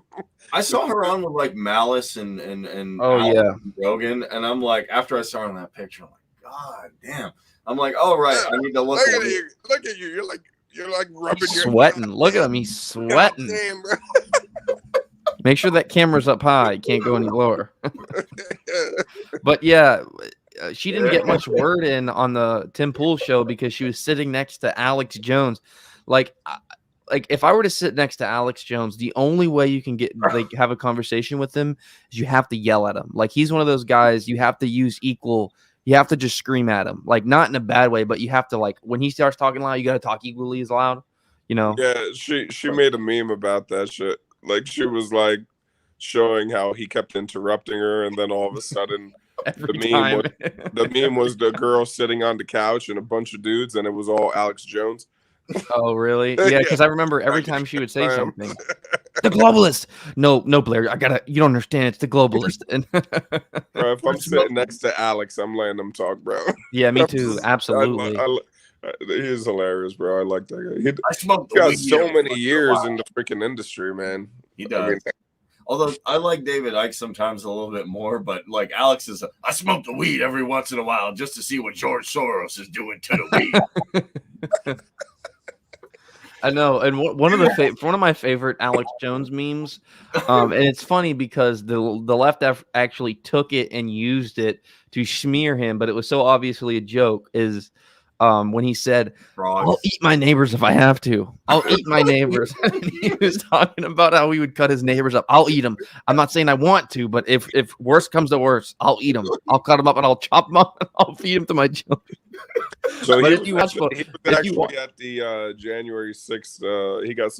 I saw her on with like Malice and Oh, Alex yeah. and Rogan, and I'm like, after I saw her in that picture, I'm like, God damn. I'm like, oh right, I need to look Look at at you! Look at you! You're like rubbing your Sweating. Look at him. He's sweating. Damn, bro. Make sure that camera's up high. You can't go any lower. But yeah, she didn't get much word in on the Tim Pool show because she was sitting next to Alex Jones. Like if I were to sit next to Alex Jones, the only way you can get have a conversation with him is you have to yell at him. Like he's one of those guys you have to use equal. You have to just scream at him, like not in a bad way, but you have to like when he starts talking loud, you got to talk equally as loud. You know? Yeah, she made a meme about that shit. Like she was like showing how he kept interrupting her, and then all of a sudden the meme was the girl sitting on the couch and a bunch of dudes, and it was all Alex Jones. Oh, really? Yeah, because I remember every time she would say something, the globalist. No, Blair, you don't understand. It's the globalist. And bro, if I'm sitting next to Alex, I'm letting him talk, bro. Yeah, me too. Absolutely. He is hilarious, bro. I like that guy. I smoked He got so many years in the freaking industry, man. He does. I mean, although I like David Icke sometimes a little bit more, but like Alex is, I smoke the weed every once in a while just to see what George Soros is doing to the weed. I know, and one of my favorite Alex Jones memes, and it's funny because the left actually took it and used it to smear him, but it was so obviously a joke. Is when he said, "I'll eat my neighbors if I have to. I'll eat my neighbors." He was talking about how he would cut his neighbors up. I'll eat them. I'm not saying I want to, but if worse comes to worse, I'll eat them. I'll cut them up and I'll chop them up and I'll feed them to my children. So he was actually at the January 6th. He got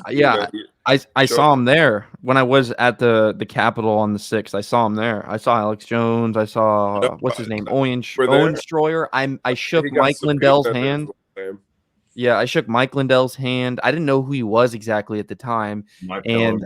I saw him there when I was at the Capitol on the 6th. I saw him there. I saw Alex Jones. I saw what's his name, Owen Stroyer. I shook Mike Lindell's hand. Yeah, I shook Mike Lindell's hand. I didn't know who he was exactly at the time, and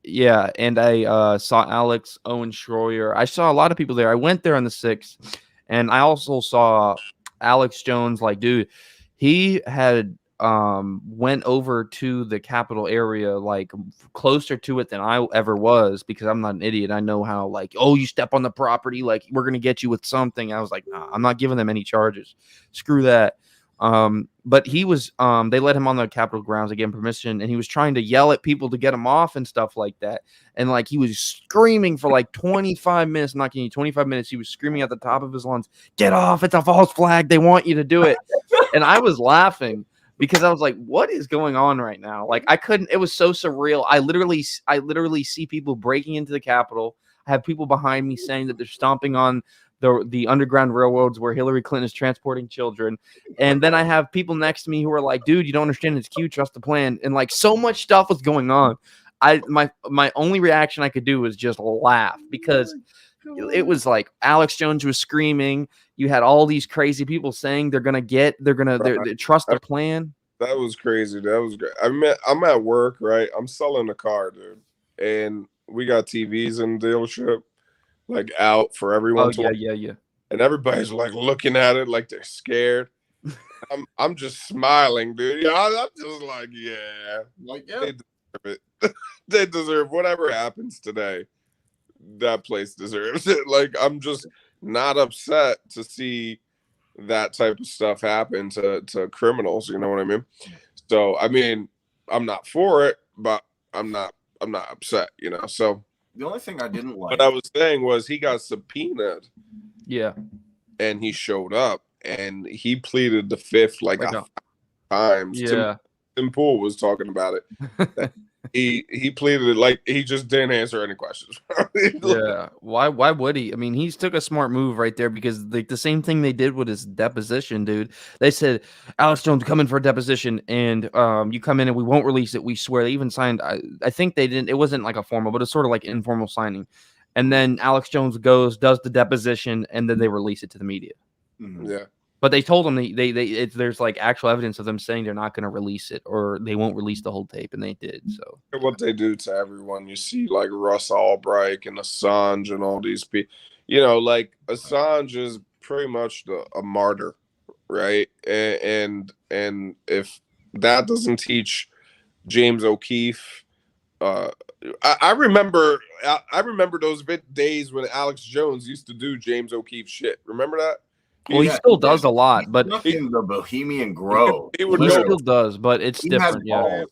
I saw Alex Owen Stroyer. I saw a lot of people there. I went there on the 6th, and I also saw Alex Jones. Like, dude, he had went over to the Capitol area like closer to it than I ever was because I'm not an idiot. I know how like, oh, you step on the property, like we're gonna get you with something. I was like, nah, I'm not giving them any charges. Screw that. But he was they let him on the Capitol grounds, they gave him permission, and he was trying to yell at people to get him off and stuff like that. And like he was screaming for like 25 minutes, I'm not kidding you, 25 minutes. He was screaming at the top of his lungs, get off, it's a false flag, they want you to do it. And I was laughing because I was like, what is going on right now? Like I couldn't, it was so surreal. I literally see people breaking into the Capitol. I have people behind me saying that they're stomping on the underground railroads where Hillary Clinton is transporting children. And then I have people next to me who are like, dude, you don't understand, it's cute, trust the plan. And like so much stuff was going on. My only reaction I could do was just laugh because it was like Alex Jones was screaming. You had all these crazy people saying they're gonna trust the plan. That was crazy. That was great. I'm at work, right? I'm selling a car, dude, and we got TVs in the dealership, like out for everyone to watch. Yeah. And everybody's like looking at it like they're scared. I'm just smiling, dude. You know, I'm just like, yeah, they deserve it. They deserve whatever happens today. That place deserves it. Like, I'm just not upset to see that type of stuff happen to criminals. You know what I mean? So I mean, I'm not for it, but I'm not upset. You know. So The only thing I didn't like. what I was saying was he got subpoenaed. Yeah. And he showed up, and he pleaded the fifth like a times. Yeah. Tim Pool was talking about it. He pleaded it like he just didn't answer any questions. Yeah. Why would he? I mean, he's took a smart move right there because the same thing they did with his deposition, dude. They said, Alex Jones, come in for a deposition, and you come in and we won't release it. We swear. They even signed. I think they didn't. It wasn't like a formal, but it's sort of like informal signing. And then Alex Jones does the deposition, and then they release it to the media. Yeah. But they told them there's like actual evidence of them saying they're not going to release it or they won't release the whole tape, and they did. So what they do to everyone, you see, like Russ Albright and Assange and all these people. You know, like Assange is pretty much a martyr, right? And if that doesn't teach James O'Keefe, I remember those days when Alex Jones used to do James O'Keefe shit. Remember that? Well, he still does a lot, but in the Bohemian Grove, he would he go. still does, but it's different. Yeah,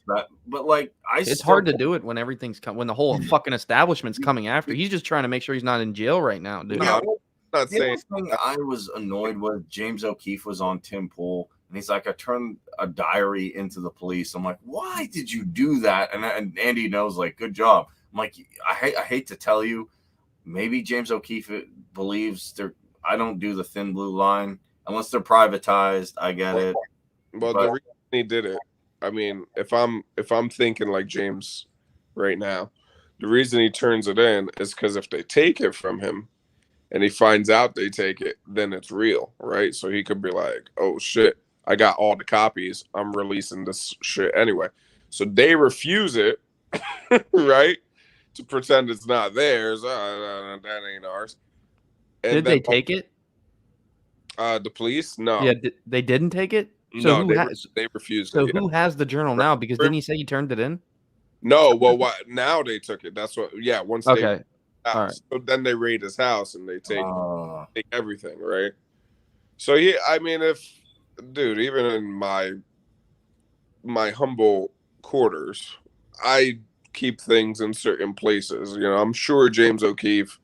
but like it's hard to do it when everything's when the whole fucking establishment's coming after. He's just trying to make sure he's not in jail right now, dude. No, I'm not The saying. only thing I was annoyed with, James O'Keefe was on Tim Pool, and he's like, I turned a diary into the police. I'm like, why did you do that? And Andy knows, like, good job. I'm like, I hate to tell you, maybe James O'Keefe believes I don't do the thin blue line unless they're privatized. I get it. But the reason he did it, I mean, if I'm thinking like James right now, the reason he turns it in is because if they take it from him and he finds out they take it, then it's real, right? So he could be like, oh shit, I got all the copies. I'm releasing this shit anyway. So they refuse it, right? To pretend it's not theirs. That ain't ours. And did they take it? The police? No. Yeah, they didn't take it. So no, they refused. So it, yeah. who has the journal now? Because didn't he say he turned it in? No, well, what now they took it. That's what. Yeah, once okay. They all right. So then they raid his house and they take everything, right? So I mean, dude, even in my humble quarters, I keep things in certain places. You know, I'm sure James O'Keefe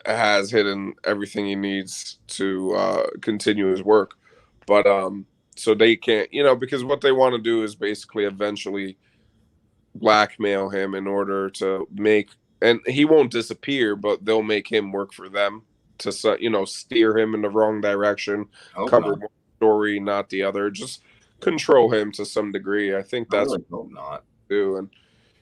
has hidden everything he needs to continue his work, but so they can't, you know, because what they want to do is basically eventually blackmail him in order to make, and he won't disappear, but they'll make him work for them to, you know, steer him in the wrong direction, cover one story, not the other, just control him to some degree. I think that's what not do. And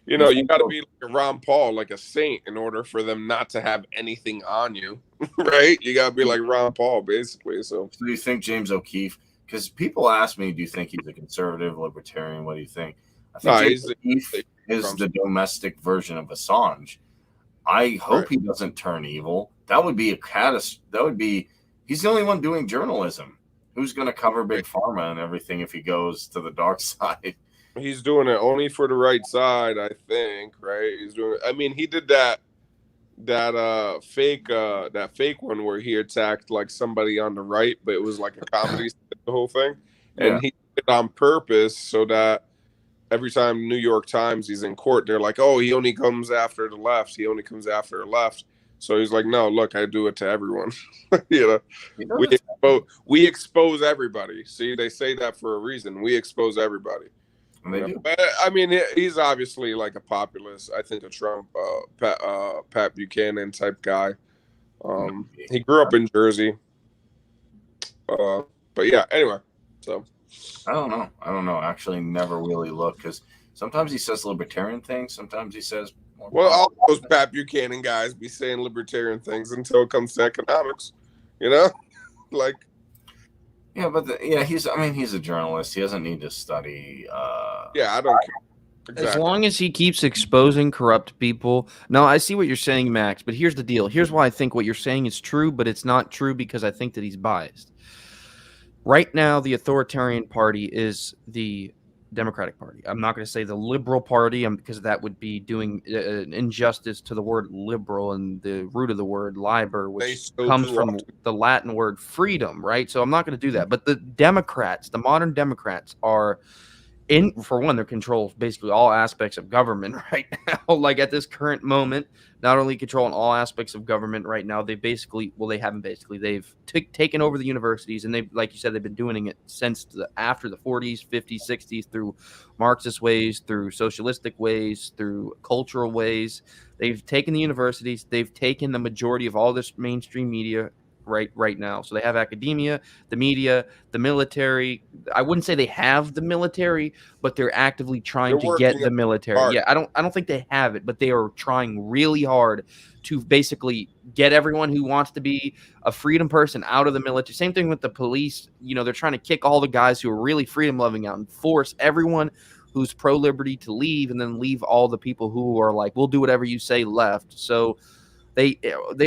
you know, you got to be like a Ron Paul, like a saint, in order for them not to have anything on you, right? You got to be like Ron Paul, basically. So do you think James O'Keefe? Because people ask me, do you think he's a conservative, libertarian? What do you think? I think James O'Keefe is the domestic version of Assange. I hope he doesn't turn evil. That would be a catastrophe. That would be. He's the only one doing journalism. Who's going to cover Big Pharma and everything if he goes to the dark side? He's doing it only for the right side, I think, right? He's doing. I mean, he did that fake one where he attacked like somebody on the right, but it was like a comedy, the whole thing, and he did it on purpose so that every time New York Times he's in court, they're like, "Oh, he only comes after the left. He only comes after the left." So he's like, "No, look, I do it to everyone." You know, we expose everybody. See, they say that for a reason. We expose everybody. But, I mean, he's obviously like a populist. I think a Trump, Pat Buchanan type guy. He grew up in Jersey. But yeah, anyway. So I don't know. Actually, never really look, because sometimes he says libertarian things. Sometimes he says. Well, all those Pat Buchanan guys be saying libertarian things until it comes to economics. You know, like. Yeah, but he's a journalist. He doesn't need to study. Yeah, I don't care. Exactly. As long as he keeps exposing corrupt people. No, I see what you're saying, Max, but here's the deal. Here's why I think what you're saying is true, but it's not true because I think that he's biased. Right now, the authoritarian party is the Democratic Party. I'm not going to say the Liberal Party because that would be doing an injustice to the word liberal and the root of the word liber, which comes from the Latin word freedom, right? So I'm not going to do that. But the Democrats, the modern Democrats, are for one, they're control basically all aspects of government right now. Like at this current moment, not only controlling all aspects of government right now, they've taken over the universities, and they've, like you said, they've been doing it since after the 40s, 50s, 60s, through Marxist ways, through socialistic ways, through cultural ways. They've taken the universities, they've taken the majority of all this mainstream media right now. So they have academia, the media, the military. I wouldn't say they have the military, but they're actively trying to get the military. hard. Yeah, I don't think they have it, but they are trying really hard to basically get everyone who wants to be a freedom person out of the military. Same thing with the police. You know, they're trying to kick all the guys who are really freedom loving out and force everyone who's pro liberty to leave, and then leave all the people who are like, we'll do whatever you say left. So they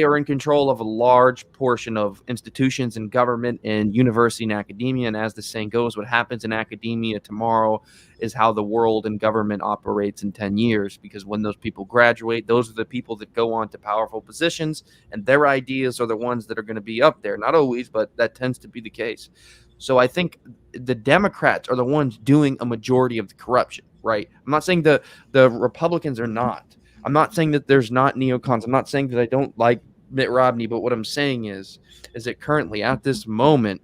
are in control of a large portion of institutions and government and university and academia. And as the saying goes, what happens in academia tomorrow is how the world and government operates in 10 years. Because when those people graduate, those are the people that go on to powerful positions, and their ideas are the ones that are going to be up there. Not always, but that tends to be the case. So I think the Democrats are the ones doing a majority of the corruption, right? I'm not saying the Republicans are not. I'm not saying that there's not neocons. I'm not saying that I don't like Mitt Romney, but what I'm saying is that currently at this moment,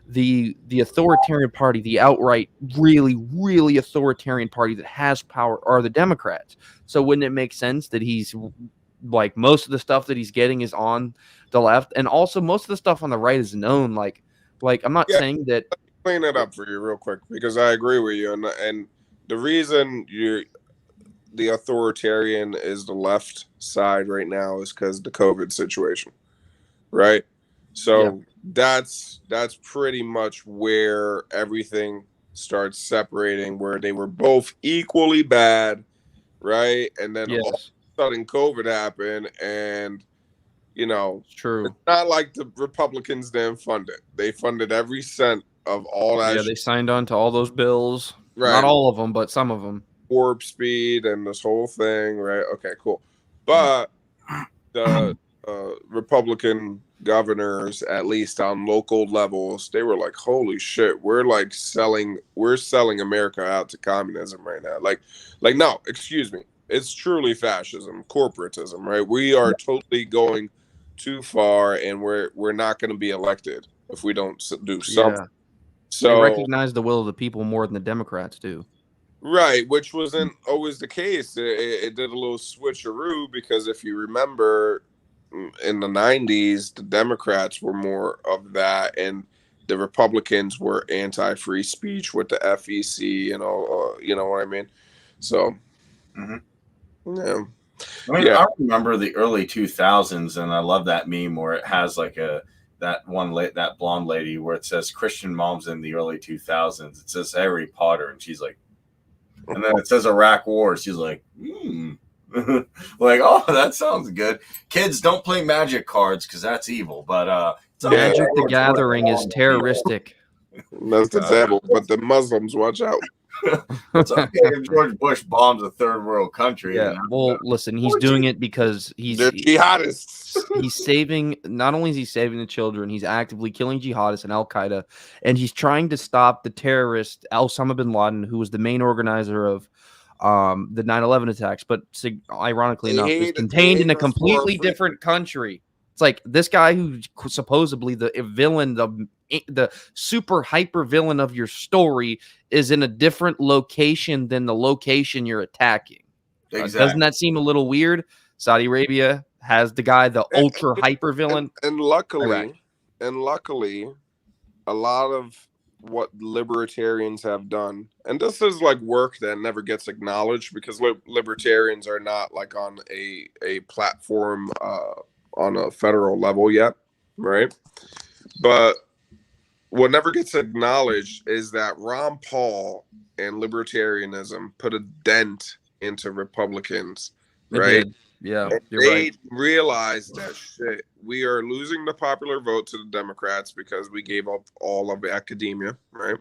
the authoritarian party, the outright really, really authoritarian party that has power are the Democrats. So wouldn't it make sense that he's like most of the stuff that he's getting is on the left, and also most of the stuff on the right is known. Like I'm not saying that. Clean it up for you real quick, because I agree with you, and the reason the authoritarian is the left side right now is because the COVID situation, right? So that's pretty much where everything starts separating, where they were both equally bad, right? And then all of a sudden COVID happened, and True. It's not like the Republicans didn't fund it. They funded every cent of all that. Yeah, they signed on to all those bills. Right. Not all of them, but some of them. Warp speed and this whole thing, right? Okay, cool. But the Republican governors, at least on local levels, they were like, holy shit, we're selling America out to communism right now. Like no, excuse me. It's truly fascism, corporatism, right? We are totally going too far, and we're not going to be elected if we don't do something. Yeah. So they recognize the will of the people more than the Democrats do. Right, which wasn't always the case. It did a little switcheroo, because if you remember, in the 90s, the Democrats were more of that, and the Republicans were anti-free speech with the FEC and all. You know what I mean? So, yeah. I remember the early 2000s, and I love that meme where it has like that blonde lady where it says Christian moms in the early 2000s. It says Harry Potter, and she's like, and then it says Iraq War. She's like, like, oh, that sounds good. Kids, don't play magic cards because that's evil. But Magic the Gathering is terroristic. That's the devil, but the Muslims, watch out. It's okay if George Bush bombs a third world country. Yeah, well, listen, he's doing it because they're jihadists. He's saving. Not only is he saving the children, he's actively killing jihadists and Al Qaeda, and he's trying to stop the terrorist Osama bin Laden, who was the main organizer of the 9/11 attacks. But ironically enough, is contained in a completely different country. It's like this guy who's supposedly the villain, the super hyper villain of your story, is in a different location than the location you're attacking. Exactly. Doesn't that seem a little weird? Saudi Arabia has the guy, the ultra hyper villain. And luckily, a lot of what libertarians have done, and this is like work that never gets acknowledged, because libertarians are not like on a platform on a federal level yet, right? But what never gets acknowledged is that Ron Paul and libertarianism put a dent into Republicans, right? Yeah, they realized that shit. We are losing the popular vote to the Democrats because we gave up all of academia, right?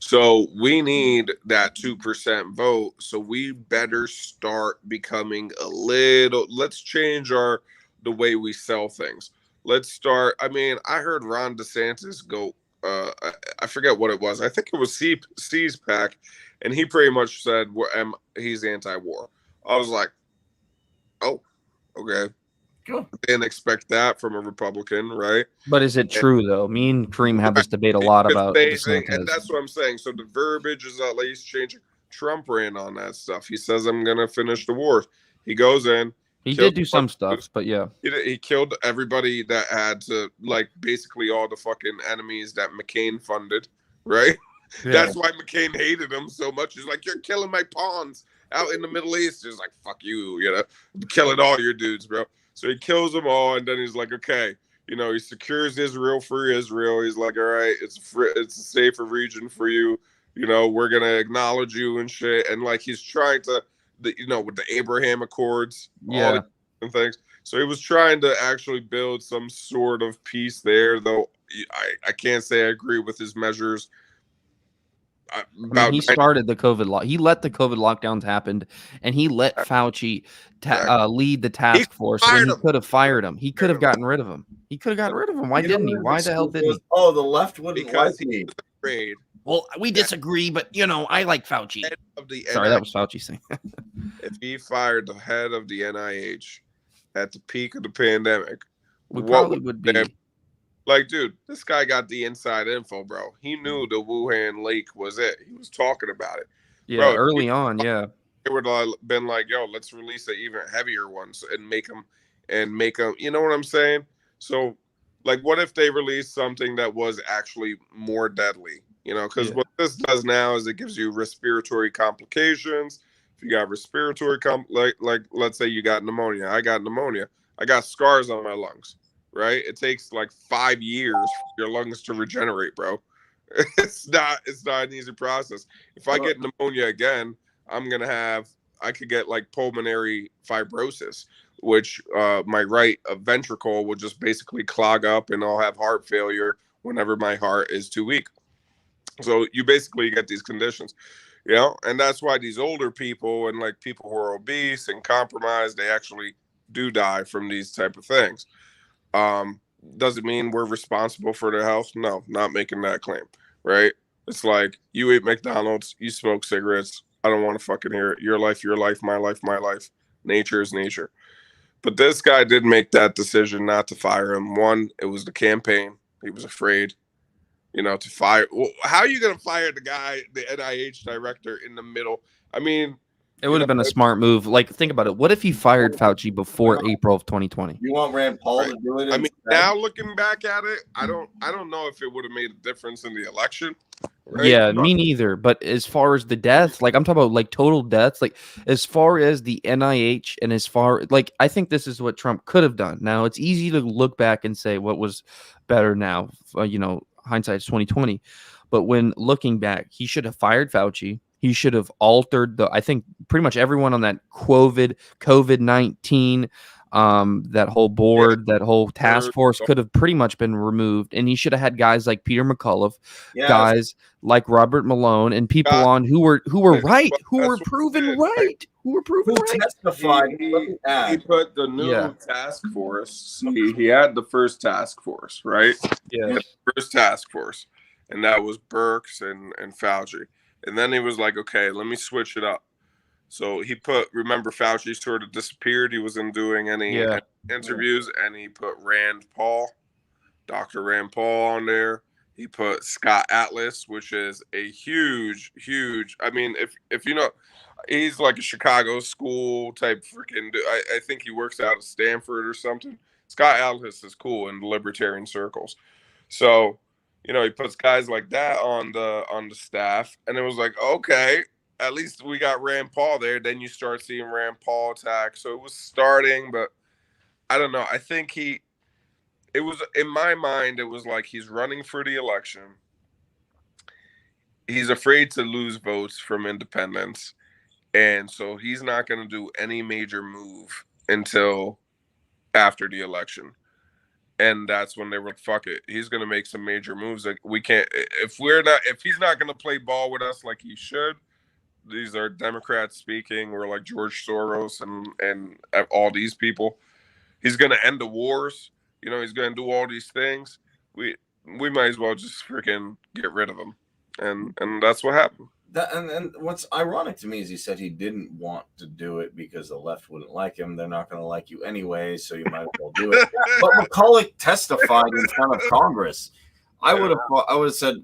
So we need that 2% vote. So we better start becoming a little. Let's change the way we sell things. Let's start. I mean, I heard Ron DeSantis go. I forget what it was. I think it was C's pack, and he pretty much said he's anti-war. I was like, oh, okay. Cool. Didn't expect that from a Republican, right? But is it true though? Me and Kareem have this debate a lot about DeSantis. And that's what I'm saying. So the verbiage is at least changing. Trump ran on that stuff. He says, I'm going to finish the war. He goes in. He did do some stuff, but yeah. He killed everybody that had to, like, basically all the fucking enemies that McCain funded, right? Yeah. That's why McCain hated him so much. He's like, you're killing my pawns out in the Middle East. He's like, fuck you, you know, killing all your dudes, bro. So he kills them all, and then he's like, okay, you know, he secures Israel for Israel. He's like, all right, it's a safer region for you. You know, we're gonna acknowledge you and shit. And like, he's trying to, you know, with the Abraham Accords, all the different things. So he was trying to actually build some sort of peace there, though. I can't say I agree with his measures. He started the COVID he let the COVID lockdowns happen, and he let Fauci lead the task force when he could have fired him. He could have gotten rid of him. Why didn't he? Why the hell didn't he? Oh, the left wouldn't because he was afraid. Well, we disagree, but you know, I like Fauci. Sorry, that was Fauci saying. If he fired the head of the NIH at the peak of the pandemic, we probably would be. Like, dude, this guy got the inside info, bro. He knew the Wuhan lake was it. He was talking about it. Yeah, bro, early on, yeah. It would have been like, yo, let's release an even heavier one and make them, you know what I'm saying? So, like, what if they released something that was actually more deadly? You know, because what this does now is it gives you respiratory complications. If you got respiratory, like, let's say you got pneumonia. I got pneumonia. I got scars on my lungs. Right? It takes like 5 years for your lungs to regenerate, bro. It's not an easy process. If I get pneumonia again, I could get like pulmonary fibrosis, which my right ventricle will just basically clog up and I'll have heart failure whenever my heart is too weak. So you basically get these conditions, you know, and that's why these older people and like people who are obese and compromised, they actually do die from these type of things. Does it mean we're responsible for their health? No, not making that claim, right? It's like, you eat McDonald's, you smoke cigarettes. I don't want to fucking hear it. Your life, my life, my life. Nature is nature. But this guy did make that decision not to fire him. One, it was the campaign. He was afraid, you know, to fire. Well, how are you going to fire the guy, the NIH director, in the middle? I mean, it would have been a smart move. Like, think about it. What if he fired Fauci before April of 2020? You want Rand Paul to do it? I mean, now looking back at it, I don't know if it would have made a difference in the election. Right? Yeah, me neither. But as far as the deaths, like I'm talking about like total deaths, like as far as the NIH and as far like I think this is what Trump could have done. Now it's easy to look back and say what was better now, you know, hindsight's 2020. But when looking back, he should have fired Fauci. He should have altered I think pretty much everyone on that COVID-19, that whole board, that whole task force could have pretty much been removed. And he should have had guys like Peter McCullough, guys like Robert Malone, and people on who were right, who were proven right, testified. He put the new task force. He had the first task force, right? Yeah, the first task force, and that was Birx and Fauci. And then he was like, okay, let me switch it up. So he remember Fauci sort of disappeared. He wasn't doing any interviews, and he put Dr. Rand Paul on there. He put Scott Atlas, which is a huge, I mean, if you know, he's like a Chicago school type freaking dude. I think he works out of Stanford or something. Scott Atlas is cool in the libertarian circles. So, you know, he puts guys like that on the staff, and it was like, okay, at least we got Rand Paul there. Then you start seeing Rand Paul attack. So it was starting, but I don't know. I think it was, in my mind, it was like he's running for the election. He's afraid to lose votes from independents. And so he's not going to do any major move until after the election. And that's when they were like, fuck it. He's going to make some major moves. Like, we can't, if he's not going to play ball with us like he should, these are Democrats speaking. We're like George Soros and all these people. He's going to end the wars. You know, he's going to do all these things. We might as well just freaking get rid of him. And that's what happened. And what's ironic to me is he said he didn't want to do it because the left wouldn't like him. They're not going to like you anyway, so you might as well do it. But McCulloch testified in front of Congress. I would have said,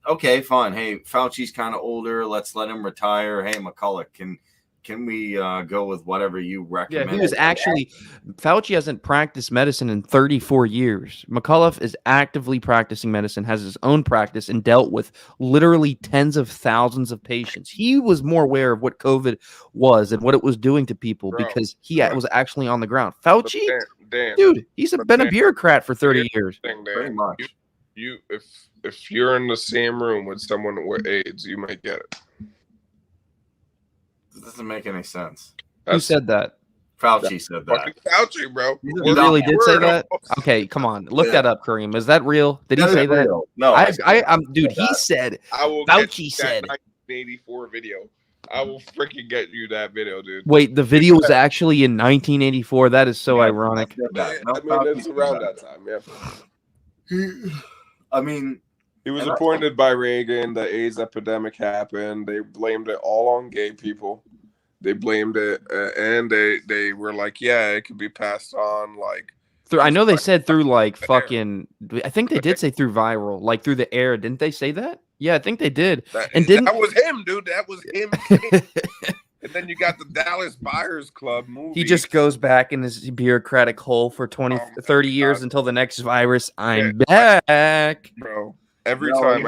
okay, fine. Hey, Fauci's kind of older. Let's let him retire. Hey, McCulloch, can we go with whatever you recommend? Yeah, he was actually Fauci hasn't practiced medicine in 34 years. McCulloch is actively practicing medicine, has his own practice, and dealt with literally tens of thousands of patients. He was more aware of what COVID was and what it was doing to people because he was actually on the ground. Fauci, Dan, dude, he's been a bureaucrat for 30 years. Pretty much. If you're in the same room with someone with AIDS, you might get it. It doesn't make any sense. Who said that? Fauci said that. Fauci, bro. He really did say that? Okay, come on. Look that up, Kareem. Is that real? Did he say that? Real. No. Dude, he said, Fauci said. 1984 video. I will freaking get you that video, dude. Wait, the video was actually in 1984. That is so ironic. I mean, it's around that time, yeah. I mean, he was appointed by Reagan. The AIDS epidemic happened. They blamed it all on gay people. They blamed it, and they were like, yeah, it could be passed on. Like, I know they said through like fucking. I think they did say through viral, like through the air. Didn't they say that? Yeah, I think they did. That was him, dude. That was him. And then you got the Dallas Buyers Club movie. He just goes back in his bureaucratic hole for 30 years until the next virus. I'm back, bro. Every time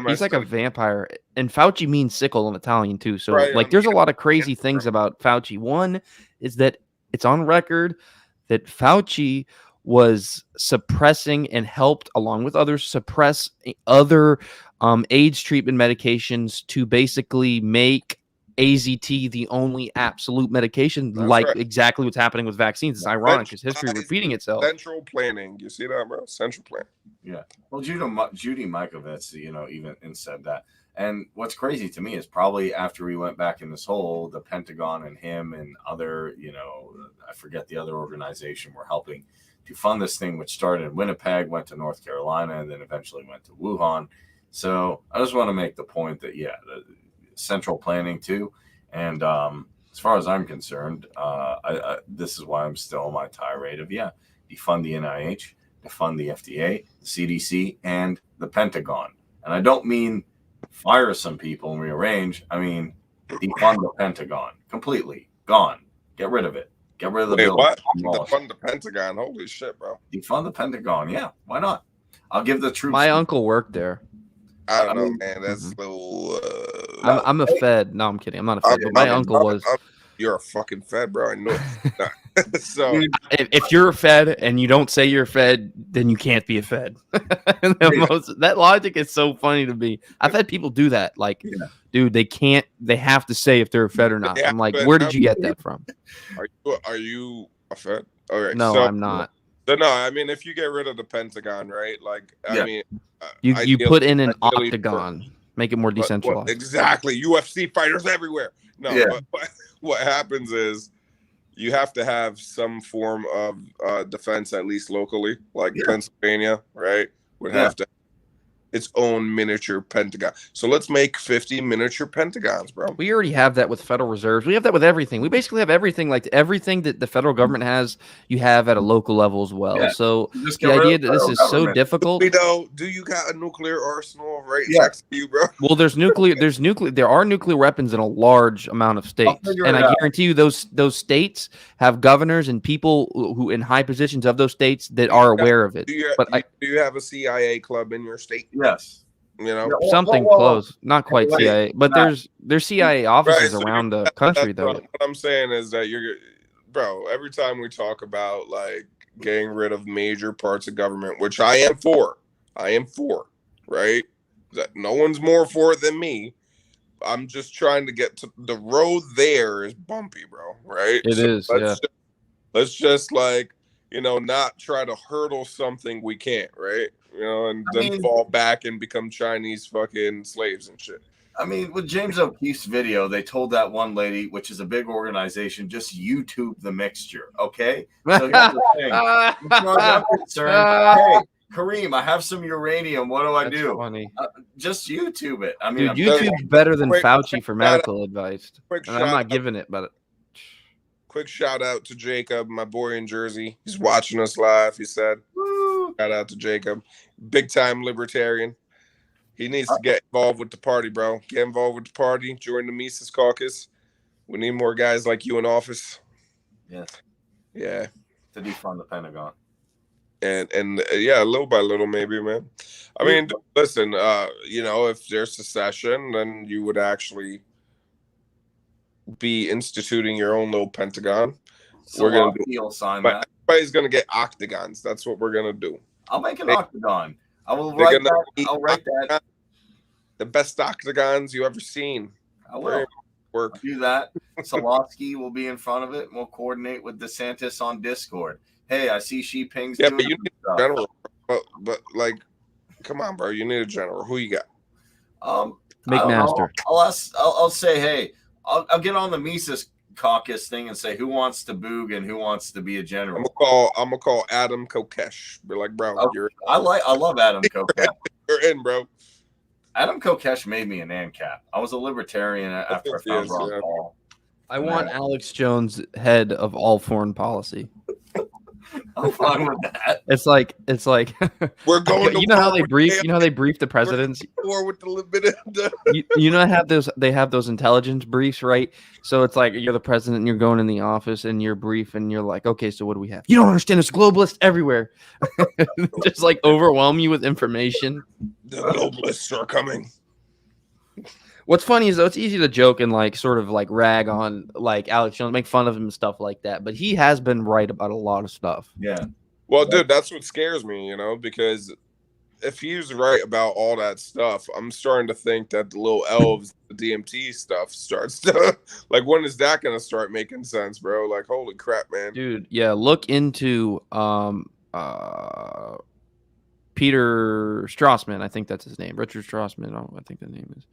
he's like a vampire, and Fauci means sickle in Italian too. So there's a lot of crazy things about Fauci. One is that it's on record that Fauci was suppressing and helped, along with others, suppress other AIDS treatment medications to basically make AZT the only absolute medication. Exactly what's happening with vaccines. It's ironic because history repeating itself. Central planning. You see that, bro? Central planning. Yeah. Well, Judy Mikovits, even said that. And what's crazy to me is probably after we went back in this hole, the Pentagon and him and other, I forget the other organization were helping to fund this thing, which started in Winnipeg, went to North Carolina, and then eventually went to Wuhan. So I just want to make the point that, the central planning too. And as far as I'm concerned, this is why I'm still on my tirade of, defund the NIH, defund the FDA, the CDC, and the Pentagon. And I don't mean fire some people and rearrange. I mean, defund the Pentagon completely. Gone. Get rid of it. Get rid of the bill. What? Defund the Pentagon? Holy shit, bro. Defund the Pentagon. Yeah, why not? I'll give the troops. My uncle worked there. I don't know, man. That's a little. I'm a Fed. No, I'm kidding. I'm not a Fed. But my uncle was. You're a fucking Fed, bro. I know. So if you're a Fed and you don't say you're a Fed, then you can't be a Fed. That logic is so funny to me. I've had people do that. Like, dude, they can't. They have to say if they're a Fed or not. I'm like, where did you get that from? Are you a Fed? All right. No, I'm not. So no, I mean, if you get rid of the Pentagon, right? Like, I mean, you put in an octagon, make it more decentralized. Exactly. UFC fighters everywhere. No, but what happens is you have to have some form of defense, at least locally, like Pennsylvania, right? Would have to its own miniature Pentagon. So let's make 50 miniature Pentagons, bro. We already have that with Federal Reserves. We have that with everything. We basically have everything. Like everything that the federal government has, you have at a local level as well. Yeah. So the idea that this is so difficult. Do you got a nuclear arsenal right next to you, bro? Well, there are nuclear weapons in a large amount of states. And I guarantee you those states have governors and people who in high positions of those states that are aware of it. Do you have a CIA club in your state? Yes. Something close, not quite CIA, but there's CIA offices around the country though. What I'm saying is that every time we talk about like getting rid of major parts of government, which I am for, right? That no one's more for it than me. I'm just trying to get to the road. There is bumpy, bro. Right? It is. Let's just like not try to hurdle something we can't, right? And I then mean- fall back and become Chinese fucking slaves and shit. I mean, with James O'Keefe's video, they told that one lady, which is a big organization, just YouTube the mixture, okay? So here's the thing. As far as I'm concerned, hey, Kareem, I have some uranium. What do I That's do? funny. Just YouTube it. I mean, Dude, YouTube's better than quick Fauci for shout medical advice. Quick And shout I'm not out, giving it, but quick shout out to Jacob, my boy in Jersey. He's watching us live. He said, woo. shout out to Jacob, big time libertarian. He needs to get involved with the party, bro. Get involved with the party. Join the Mises Caucus. We need more guys like you in office. Yes. Yeah. To defund the Pentagon. And yeah, little by little, maybe, man. I mean, listen, if there's secession, then you would actually be instituting your own little Pentagon. So We're gonna do. he'll sign But that. everybody's gonna get octagons. That's what we're gonna do. I'll make an octagon. I will They're write gonna that. eat I'll write that. The best octagons you ever seen. I Very will work. do that. Solosky will be in front of it, and we'll coordinate with DeSantis on Discord. Hey, I see Xi Ping's Yeah, doing but you some need stuff. a general. But like, come on, bro. You need a general. Who you got? McMaster. I'll say, hey, I'll get on the Mises Caucus thing and say who wants to boog and who wants to be a I'm general. gonna call Adam Kokesh. Be like, bro, Oh, I love Adam Kokesh. you're in, bro. Adam Kokesh made me an ANCAP. I was a libertarian after I found Ron Paul. I want Alex Jones head of all foreign policy. I'm fine with that. It's like We're going. you know how they brief the presidents. War with the limited. you know they have those intelligence briefs, right? So it's like you're the president and you're going in the office and you're brief and you're like, okay, so what do we have? You don't understand, there's globalists everywhere. Just like overwhelm you with information. The globalists are coming. What's funny is though it's easy to joke and like sort of like rag on like Alex Jones, make fun of him and stuff like that, but he has been right about a lot of stuff. Yeah. Well, dude, that's what scares me, because if he's right about all that stuff, I'm starting to think that the little elves, the DMT stuff starts to like, when is that going to start making sense, bro? Like, holy crap, man. Dude, yeah, look into Peter Strassman, I think that's his name. Richard Strassman, I think the name is.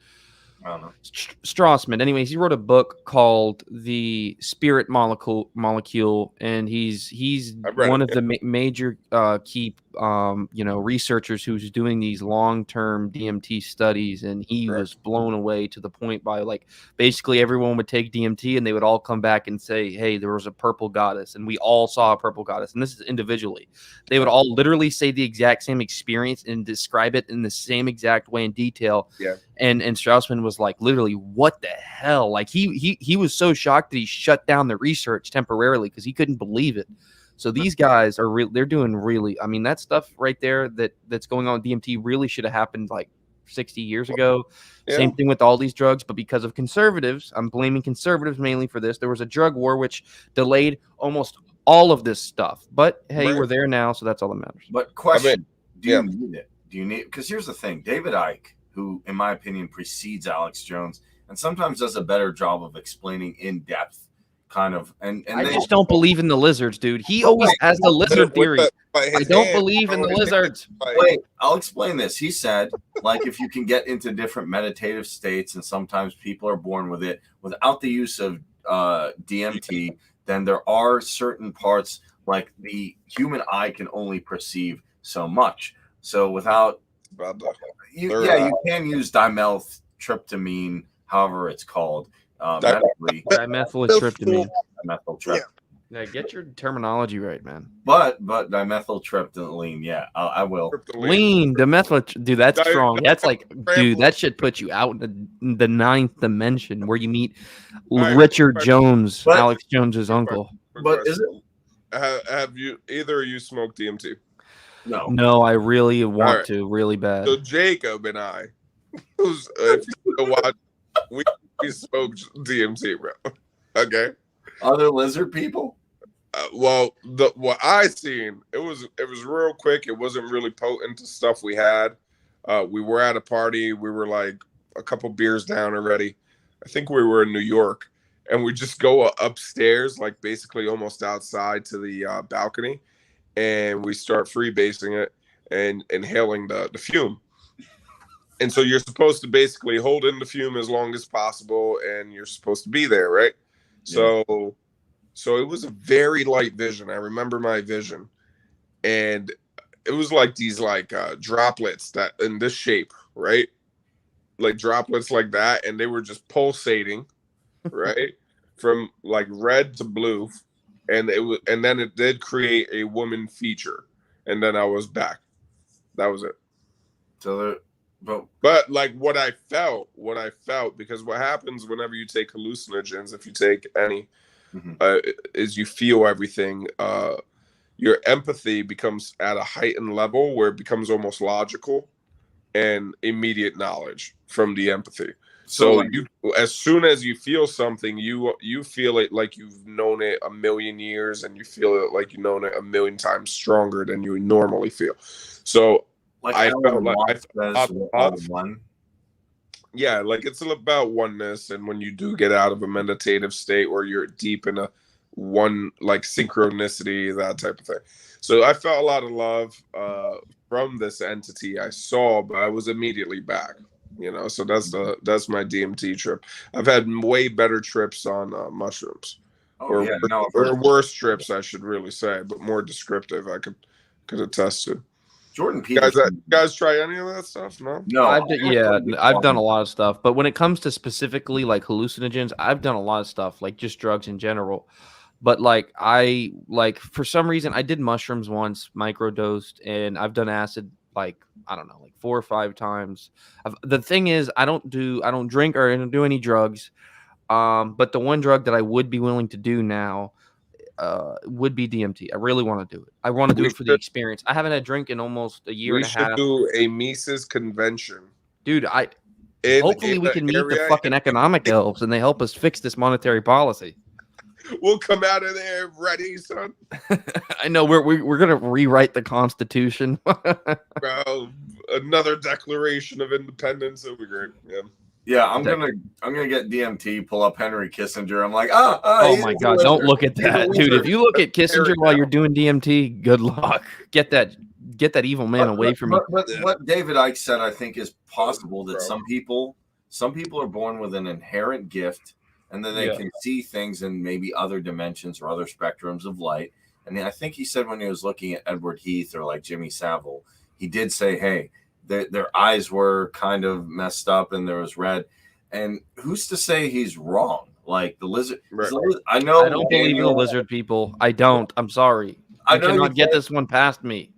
I don't know. Strassman. Anyways, he wrote a book called The Spirit Molecule, and he's one of the major key researchers who's doing these long-term DMT studies, and he was blown away to the point by like basically everyone would take DMT and they would all come back and say, hey, there was a purple goddess, and we all saw a purple goddess, and this is individually. They would all literally say the exact same experience and describe it in the same exact way in detail. Yeah. And Strassman was like, literally, what the hell? Like he was so shocked that he shut down the research temporarily because he couldn't believe it. So these guys are they're doing really. I mean, that stuff right there that's going on with DMT really should have happened like 60 years ago. Yeah. Same thing with all these drugs, but because of conservatives, I'm blaming conservatives mainly for this. There was a drug war which delayed almost all of this stuff. But hey, we're there now, so that's all that matters. But question: do you need it? Do you need? Because here's the thing: David Icke, who, in my opinion, precedes Alex Jones, and sometimes does a better job of explaining in depth, kind of. And I just don't believe in the lizards, dude. He always has the lizard theory. I don't believe in the lizards. Wait, I'll explain this. He said, like, if you can get into different meditative states, and sometimes people are born with it without the use of DMT, then there are certain parts, like the human eye can only perceive so much. So without you can use dimethyltryptamine, however it's called. Dimethyltryptamine. Dimethyltryptamine. Yeah, get your terminology right, man. But dimethyltryptamine, I will. Lean, dude, that's strong. That's like, dude, that should put you out in the ninth dimension where you meet Richard Jones, Alex Jones's uncle. But is it? Have you either of you smoked DMT? No, I really want to, really bad. So Jacob and I, we smoked DMT, bro. Okay. Other lizard people? What I seen, it was real quick. It wasn't really potent to stuff we had. We were at a party. We were like a couple beers down already. I think we were in New York, and we just go upstairs, like basically almost outside to the balcony. and we start freebasing it and inhaling the fume. And so you're supposed to basically hold in the fume as long as possible, and you're supposed to be there, right? Yeah. So it was a very light vision. I remember my vision, and it was like these droplets that in this shape, right? Like droplets like that, and they were just pulsating, right? From like red to blue, and then it did create a woman feature, and then I was back. That was it. So But like what I felt, because what happens whenever you take hallucinogens, if you take any, is you feel everything. Your empathy becomes at a heightened level where it becomes almost logical and immediate knowledge from the empathy. So you, as soon as you feel something, you feel it like you've known it a million years, and you feel it like you've known it a million times stronger than you normally feel. So like I felt like one. Yeah, like it's about oneness, and when you do get out of a meditative state or you're deep in a one like synchronicity, that type of thing. So I felt a lot of love from this entity I saw, but I was immediately back. So that's my DMT trip. I've had way better trips on mushrooms, or worse trips, I should really say, but more descriptive. I could attest to. Jordan Peterson. You guys try any of that stuff? No. I've done a lot of stuff, but when it comes to specifically like hallucinogens, I've done a lot of stuff, like just drugs in general. But for some reason I did mushrooms once, microdosed, and I've done acid like 4 or 5 times. The thing is, I don't drink or I don't do any drugs. But the one drug that I would be willing to do now would be DMT. I really want to do it. I want to do it for the experience. I haven't had a drink in almost a year and a half. We should do a Mises convention. Dude, hopefully we can meet the fucking economic elves and they help us fix this monetary policy. We'll come out of there ready, son. I know we're gonna rewrite the Constitution. Bro, another Declaration of Independence. It'll be great. Yeah, I'm gonna get DMT, pull up Henry Kissinger. I'm like, oh my god, don't look at that, dude. If you look at Kissinger while you're doing DMT, good luck. Get that evil man away from me. But what David Icke said, I think, is possible that some people are born with an inherent gift, and then they can see things in maybe other dimensions or other spectrums of light. And I think he said when he was looking at Edward Heath or like Jimmy Savile, he did say, hey, their eyes were kind of messed up and there was red. And who's to say he's wrong? Like the lizard. Right. I don't believe in the lizard people. I don't. I'm sorry. I cannot get this one past me.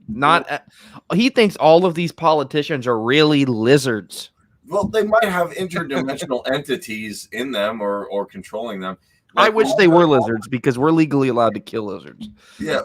He thinks all of these politicians are really lizards. Well, they might have interdimensional entities in them or controlling them. I wish they were lizards because we're legally allowed to kill lizards. Yeah.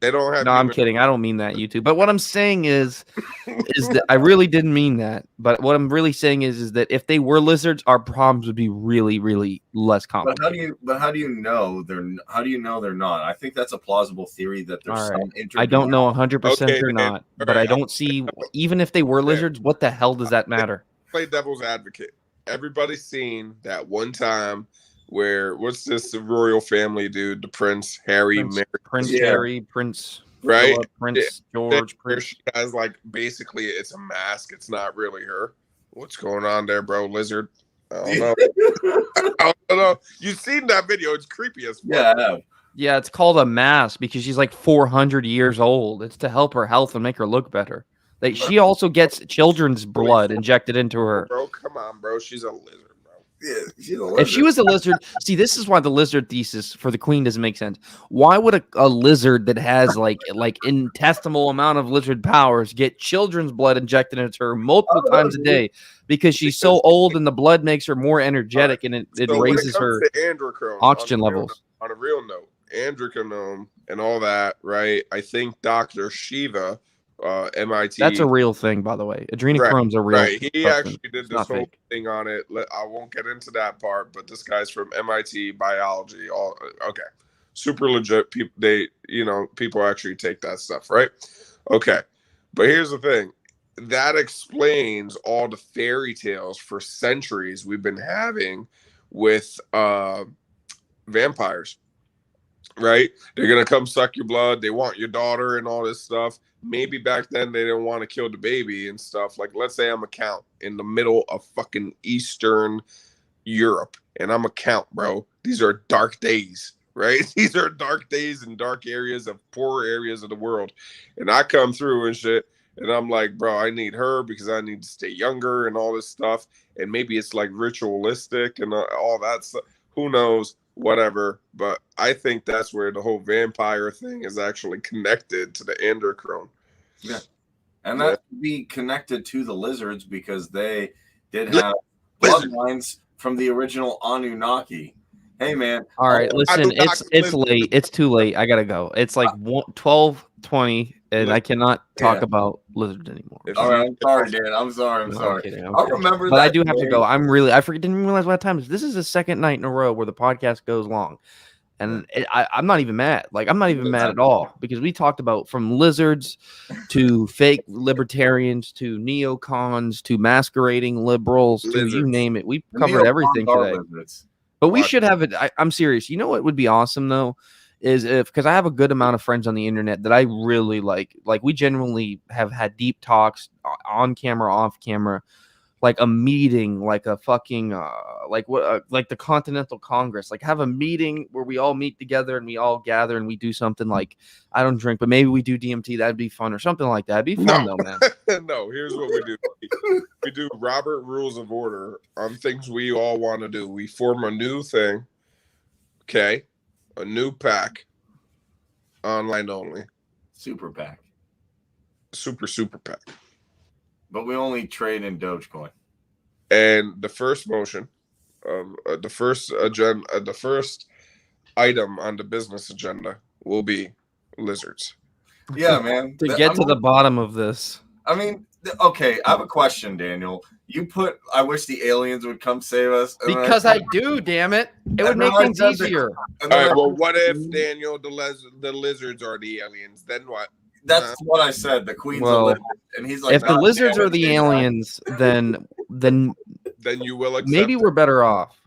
They don't have. No, I'm kidding. I don't mean that, YouTube. But what I'm saying is that I really didn't mean that. But what I'm really saying is that if they were lizards, our problems would be really, really less complicated. But how do you know they're not? I think that's a plausible theory that there's some I don't know 100% they're not, but I don't see. Even if they were lizards, what the hell does that matter? Play devil's advocate. Everybody's seen that one time where what's this royal family dude, the Prince Harry, Prince Harry, Prince right, Philip, Prince George, Prince. She has like basically it's a mask. It's not really her. What's going on there, bro? Lizard. I don't know. I don't know. You've seen that video? It's creepy as fuck. Yeah, I know. Yeah, it's called a mask because she's like 400 years old. It's to help her health and make her look better. She also gets children's blood injected into her. Bro, come on, bro. She's a lizard. Yeah, she's a lizard. If she was a lizard, see, this is why the lizard thesis for the queen doesn't make sense. Why would a lizard that has like infinitesimal amount of lizard powers get children's blood injected into her multiple times a day? Because she's so old and the blood makes her more energetic and it raises her oxygen levels. On a real note, androchrome and all that, right? I think Dr. Shiva, MIT. That's a real thing, by the way. Adrenochrome's a real thing. He actually did this whole thing on it. I won't get into that part, but this guy's from MIT biology. Okay, super legit. People actually take that stuff, right? Okay, but here's the thing. That explains all the fairy tales for centuries we've been having with vampires. right? They're gonna come suck your blood. They want your daughter and all this stuff. Maybe back then they didn't want to kill the baby and stuff. Like, let's say I'm a count in the middle of fucking Eastern Europe, and I'm a count, bro. These are dark days, right? These are dark days in dark areas of poor areas of the world, and I come through and shit, and I'm like, bro, I need her because I need to stay younger and all this stuff, and maybe it's like ritualistic and all that stuff. Who knows? Whatever, but I think that's where the whole vampire thing is actually connected to the endocrine. Yeah, and that could be connected to the lizards because they did have bloodlines from the original Anunnaki. Hey, man. All right, listen, it's late. It's too late. I gotta go. It's like 12:20, and I cannot talk about lizards anymore. All right, I'm sorry, Dan. I'm sorry. I'll remember but that. I do have to go. I didn't realize what time it is. This is the second night in a row where the podcast goes long. And I'm not even mad. Like, I'm not even mad at all because we talked about from lizards to fake libertarians to neocons to masquerading liberals to you name it. We covered everything today. But we should have it. I'm serious. You know what would be awesome, though, is because I have a good amount of friends on the internet that I really like. Like, we generally have had deep talks on camera, off camera. Like a meeting, like a fucking like the Continental Congress, like have a meeting where we all meet together and we all gather and we do something like, I don't drink, but maybe we do DMT. That'd be fun or something like that. It'd be fun though, man. No, here's what we do. We do Robert Rules of Order on things we all want to do. We form a new thing, okay? A new pack, online only. Super PAC. Super PAC. But we only trade in Dogecoin. And the first motion, the first item on the business agenda will be lizards. Yeah, man. To get to the bottom of this. I mean, okay, I have a question, Daniel. You put, I wish the aliens would come save us. Because I do, damn it. It would make things easier. All right, well, what if, Daniel, the lizards are the aliens? Then what? That's what I said. The queen's a lizard. And he's like, if the lizards are the aliens, then you will accept maybe we're better off.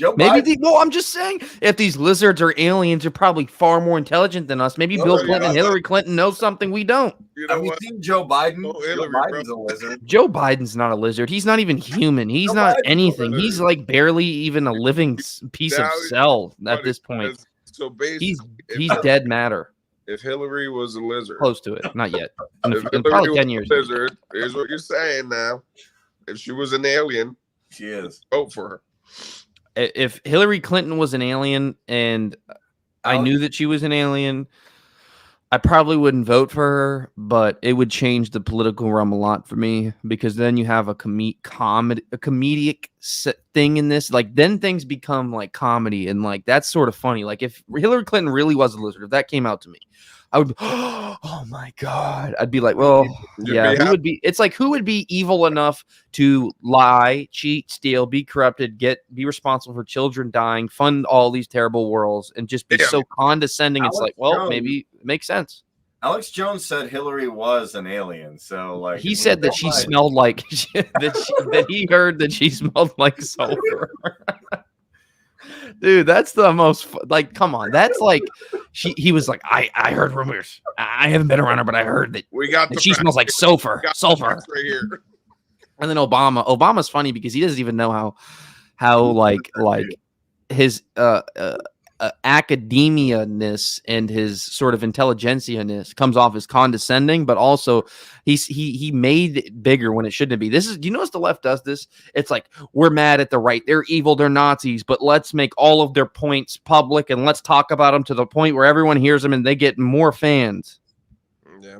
I'm just saying, if these lizards are aliens, they're probably far more intelligent than us. Maybe Bill Clinton and Hillary Clinton know something we don't. Have you seen Joe Biden? Joe Biden's a lizard. Joe Biden's not a lizard. He's not even human. He's not anything. He's like barely even a living piece of cell at this point. So basically, he's dead matter. If Hillary was a lizard, close to it, not yet. In probably 10 years. Lizard, here's what you're saying now. If she was an alien, she is. Vote for her. If Hillary Clinton was an alien and I knew that she was an alien, I probably wouldn't vote for her, but it would change the political realm a lot for me because then you have a comedic thing in this. Like, then things become like comedy and like that's sort of funny. Like, if Hillary Clinton really was a lizard, if that came out to me, I would, oh my God. I'd be like, well, yeah, who would be? It's like, who would be evil enough to lie, cheat, steal, be corrupted, be responsible for children dying, fund all these terrible wars, and just be so condescending? It's like, well, maybe it makes sense. Alex Jones said Hillary was an alien, so like he said that she smelled like that he heard that she smelled like sulfur. Dude, that's the most like, come on, that's like he was like, I heard rumors. I haven't been around her, but I heard that she smells like sulfur right here. And then Obama's funny because he doesn't even know how like his academia-ness and his sort of intelligentsia-ness comes off as condescending, but also he made it bigger when it shouldn't be. Do you notice the left does this? It's like, we're mad at the right, they're evil, they're Nazis, but let's make all of their points public and let's talk about them to the point where everyone hears them and they get more fans. Yeah.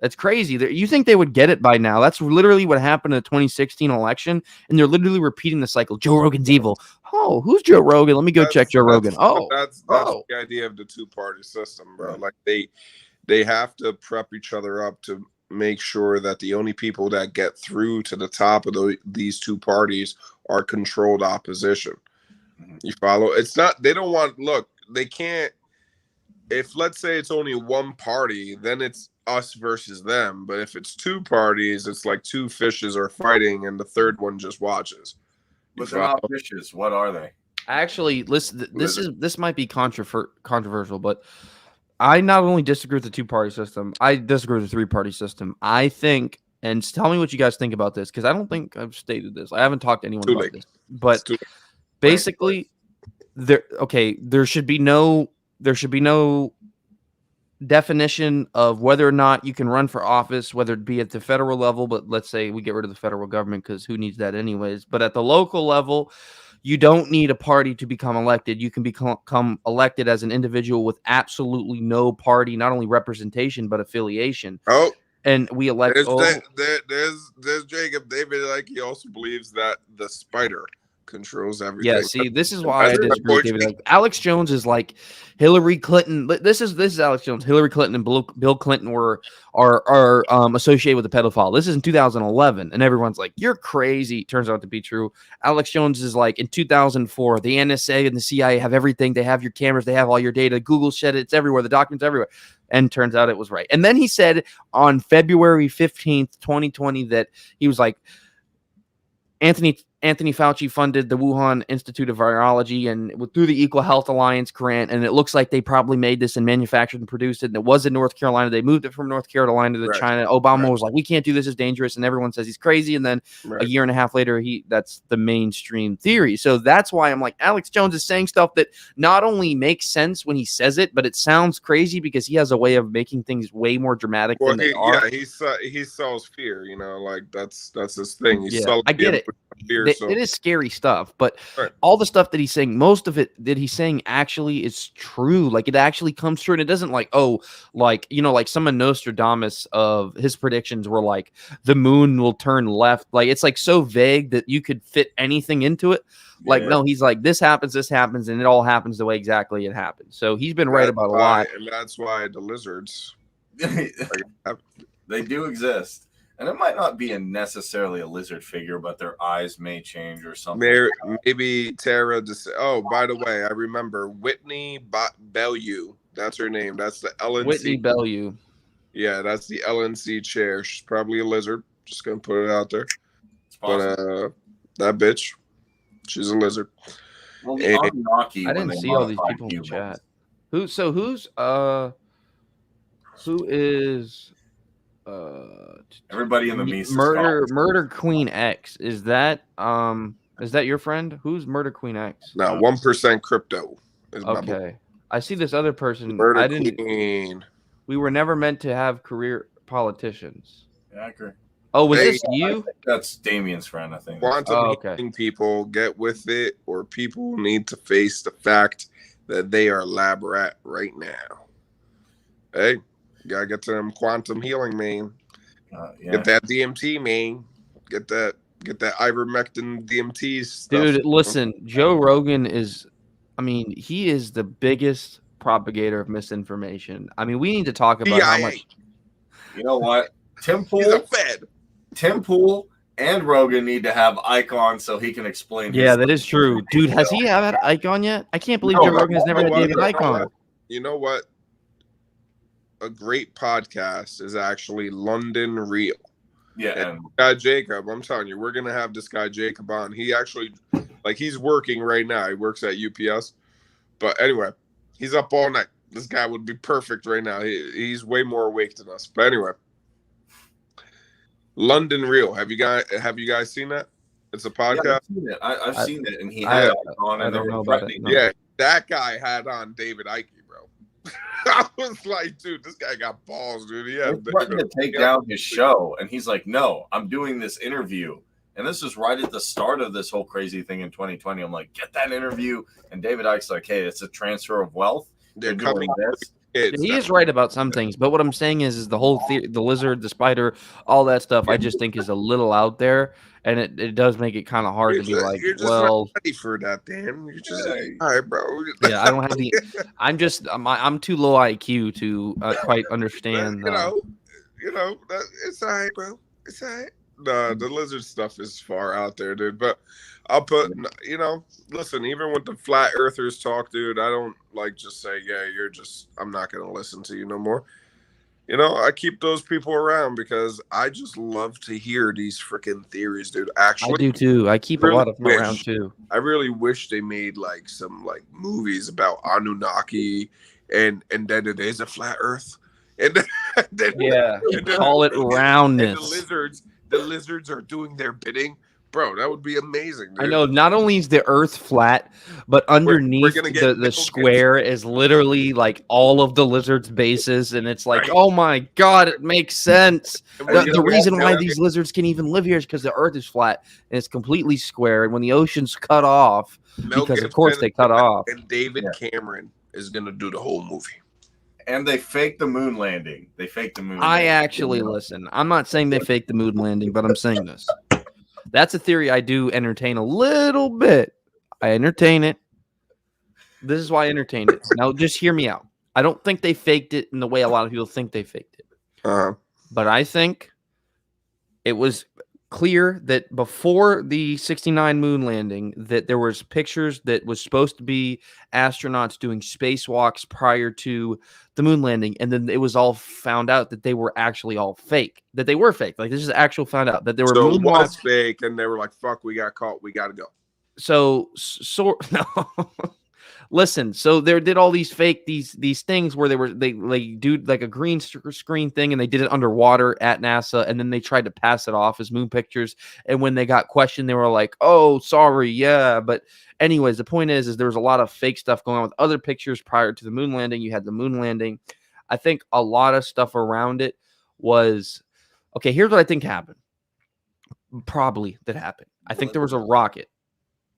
That's crazy. You think they would get it by now? That's literally what happened in the 2016 election, and they're literally repeating the cycle. Joe Rogan's evil. Oh, who's Joe Rogan? Let me go check Joe Rogan. That's the idea of the two-party system, bro. Like they have to prep each other up to make sure that the only people that get through to the top of these two parties are controlled opposition. You follow? It's not. They don't want. Look, they can't. If let's say it's only one party, then it's us versus them. But if it's two parties, it's like two fishes are fighting and the third one just watches. But they're not fishes. What are they? Actually, listen, this might be controversial, but I not only disagree with the two-party system, I disagree with the three-party system. I think, and tell me what you guys think about this, because I don't think I've stated this. I haven't talked to anyone Too about late. this, but Too late. basically, there should be no definition of whether or not you can run for office, whether it be at the federal level, but let's say we get rid of the federal government because who needs that anyways? But at the local level, you don't need a party to become elected. You can become elected as an individual with absolutely no party, not only representation, but affiliation. Oh, And we elect. there's Jacob. David Icke also believes that the spider controls everything. Yeah, see, this is why I disagree with David. Like, Alex Jones is like Hillary Clinton. This is Alex Jones. Hillary Clinton and Bill Clinton are associated with a pedophile. This is in 2011, and everyone's like, "You're crazy." Turns out to be true. Alex Jones is like, in 2004, the NSA and the CIA have everything. They have your cameras. They have all your data. Google said it's everywhere. The documents everywhere. And turns out it was right. And then he said on February 15th, 2020, that he was like, Anthony Fauci funded the Wuhan Institute of Virology and through the Equal Health Alliance grant, and it looks like they probably made this and manufactured and produced it, and it was in North Carolina. They moved it from North Carolina to China. Obama was like, we can't do this, it's dangerous, and everyone says he's crazy, and then a year and a half later, that's the mainstream theory. So that's why I'm like, Alex Jones is saying stuff that not only makes sense when he says it, but it sounds crazy because he has a way of making things way more dramatic than they are. Yeah, he sells fear, like that's his thing. I get it. Fear, it is scary stuff, but all the stuff that he's saying, most of it that he's saying actually is true. Like, it actually comes true, and it doesn't like some of Nostradamus of his predictions were like the moon will turn left. Like, it's like so vague that you could fit anything into it. Like, no, he's like, this happens, and it all happens the way exactly it happened. So he's been right about a lot, and that's why the lizards they do exist. And it might not be necessarily a lizard figure, but their eyes may change or something. Maybe Tara just. Oh, by the way, I remember Whitney Bellew. That's her name. That's the LNC. Whitney Bellew. Yeah, that's the LNC chair. She's probably a lizard. Just gonna put it out there. But that bitch, she's a lizard. Well, I didn't see all these people in the chat. Who is everybody in the Mises Murder Queen X? Is that your friend? Who's Murder Queen X? No, 1% crypto. Okay, I see this other person. Queen. We were never meant to have career politicians. Yeah, I agree. Oh, was this you? That's Damien's friend, I think. Quantum healing people, get with it, or people need to face the fact that they are lab rat right now. Hey. Gotta get to them quantum healing, man. Get that DMT, man. Get that ivermectin DMT stuff. Dude, listen, Joe Rogan he is the biggest propagator of misinformation. I mean, we need to talk about how much. You know what? Tim Pool and Rogan need to have Icon so he can explain. Yeah, that is true. Dude, has he had Icon yet? I can't believe Joe Rogan has never had David Icon. You know what? A great podcast is actually London Real. Yeah, and guy Jacob, I'm telling you, we're gonna have this guy Jacob on. He actually, he's working right now. He works at UPS, but anyway, he's up all night. This guy would be perfect right now. He's way more awake than us. But anyway, London Real. Have you guys seen that? It's a podcast. Yeah, I've seen it, and he had on, and they were threatening. Yeah, that guy had on David Icke. I was like, dude, this guy got balls, dude. He had to take down his show, and he's like, no, I'm doing this interview. And this is right at the start of this whole crazy thing in 2020. I'm like, get that interview. And David Icke's like, hey, it's a transfer of wealth. They're doing this. He is right about some things, but what I'm saying is the whole the lizard, the spider, all that stuff, I just think is a little out there, and it does make it kind of hard to be like, well, ready for that, damn. You're just like, all right, bro. Yeah, I don't have the. I'm too low IQ to quite understand. It's all right, bro. It's all right. The lizard stuff is far out there, dude. But I'll put, listen, even with the flat earthers talk, dude, I don't just say, yeah, I'm not going to listen to you no more. I keep those people around because I just love to hear these freaking theories, dude. Actually, I do too. I keep a lot of them around too. I really wish they made like some like movies about Anunnaki and then it is a flat Earth, and then and call it roundness. And the lizards are doing their bidding, bro. That would be amazing, dude. I know. Not only is the Earth flat, but underneath the square is literally like all of the lizards' bases, and it's like, oh my god, it makes sense. The reason why these lizards can even live here is because the Earth is flat and it's completely square, and when the ocean's cut off, because of course they cut off. And David Cameron is gonna do the whole movie. And they faked the moon landing. Actually listen. I'm not saying they faked the moon landing, but I'm saying this. That's a theory I do entertain a little bit. I entertain it. This is why I entertain it. Now, just hear me out. I don't think they faked it in the way a lot of people think they faked it. But I think it was clear that before the 69 moon landing that there was pictures that was supposed to be astronauts doing spacewalks prior to the moon landing, and then it was all found out that they were actually all fake, that they were fake. Like, this is actual found out that they were moonwalks fake, and they were like, fuck, we got caught, we gotta go. So no. Listen, so they did all these fake these things where they do like a green screen thing, and they did it underwater at NASA, and then they tried to pass it off as moon pictures. And when they got questioned, they were like, "Oh, sorry, yeah." But anyways, the point is there was a lot of fake stuff going on with other pictures prior to the moon landing. You had the moon landing. I think a lot of stuff around it was okay. Here's what I think happened. Probably that happened. I think there was a rocket.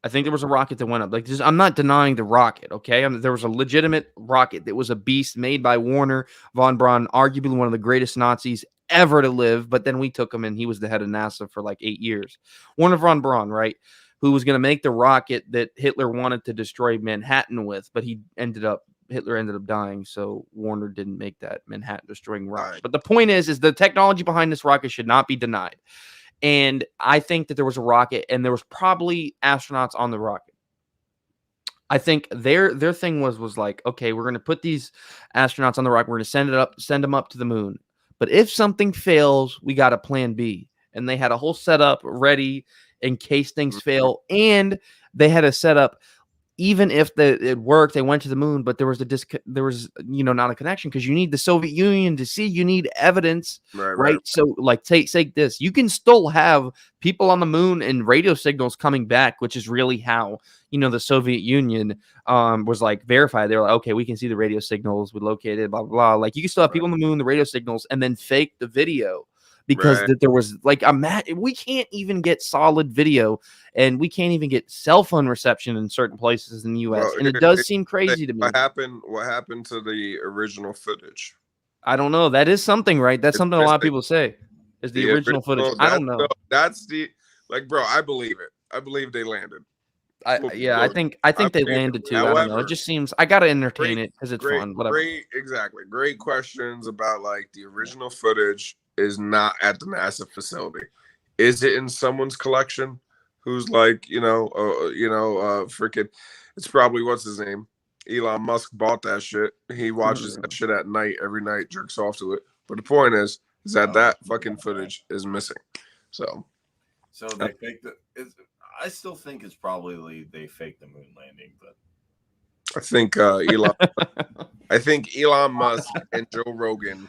I think there was a rocket that went up. Like, I'm not denying the rocket, okay? There was a legitimate rocket that was a beast made by Werner von Braun, arguably one of the greatest Nazis ever to live. But then we took him, and he was the head of NASA for like 8 years. Werner von Braun, right? Who was going to make the rocket that Hitler wanted to destroy Manhattan with, but Hitler ended up dying, so Werner didn't make that Manhattan-destroying rocket. Right. But the point is the technology behind this rocket should not be denied. And I think that there was a rocket, and there was probably astronauts on the rocket. I think their thing was like, okay, we're going to put these astronauts on the rocket. We're going to send them up to the moon. But if something fails, we got a plan B. And they had a whole setup ready in case things fail. And they had a setup, even if it worked, they went to the moon, but there was not a connection, because you need the Soviet Union to see. You need evidence, right? So, like, take this. You can still have people on the moon and radio signals coming back, which is really how the Soviet Union was like verified. They were like, okay, we can see the radio signals, we located, blah blah blah. Like, you can still have people on the moon, the radio signals, and then fake the video. Because there was like we can't even get solid video, and we can't even get cell phone reception in certain places in the U.S. And it does seem crazy to me. What happened to the original footage? I don't know. That is something, right? That's something a lot of people say is the original footage. I don't know. That's bro. I believe it. I believe they landed. I think they landed too. However, I don't know. It just seems I gotta entertain it because it's fun. Whatever. Great questions about like the original footage. Is not at the NASA facility. Is it in someone's collection who's like, freaking, it's probably, what's his name? Elon Musk bought that shit. He watches that shit at night, every night, jerks off to it. But the point is that fucking footage is missing. So they faked it. I still think it's probably they faked the moon landing, but I think Elon Musk and Joe Rogan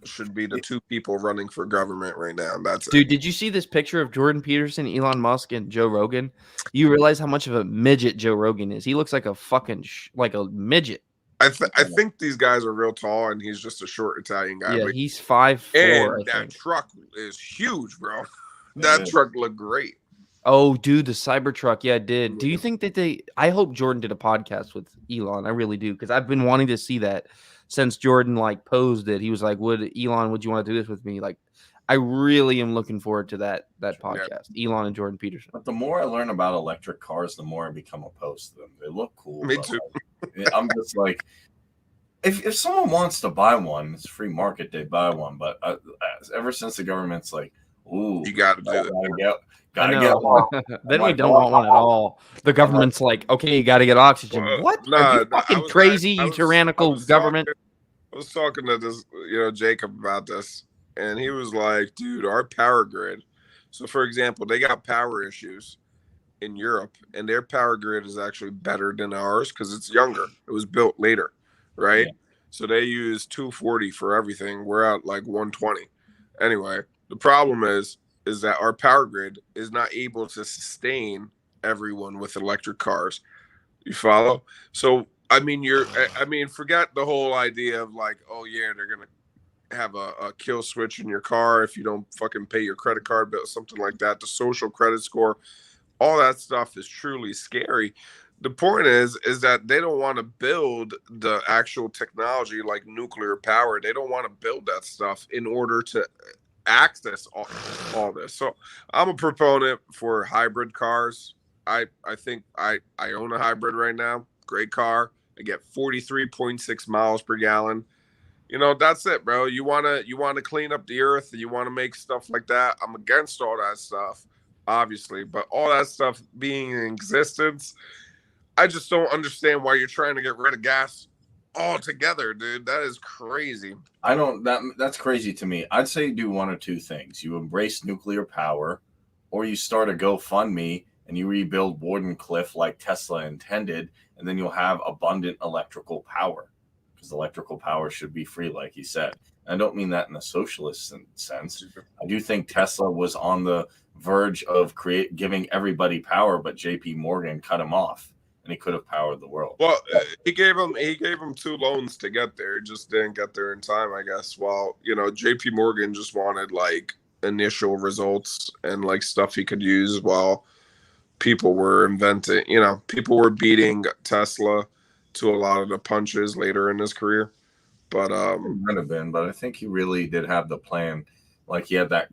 should be the two people running for government right now. Dude, did you see this picture of Jordan Peterson, Elon Musk, and Joe Rogan? You realize how much of a midget Joe Rogan is. He looks like a fucking like a midget. I think these guys are real tall, and he's just a short Italian guy. Yeah, he's 5'4". And that truck is huge, bro. That truck looked great. Oh, dude, the Cybertruck. Yeah, it did. Do you think that I hope Jordan did a podcast with Elon. I really do, because I've been wanting to see that. Since Jordan like posed it, he was like, would you want to do this with me? Like, I really am looking forward to that podcast. Yeah. Elon and Jordan Peterson. But the more I learn about electric cars, the more I become opposed to them. They look cool. Me too. Like, I'm just like, if someone wants to buy one, it's free market day, buy one. But ever since the government's like, ooh, you got to do it. Gotta get one. Then we don't want one at all. The government's like, okay, you got to get oxygen. What? Are you fucking crazy, you tyrannical government? I was talking to this, Jacob about this, and he was like, dude, our power grid. So, for example, they got power issues in Europe, and their power grid is actually better than ours because it's younger. It was built later, right? Yeah. So they use 240 for everything. We're at like 120. Anyway, the problem is that our power grid is not able to sustain everyone with electric cars. You follow? So forget the whole idea of like, oh yeah, they're gonna have a kill switch in your car if you don't fucking pay your credit card bill, something like that. The social credit score, all that stuff is truly scary. The point is that they don't want to build the actual technology like nuclear power. They don't want to build that stuff in order to access all this. So I'm a proponent for hybrid cars. I think I own a hybrid right now. Great car. I get 43.6 miles per gallon. That's it, bro. You wanna clean up the earth, you wanna make stuff like that. I'm against all that stuff, obviously, but all that stuff being in existence, I just don't understand why you're trying to get rid of gas altogether, dude. That is crazy. That's crazy to me. I'd say do one or two things. You embrace nuclear power, or you start a GoFundMe and you rebuild Wardenclyffe like Tesla intended, and then you'll have abundant electrical power. Because electrical power should be free, like he said. And I don't mean that in a socialist sense. I do think Tesla was on the verge of giving everybody power, but J.P. Morgan cut him off, and he could have powered the world. Well, he gave him 2 loans to get there. He just didn't get there in time, I guess. While J.P. Morgan just wanted like initial results and like stuff he could use while people were people were beating Tesla to a lot of the punches later in his career. But might have been, but I think he really did have the plan. Like he had that.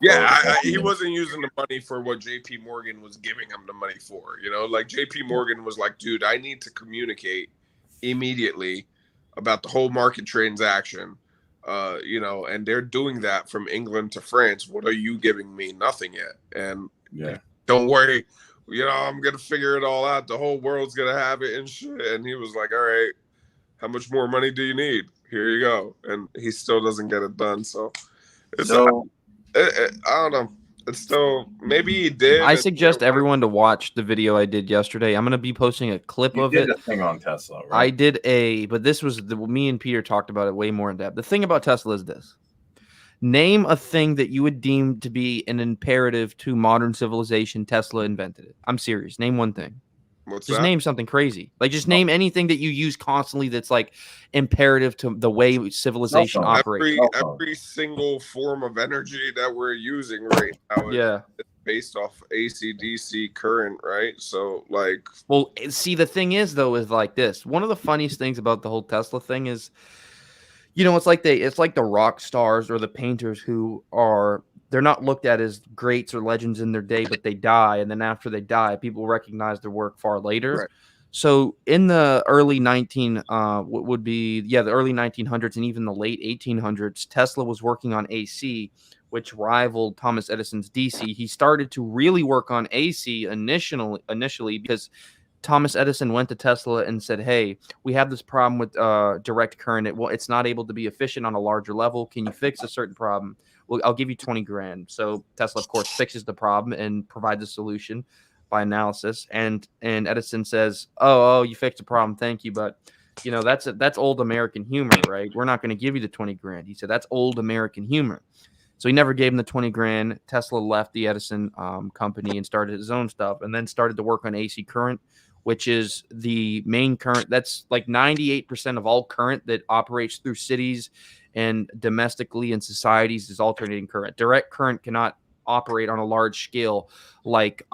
He wasn't using the money for what JP Morgan was giving him the money for. Like JP Morgan was like, dude, I need to communicate immediately about the whole market transaction. And they're doing that from England to France. What are you giving me? Nothing yet. And don't worry, I'm gonna figure it all out. The whole world's gonna have it and shit. And he was like, all right, how much more money do you need? Here you go. And he still doesn't get it done. So I don't know. It's still, maybe he did. I suggest everyone to watch the video I did yesterday. I'm going to be posting a clip of it. You did a thing on Tesla, right? I did but this was me and Peter talked about it way more in depth. The thing about Tesla is this. Name a thing that you would deem to be an imperative to modern civilization. Tesla invented it. I'm serious. Name one thing. What's just that? Name something crazy. Like just name anything that you use constantly that's like imperative to the way civilization operates. Every single form of energy that we're using right now is based off AC/DC current, right? So like, well, see, the thing is though, is like this. One of the funniest things about the whole Tesla thing is, it's like the rock stars or the painters who they're not looked at as greats or legends in their day, but they die. And then after they die, people recognize their work far later. Right. So in the early the early 1900s and even the late 1800s, Tesla was working on AC, which rivaled Thomas Edison's DC. He started to really work on AC initially because Thomas Edison went to Tesla and said, hey, we have this problem with direct current. It's not able to be efficient on a larger level. Can you fix a certain problem? Well, I'll give you 20 grand. So Tesla, of course, fixes the problem and provides a solution by analysis. And Edison says, oh, you fixed the problem. Thank you. But, that's old American humor, right? We're not going to give you the 20 grand. He said, that's old American humor. So he never gave him the 20 grand. Tesla left the Edison company and started his own stuff and then started to work on AC current, which is the main current. That's like 98% of all current that operates through cities and domestically in societies is alternating current. Direct current cannot operate on a large scale like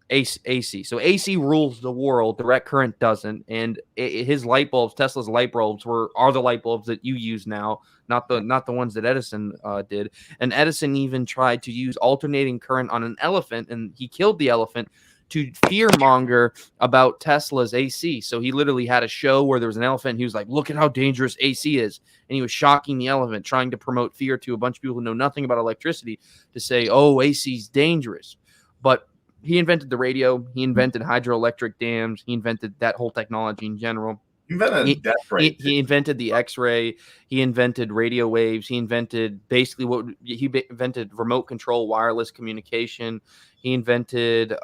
AC. So AC rules the world. Direct current doesn't. And his light bulbs, Tesla's light bulbs, are the light bulbs that you use now, not the ones that Edison did. And Edison even tried to use alternating current on an elephant, and he killed the elephant to fearmonger about Tesla's AC. So he literally had a show where there was an elephant. He was like, look at how dangerous AC is. And he was shocking the elephant, trying to promote fear to a bunch of people who know nothing about electricity to say, oh, AC is dangerous. But he invented the radio. He invented hydroelectric dams. He invented that whole technology in general. He invented He- death ray. He invented the X-ray. He invented radio waves. He invented basically invented remote control wireless communication. He invented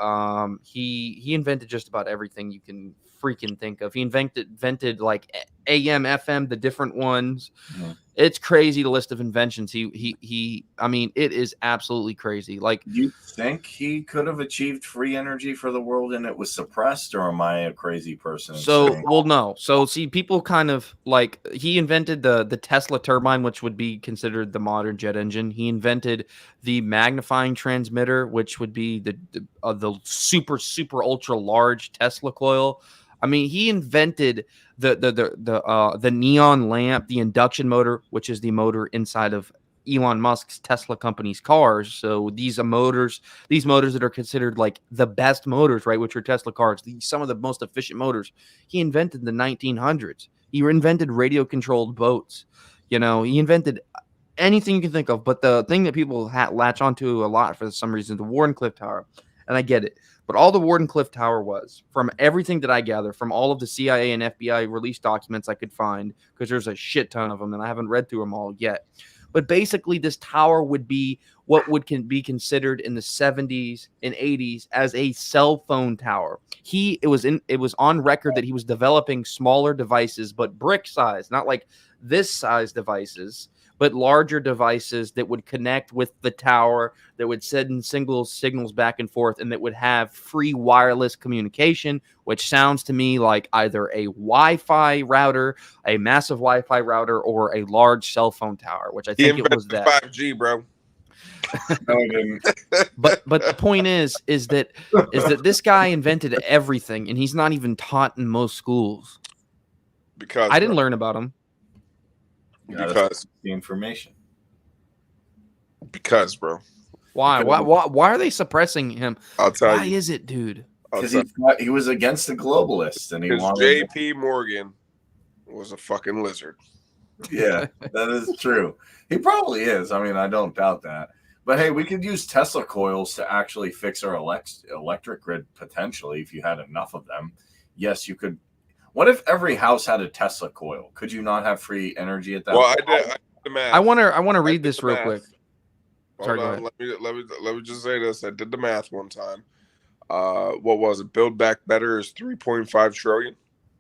he invented just about everything you can freaking think of. He invented like AM, FM, the different ones. Mhm. It's crazy, the list of inventions. I mean, it is absolutely crazy. Like, Do you think he could have achieved free energy for the world and it was suppressed, or am I a crazy person? so, saying, well, no. So, see, people kind of like he invented the Tesla turbine, which would be considered the modern jet engine. He invented the magnifying transmitter, which would be the super ultra large Tesla coil. I mean, he invented the neon lamp, the induction motor, which is the motor inside of Elon Musk's Tesla company's cars. So these motors that are considered like the best motors, right, which are Tesla cars, some of the most efficient motors, he invented in the 1900s. He invented radio controlled boats. You know, he invented anything you can think of. But the thing that people latch onto a lot for some reason, the Wardenclyffe Tower, and I get it. But all the Wardenclyffe Tower was, from everything that I gather, from all of the CIA and FBI release documents I could find, because there's a shit ton of them, and I haven't read through them all yet. But basically, this tower would be what can be considered in the 70s and 80s as a cell phone tower. It was on record that he was developing smaller devices, but brick size, not like this size devices, but larger devices that would connect with the tower, that would send signals back and forth, and that would have free wireless communication, which sounds to me like either a Wi-Fi router, a massive Wi-Fi router, or a large cell phone tower, which I think it was that. 5G, bro. No, he didn't. But the point is that this guy invented everything, and he's not even taught in most schools. Because I didn't learn about him. Because the information. Because, bro. Why are they suppressing him? I'll tell Why you. is it, dude? Because he was against the globalists, and he Because wanted. J.P. Morgan was a fucking lizard. Yeah, that is true. He probably is. I mean, I don't doubt that. But hey, we could use Tesla coils to actually fix our electric grid potentially if you had enough of them. Yes, you could. What if every house had a Tesla coil? Could you not have free energy at that point? I did the math. I want to read this real quick. Sorry, go ahead. Let me just say this. I did the math one time. What was it? Build Back Better is 3.5 trillion,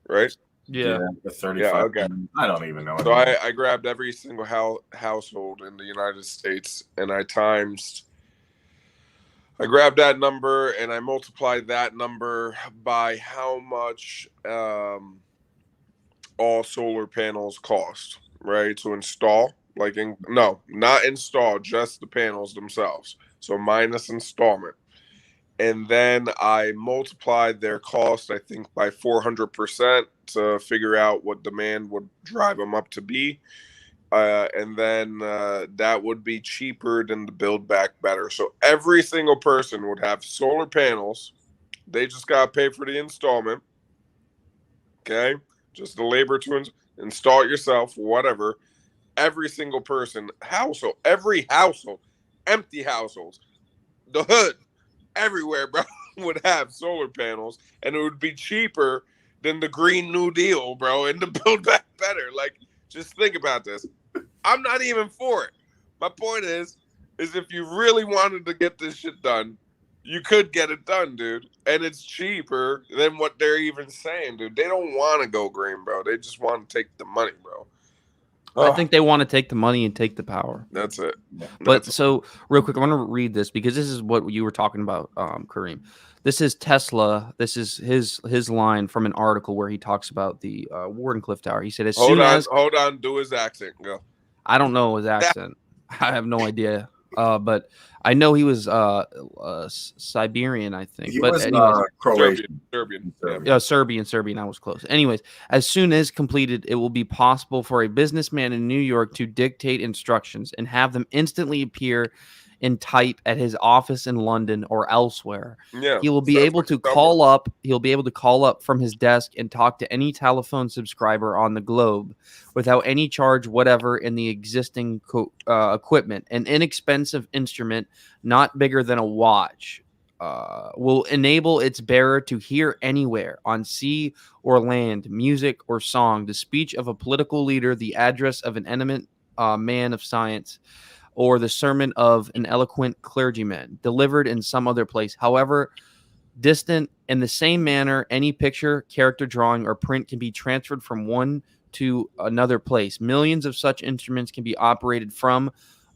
right? Yeah. The 35. Yeah, okay. I don't even know. So I grabbed every single household in the United States, and I grabbed that number and I multiplied that number by how much all solar panels cost, right? To install, not install, just the panels themselves. So minus installment. And then I multiplied their cost, I think, by 400% to figure out what demand would drive them up to be. And then that would be cheaper than the Build Back Better. So every single person would have solar panels. They just got to pay for the installment. Okay? Just the labor to install it yourself, whatever. Every single person, every household, empty households, the hood, everywhere, bro, would have solar panels. And it would be cheaper than the Green New Deal, bro, and the Build Back Better. Like, just think about this. I'm not even for it. My point is if you really wanted to get this shit done, you could get it done, dude. And it's cheaper than what they're even saying, dude. They don't want to go green, bro. They just want to take the money, bro. I think they want to take the money and take the power. That's it. So real quick, I want to read this because this is what you were talking about, Kareem. This is Tesla. This is his line from an article where he talks about the Wardenclyffe Tower. He said, hold on, do his accent. Go. I don't know his accent. I have no idea. But I know he was Siberian, I think. He but was anyways, Croatian. Serbian. I was close. Anyways, as soon as completed, it will be possible for a businessman in New York to dictate instructions and have them instantly appear in type at his office in London or elsewhere. Yeah, he will be able to call up. He'll be able to call up from his desk and talk to any telephone subscriber on the globe without any charge whatever in the existing equipment. An inexpensive instrument, not bigger than a watch. will enable its bearer to hear anywhere on sea or land, music or song, the speech of a political leader, the address of an eminent man of science, or the sermon of an eloquent clergyman, delivered in some other place. However distant, in the same manner, any picture, character drawing, or print can be transferred from one to another place. Millions of such instruments can be operated from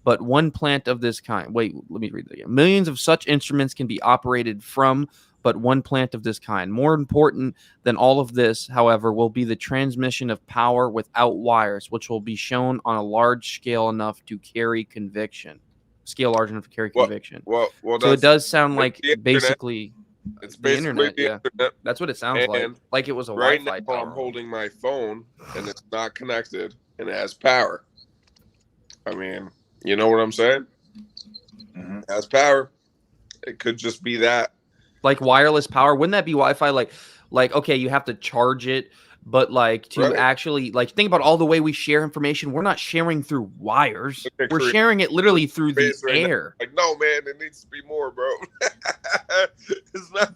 but one plant of this kind. Wait, let me read that again. Millions of such instruments can be operated from but one plant of this kind. More important than all of this, however, will be the transmission of power without wires, which will be shown on a large scale enough to carry conviction. Scale large enough to carry conviction. Well, so it does sound like basically it's basically the internet. Yeah. That's what it sounds like it was a right Wi-Fi now tower. I'm holding my phone and it's not connected and it has power. I mean, you know what I'm saying? Mm-hmm. It has power. It could just be that. Like wireless power. Wouldn't that be Wi-Fi? Like okay, you have to charge it, but like to actually think about all the way we share information. We're not sharing through wires. We're sharing it literally through the air. Like, no, man, it needs to be more, bro. It's not.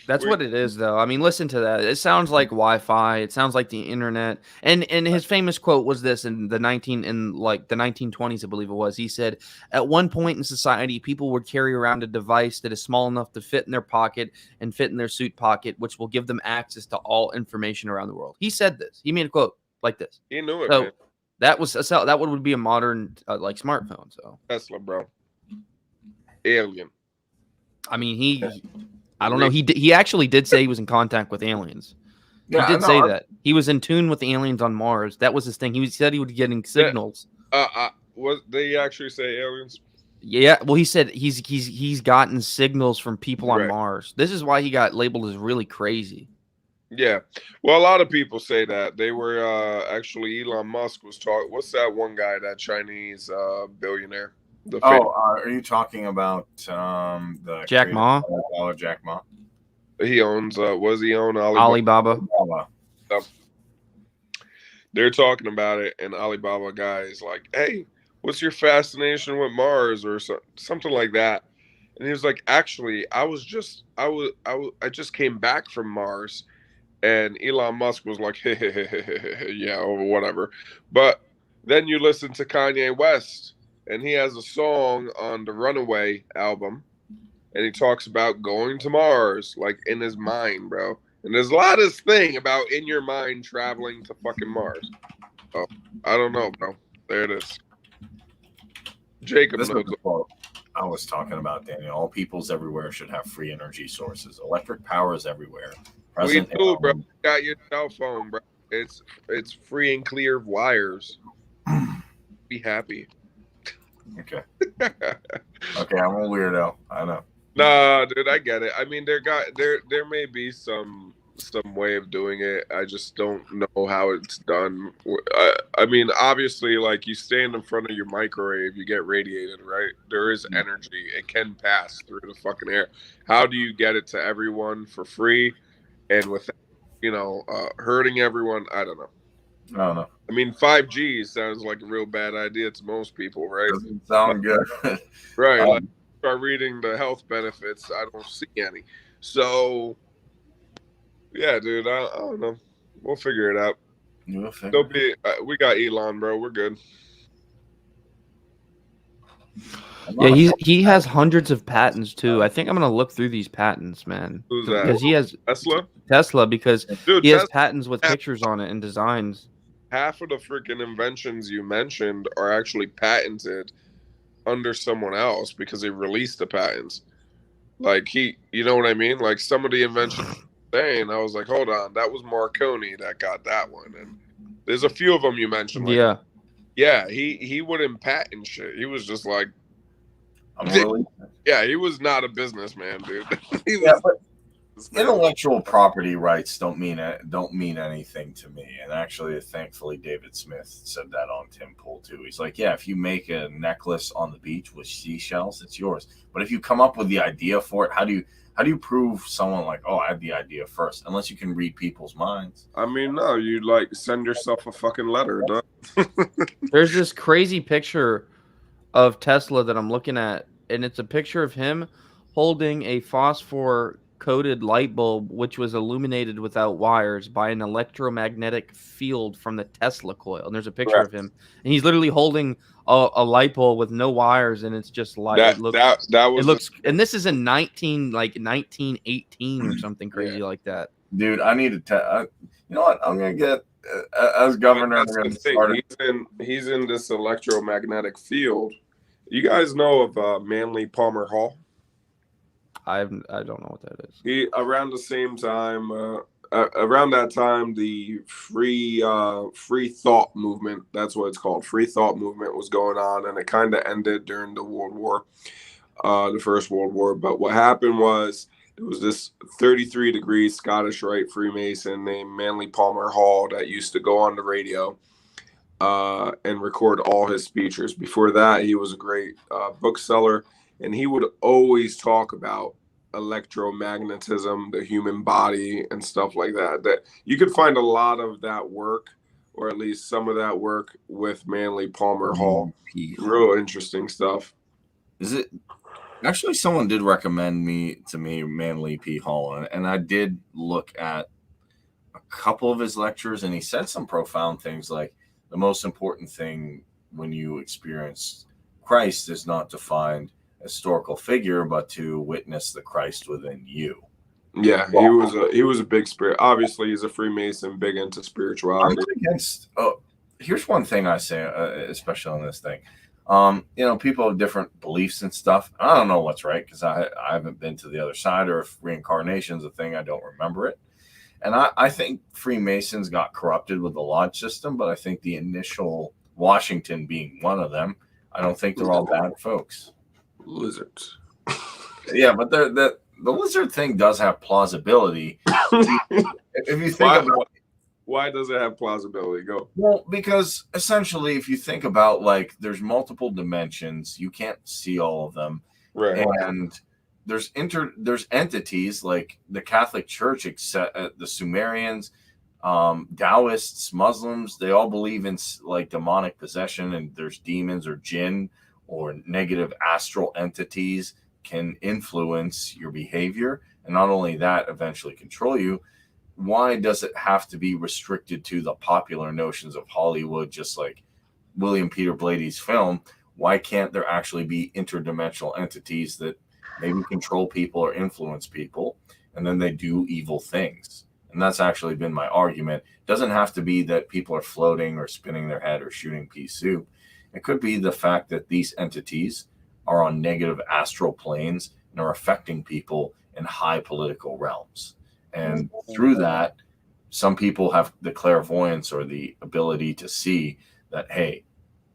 That's what it is, though. I mean, listen to that. It sounds like Wi-Fi. It sounds like the internet. And his famous quote was this in the 1920s, I believe it was. He said, "At one point in society, people would carry around a device that is small enough to fit in their pocket and fit in their suit pocket, which will give them access to all information around the world." He said this. He made a quote like this. He knew it. So man. that would be a modern smartphone. So Tesla, bro. Alien. I mean, I don't know. He actually did say he was in contact with aliens. Yeah, he did say that. He was in tune with the aliens on Mars. That was his thing. He said he was getting signals. What did he actually say? Aliens? Yeah. Well, he said he's gotten signals from people on Mars. This is why he got labeled as really crazy. Yeah. Well, a lot of people say that. They were actually Elon Musk was talking. What's that one guy, that Chinese billionaire? Are you talking about the Jack Ma? Jack Ma. He owns. Was he own Alibaba? They're talking about it, and Alibaba guy is like, "Hey, what's your fascination with Mars?" or something like that. And he was like, "Actually, I just came back from Mars," and Elon Musk was like, "Yeah, or whatever." But then you listen to Kanye West. And he has a song on the Runaway album, and he talks about going to Mars, like in his mind, bro. And there's a lot of this thing about in your mind traveling to fucking Mars. Oh, I don't know, bro. There it is. Jacob knows. The quote I was talking about, Daniel. All peoples everywhere should have free energy sources. Electric power is everywhere. We do, bro. You got your cell phone, bro. It's free and clear of wires. Be happy. Okay. Okay, I'm a weirdo. I know. Nah, dude, I get it. I mean, there may be some way of doing it. I just don't know how it's done. I mean, obviously, like you stand in front of your microwave, you get radiated, right? There is energy. It can pass through the fucking air. How do you get it to everyone for free and without, hurting everyone? I don't know. I don't know. I mean, 5G sounds like a real bad idea to most people, right? Doesn't sound good. Right. Like, start reading the health benefits. I don't see any. So, yeah, dude, I don't know. We'll figure it out. We got Elon, bro. We're good. Yeah, he has hundreds of patents too. I think I'm gonna look through these patents, man. Who's that? Because he has Tesla, because he has patents with pictures on it and designs. Half of the freaking inventions you mentioned are actually patented under someone else because they released the patents. Like you know what I mean? Like some of the inventions saying, I was like, hold on, that was Marconi that got that one. And there's a few of them you mentioned. Like, yeah, he wouldn't patent shit. He was just like, he was not a businessman, dude. But intellectual property rights don't mean anything to me. And actually, thankfully, David Smith said that on Tim Pool too. He's like, yeah, if you make a necklace on the beach with seashells, it's yours. But if you come up with the idea for it, how do you prove someone like, oh, I had the idea first? Unless you can read people's minds. I mean, no, you send yourself a fucking letter, duh. There's this crazy picture of Tesla that I'm looking at, and it's a picture of him holding a phosphor-coated light bulb which was illuminated without wires by an electromagnetic field from the Tesla coil. And there's a picture of him, and he's literally holding a light bulb with no wires, and it's just light. That looks, and this is in 1918 or something crazy like that. Dude, I need to tell. You know what? I'm gonna get as governor. I'm gonna start. He's in this electromagnetic field. You guys know of Manly Palmer Hall? I don't know what that is. Around the same time, around that time, the free thought movement, that's what it's called, free thought movement was going on, and it kind of ended during the World War, the First World War. But what happened was there was this 33-degree Scottish Rite Freemason named Manly Palmer Hall that used to go on the radio and record all his speeches. Before that, he was a great bookseller, and he would always talk about electromagnetism, the human body, and stuff like that. That you could find a lot of that work, or at least some of that work, with Manly Palmer Hall. Real interesting stuff. Is it actually? Someone did recommend to me Manly P. Hall, and I did look at a couple of his lectures, and he said some profound things, like the most important thing when you experience Christ is not to find historical figure, but to witness the Christ within you. Yeah, he was a big spirit. Obviously, he's a Freemason, big into spirituality. I'm against. Here's one thing I say, especially on this thing. People have different beliefs and stuff. I don't know what's right because I haven't been to the other side, or if reincarnation's a thing, I don't remember it. And I think Freemasons got corrupted with the lodge system, but I think the initial, Washington being one of them, I don't think they're all bad folks. Lizards. Yeah, but the lizard thing does have plausibility. If you think about why does it have plausibility? Go. Well, because essentially, if you think about, like, there's multiple dimensions, you can't see all of them, right? And there's entities like the Catholic Church, except the Sumerians, Taoists, Muslims. They all believe in like demonic possession, and there's demons or jinn or negative astral entities can influence your behavior, and not only that, eventually control you. Why does it have to be restricted to the popular notions of Hollywood, just like William Peter Blady's film? Why can't there actually be interdimensional entities that maybe control people or influence people, and then they do evil things? And that's actually been my argument. It doesn't have to be that people are floating or spinning their head or shooting pea soup. It could be the fact that these entities are on negative astral planes and are affecting people in high political realms. And through that, some people have the clairvoyance or the ability to see that, hey,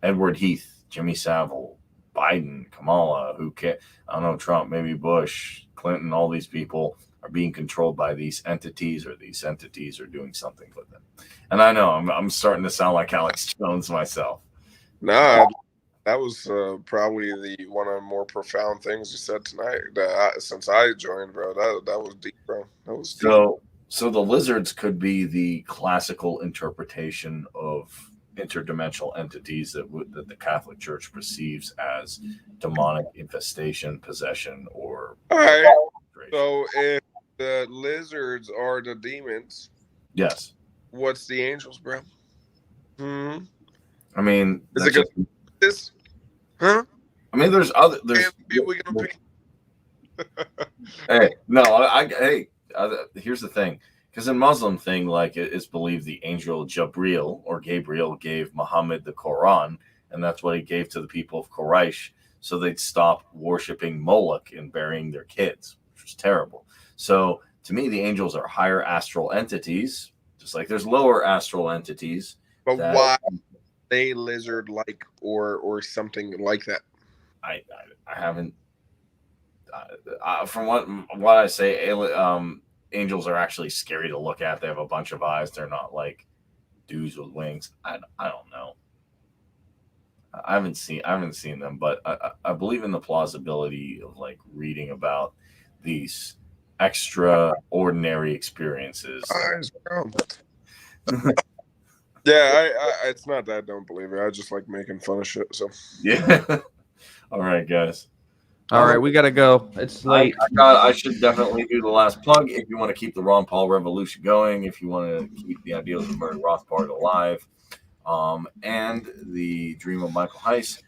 Edward Heath, Jimmy Savile, Biden, Kamala, I don't know, Trump, maybe Bush, Clinton, all these people are being controlled by these entities, or these entities are doing something with them. And I know I'm starting to sound like Alex Jones myself. Nah, that was probably one of the more profound things you said tonight since I joined, bro. That was deep, bro. That was deep. So the lizards could be the classical interpretation of interdimensional entities that the Catholic Church perceives as demonic infestation, possession, or. All right. So if the lizards are the demons, yes. What's the angels, bro? I mean, is it gonna this? Huh? I mean, there's other. There's. We gonna pick. Hey, no, here's the thing, because in Muslim thing, like, it's believed the angel Gabriel gave Muhammad the Quran, and that's what he gave to the people of Quraysh, so they'd stop worshiping Moloch and burying their kids, which was terrible. So to me, the angels are higher astral entities, just like there's lower astral entities. But why they lizard-like or something like that? I haven't. From what I say, angels are actually scary to look at. They have a bunch of eyes. They're not like dudes with wings. I don't know. I haven't seen them, but I believe in the plausibility of like reading about these extraordinary experiences. Yeah, it's not that I don't believe it. I just like making fun of shit. So yeah. All right, guys. All right, we gotta go. It's late. I should definitely do the last plug. If you want to keep the Ron Paul revolution going, if you want to keep the ideals of Murray Rothbard alive, and the dream of Michael Heiss,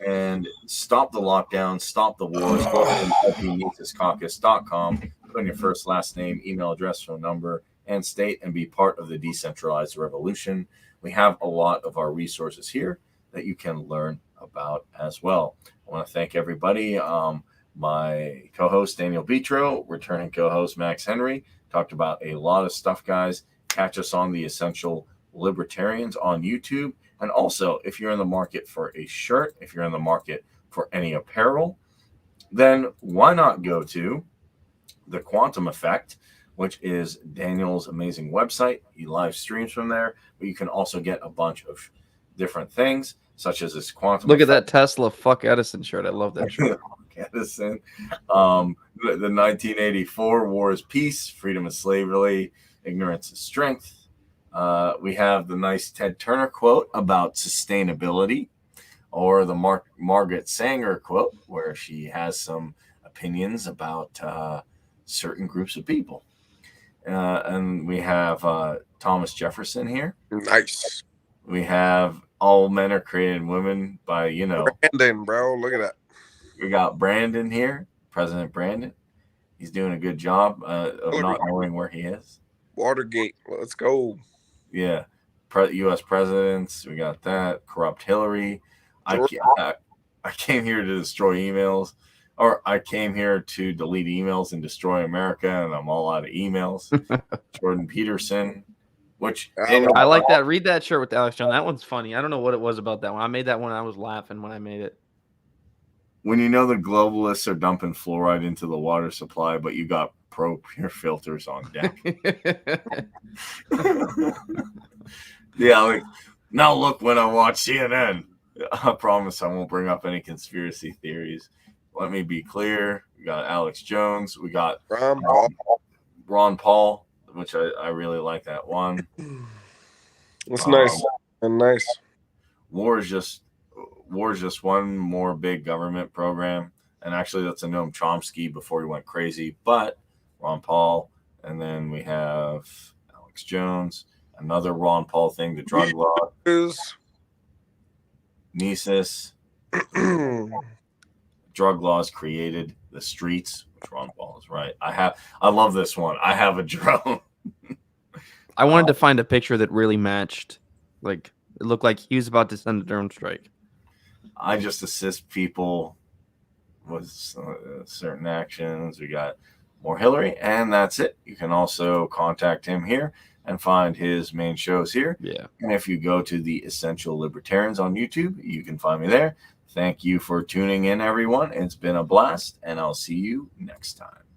and stop the lockdown, stop the wars, go to caucus.com, put in your first, last name, email address, phone number, and state, and be part of the decentralized revolution. We have a lot of our resources here that you can learn about as well. I want to thank everybody. My co-host Daniel Vitro, returning co-host Max Henry, talked about a lot of stuff, guys. Catch us on the Essential Libertarians on YouTube. And also, if you're in the market for a shirt, if you're in the market for any apparel, then why not go to The Quantum Effect, which is Daniel's amazing website. He live streams from there, but you can also get a bunch of different things, such as this Quantum Look at Effect. that Tesla Fuck Edison shirt. I love that shirt. Edison. The 1984 War is Peace, Freedom is Slavery, Ignorance is Strength. We have the nice Ted Turner quote about sustainability, or the Margaret Sanger quote, where she has some opinions about certain groups of people. And we have Thomas Jefferson here. Nice. We have All Men Are Created Women by, Brandon, bro. Look at that. We got Brandon here, President Brandon. He's doing a good job of not knowing where he is. Watergate. Let's go. Yeah. U.S. presidents. We got that. Corrupt Hillary. I came here to destroy emails. Or I came here to delete emails and destroy America, and I'm all out of emails. Jordan Peterson. Which I like that. Read that shirt with Alex Jones. That one's funny. I don't know what it was about that one. I made that one. I was laughing when I made it. When you know the globalists are dumping fluoride into the water supply, but you got Pro Pure filters on deck. Yeah, like, now look when I watch CNN. I promise I won't bring up any conspiracy theories. Let me be clear. We got Alex Jones. We got Ron Paul, which I really like that one. That's nice. And nice. War is just one more big government program. And actually, that's a Noam Chomsky before he went crazy. But Ron Paul, and then we have Alex Jones, another Ron Paul thing, the drug law. Nisus. Drug laws created the streets, which Ron Paul is right. I love this one. I have a drone. I wanted to find a picture that really matched. Like, it looked like he was about to send a drone strike. I just assist people with certain actions. We got more Hillary, and that's it. You can also contact him here and find his main shows here. Yeah. And if you go to the Essential Libertarians on YouTube, you can find me there. Thank you for tuning in, everyone. It's been a blast, and I'll see you next time.